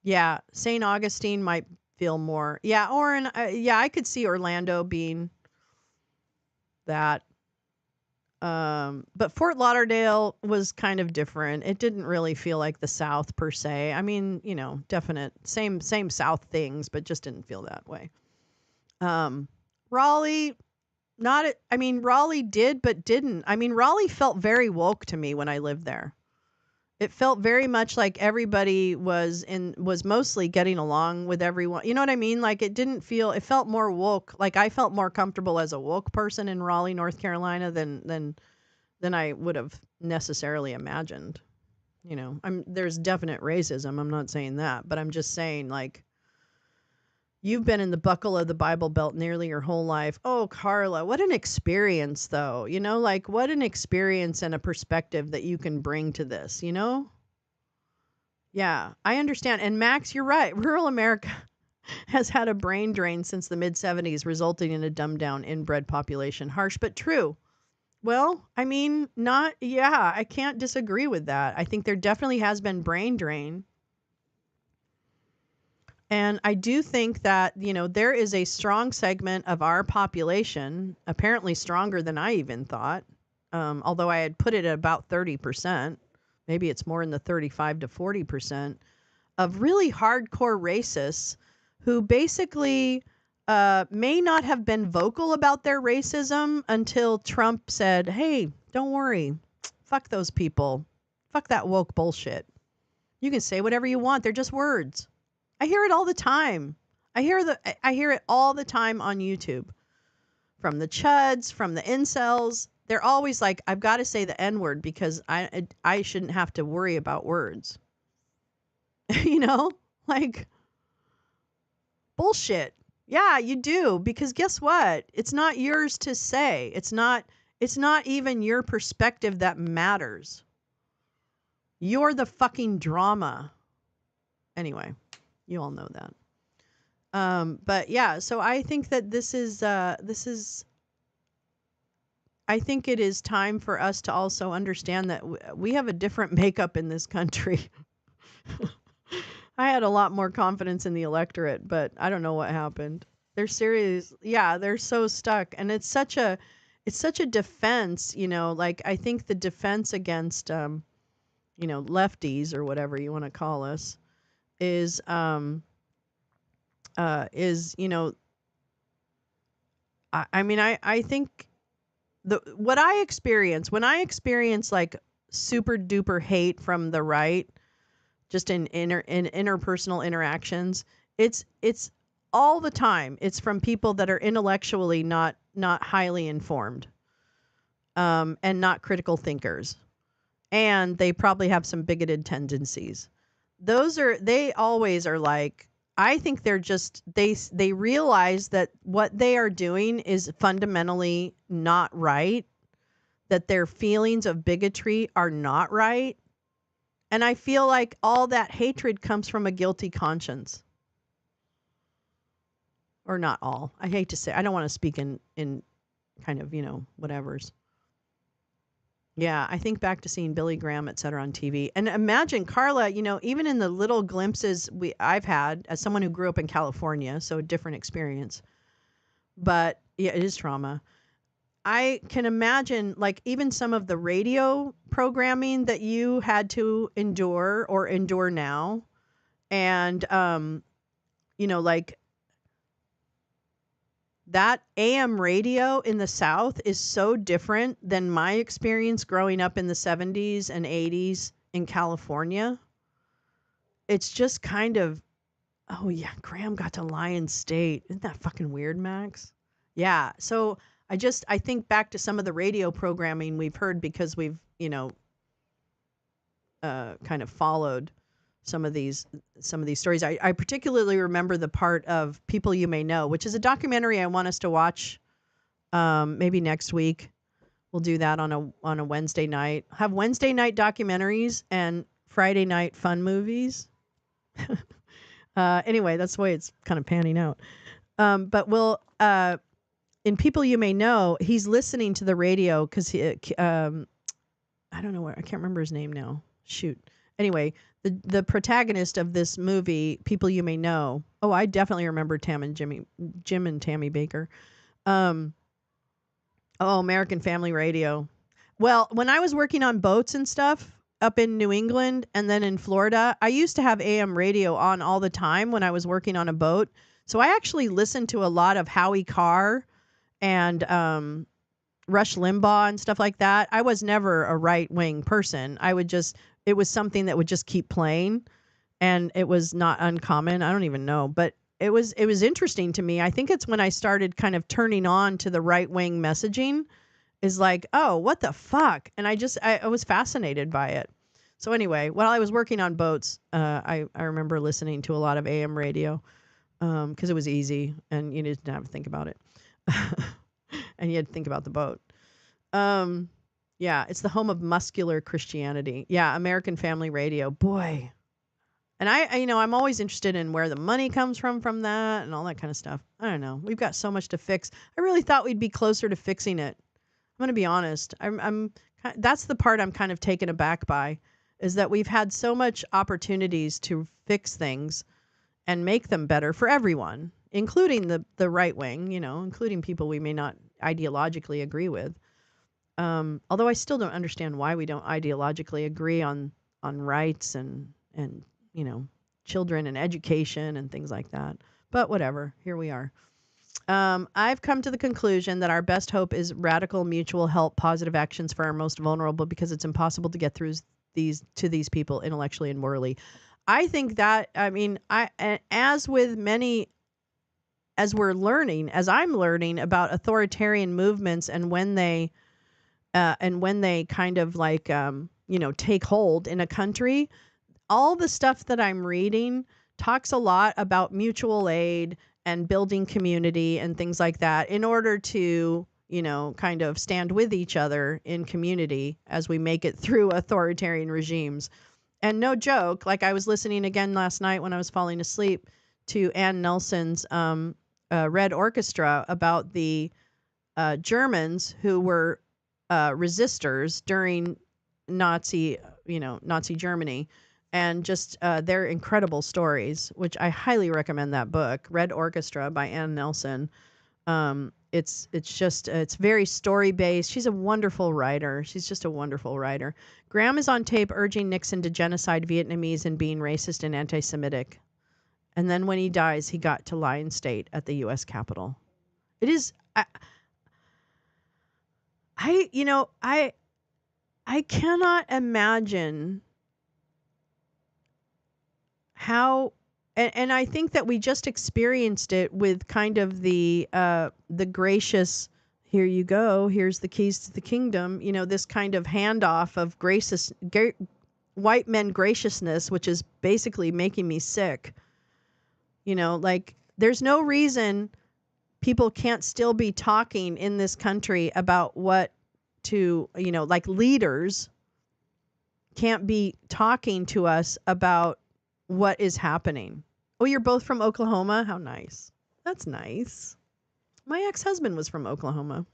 Yeah, St. Augustine might feel more. Yeah, I could see Orlando being that. But Fort Lauderdale was kind of different. It didn't really feel like the South per se. I mean, definite same South things, but just didn't feel that way. Raleigh, Raleigh did, but didn't. I mean, Raleigh felt very woke to me when I lived there. It felt very much like everybody was mostly getting along with everyone. You know what I mean? Like it felt more woke. Like I felt more comfortable as a woke person in Raleigh, North Carolina than I would have necessarily imagined. There's definite racism. I'm not saying that, but I'm just saying like, you've been in the buckle of the Bible Belt nearly your whole life. Oh, Carla, what an experience, though. Like what an experience and a perspective that you can bring to this, Yeah, I understand. And Max, you're right. Rural America has had a brain drain since the mid-'70s, resulting in a dumbed-down inbred population. Harsh, but true. Well, I mean, I can't disagree with that. I think there definitely has been brain drain. And I do think that, there is a strong segment of our population, apparently stronger than I even thought, although I had put it at about 30%, maybe it's more in the 35 to 40%, of really hardcore racists who basically may not have been vocal about their racism until Trump said, hey, don't worry, fuck those people, fuck that woke bullshit. You can say whatever you want, they're just words. I hear it all the time. I hear it all the time on YouTube. From the chuds, from the incels. They're always like, I've got to say the N-word because I shouldn't have to worry about words. Like bullshit. Yeah, you do, because guess what? It's not yours to say. It's not even your perspective that matters. You're the fucking drama. Anyway. You all know that. But yeah, so I think that this is, I think it is time for us to also understand that we have a different makeup in this country. I had a lot more confidence in the electorate, but I don't know what happened. They're serious. Yeah, they're so stuck. And it's such a defense, like I think the defense against, lefties or whatever you want to call us, is I think what I experience when I experience like super duper hate from the right, just in interpersonal interactions. It's all the time. It's from people that are intellectually not highly informed, and not critical thinkers, and they probably have some bigoted tendencies. They always are like, I think they're just they realize that what they are doing is fundamentally not right, that their feelings of bigotry are not right. And I feel like all that hatred comes from a guilty conscience. Or not all. I hate to say, I don't want to speak in kind of, whatevers. Yeah, I think back to seeing Billy Graham, et cetera, on TV. And imagine, Carla, even in the little glimpses I've had as someone who grew up in California, so a different experience. But yeah, it is trauma. I can imagine, like, even some of the radio programming that you had to endure or endure now. And, like, that AM radio in the South is so different than my experience growing up in the 70s and 80s in California. It's just kind of, oh yeah, Graham got to Lion State. Isn't that fucking weird, Max? Yeah. So I think back to some of the radio programming we've heard because we've, kind of followed some of these stories. I particularly remember the part of People You May Know, which is a documentary I want us to watch maybe next week. We'll do that on a Wednesday night. Have Wednesday night documentaries and Friday night fun movies. Anyway, that's the way it's kind of panning out. But we'll in People You May Know, he's listening to the radio because he I don't know where, I can't remember his name now. Shoot. Anyway, the protagonist of this movie, People You May Know. Oh, I definitely remember Jim and Tammy Baker. American Family Radio. Well, when I was working on boats and stuff up in New England and then in Florida, I used to have AM radio on all the time when I was working on a boat. So I actually listened to a lot of Howie Carr and Rush Limbaugh and stuff like that. I was never a right-wing person. It was something that would just keep playing, and it was not uncommon. I don't even know, but it was interesting to me. I think it's when I started kind of turning on to the right-wing messaging is like, oh, what the fuck? And I was fascinated by it. So anyway, while I was working on boats, I remember listening to a lot of AM radio because it was easy and you didn't have to think about it. And you had to think about the boat. Yeah, it's the home of muscular Christianity. Yeah, American Family Radio. Boy. And I'm always interested in where the money comes from that and all that kind of stuff. I don't know. We've got so much to fix. I really thought we'd be closer to fixing it. I'm going to be honest. That's the part I'm kind of taken aback by, is that we've had so much opportunities to fix things and make them better for everyone, including the right wing, including people we may not ideologically agree with. Although I still don't understand why we don't ideologically agree on rights and children and education and things like that. But whatever, here we are. I've come to the conclusion that our best hope is radical mutual help, positive actions for our most vulnerable, because it's impossible to get through to these people intellectually and morally. I think that, as I'm learning about authoritarian movements and when they kind of like, take hold in a country, all the stuff that I'm reading talks a lot about mutual aid and building community and things like that in order to, kind of stand with each other in community as we make it through authoritarian regimes. And no joke, like I was listening again last night when I was falling asleep to Ann Nelson's Red Orchestra about the Germans who were resistors during Nazi Germany, and just their incredible stories, which I highly recommend that book, Red Orchestra by Ann Nelson. It's very story based. She's a wonderful writer. She's just a wonderful writer. Graham is on tape urging Nixon to genocide Vietnamese and being racist and anti-Semitic. And then when he dies, he got to Lion State at the U.S. Capitol. It is. I cannot imagine how, and I think that we just experienced it with kind of the gracious, here you go, here's the keys to the kingdom, this kind of handoff of white men graciousness, which is basically making me sick. Like, there's no reason people can't still be talking in this country about what to, like, leaders can't be talking to us about what is happening. Oh, you're both from Oklahoma? How nice. That's nice. My ex-husband was from Oklahoma.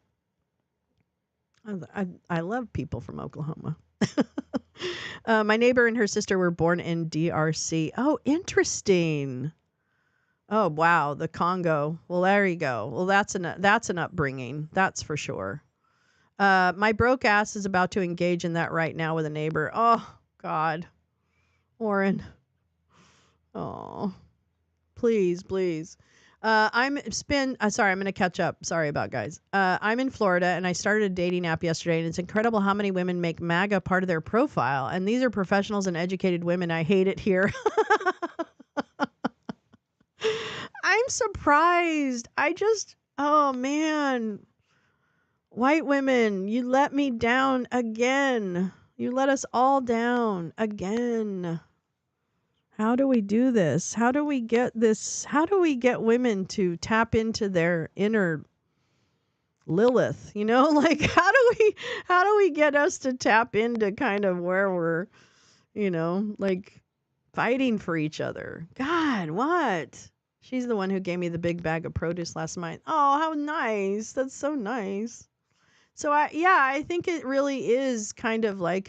I love people from Oklahoma. My neighbor and her sister were born in DRC. Oh, interesting. Oh, wow. The Congo. Well, there you go. Well, that's an upbringing. That's for sure. My broke ass is about to engage in that right now with a neighbor. Oh, God. Warren. Oh, please. I'm going to catch up. Sorry about guys. I'm in Florida and I started a dating app yesterday, and it's incredible how many women make MAGA part of their profile. And these are professionals and educated women. I hate it here. I'm surprised. Oh man. White women, you let me down again. You let us all down again. How do we do this? How do we get this? How do we get women to tap into their inner Lilith? Like, how do we get us to tap into kind of where we're, like, fighting for each other? God, what? She's the one who gave me the big bag of produce last night. Oh, how nice. That's so nice. So I think it really is kind of like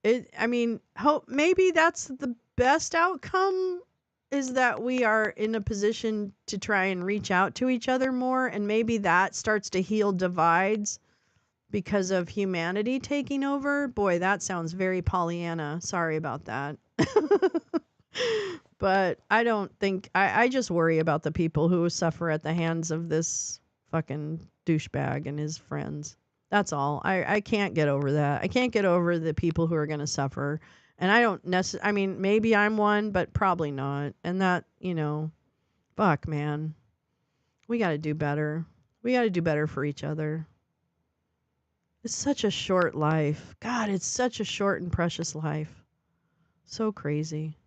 maybe that's the best outcome, is that we are in a position to try and reach out to each other more, and maybe that starts to heal divides because of humanity taking over. Boy, that sounds very Pollyanna. Sorry about that. But I don't think, I just worry about the people who suffer at the hands of this fucking douchebag and his friends. That's all. I can't get over that. I can't get over the people who are going to suffer. And I don't maybe I'm one, but probably not. And that, fuck, man. We got to do better. We got to do better for each other. It's such a short life. God, it's such a short and precious life. So crazy.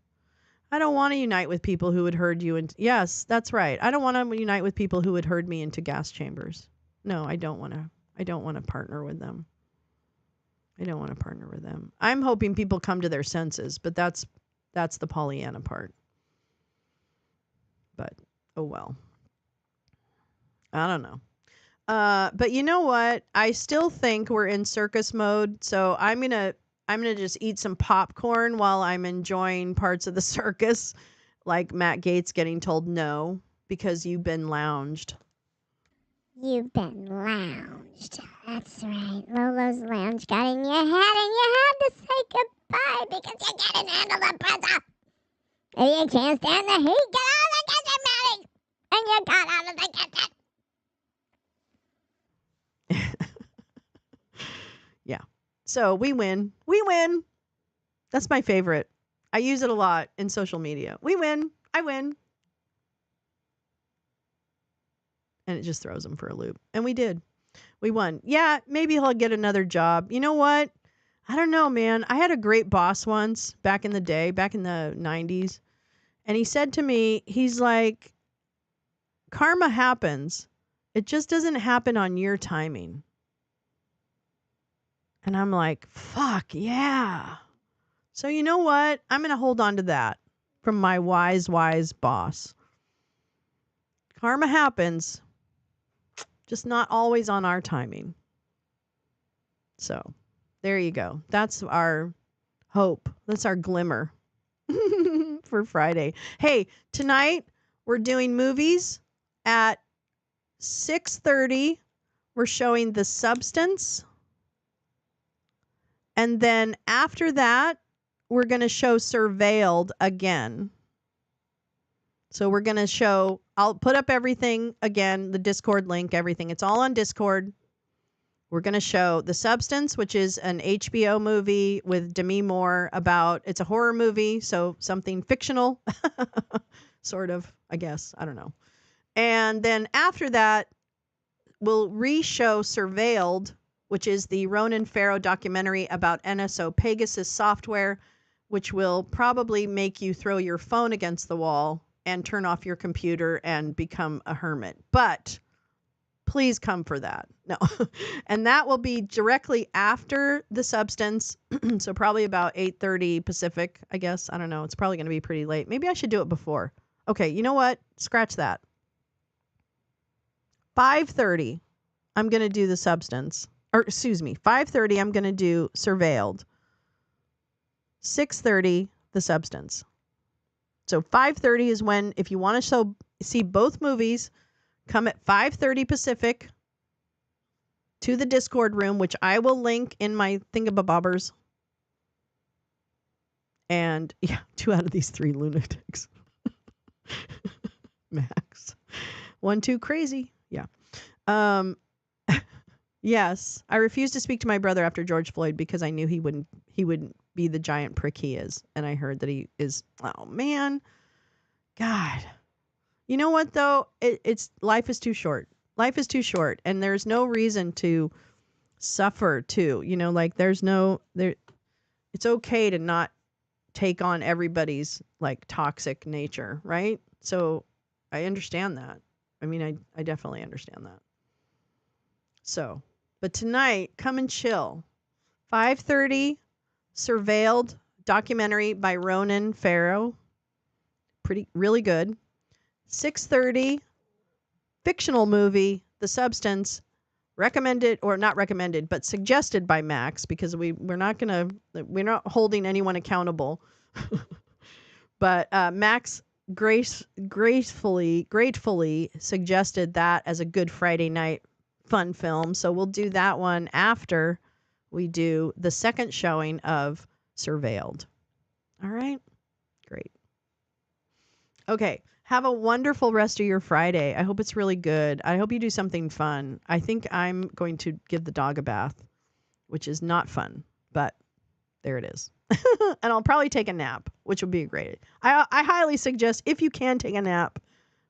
I don't want to unite with people who would herd you. Yes, that's right. I don't want to unite with people who would herd me into gas chambers. No, I don't want to. I don't want to partner with them. I don't want to partner with them. I'm hoping people come to their senses, but that's the Pollyanna part. But oh well. I don't know. But you know what? I still think we're in circus mode, so I'm gonna just eat some popcorn while I'm enjoying parts of the circus, like Matt Gaetz getting told no because you've been lounged. You've been lounged. That's right. Lolo's lounge got in your head and you had to say goodbye because you couldn't handle the pressure. And you can't stand the heat. Get out of the kitchen, Maddie. And you got out of the kitchen. Yeah. So we win. We win. That's my favorite. I use it a lot in social media. We win. I win. And it just throws them for a loop. And we did. We won. Yeah, maybe he'll get another job. You know what? I don't know, man. I had a great boss once back in the day, back in the 90s. And he said to me, he's like, karma happens. It just doesn't happen on your timing. And I'm like, fuck, yeah. So you know what? I'm going to hold on to that from my wise boss. Karma happens, just not always on our timing. So there you go. That's our hope. That's our glimmer for Friday. Hey, tonight we're doing movies at 6:30. We're showing The Substance. And then after that, we're going to show Surveilled again. So we're going to show, I'll put up everything again, the Discord link, everything. It's all on Discord. We're going to show The Substance, which is an HBO movie with Demi Moore it's a horror movie, so something fictional, sort of, I guess. I don't know. And then after that, we'll re-show Surveilled, which is the Ronan Farrow documentary about NSO Pegasus software, which will probably make you throw your phone against the wall and turn off your computer and become a hermit. But please come for that. No. And that will be directly after The Substance. So probably about 8:30 Pacific, I guess. I don't know. It's probably going to be pretty late. Maybe I should do it before. Okay, you know what? Scratch that. 5:30, I'm going to do The Substance. Or excuse me, 5:30, I'm going to do Surveilled. 6:30, The Substance. So 5:30 is when, if you want to see both movies, come at 5:30 Pacific to the Discord room, which I will link in my thingabobbers. And yeah, 2 out of these 3 lunatics. Max. 1, 2 crazy. Yeah. Yes, I refused to speak to my brother after George Floyd because I knew he wouldn't be the giant prick he is. And I heard that he is. Oh man. God. You know what though? Life is too short. Life is too short, and there's no reason to suffer too. Like it's okay to not take on everybody's like toxic nature, right? So I understand that. I mean, I definitely understand that. So, but tonight, come and chill. 5:30, Surveilled documentary by Ronan Farrow. Really good. 6:30, fictional movie, The Substance, recommended or not recommended, but suggested by Max, because we're not holding anyone accountable. But Max gratefully suggested that as a Good Friday night fun film. So we'll do that one after we do the second showing of Surveilled. All right. Great. Okay. Have a wonderful rest of your Friday. I hope it's really good. I hope you do something fun. I think I'm going to give the dog a bath, which is not fun, but there it is. And I'll probably take a nap, which would be great. I highly suggest, if you can take a nap,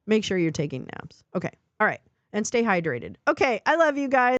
make sure you're taking naps. Okay. All right. And stay hydrated. Okay. I love you guys.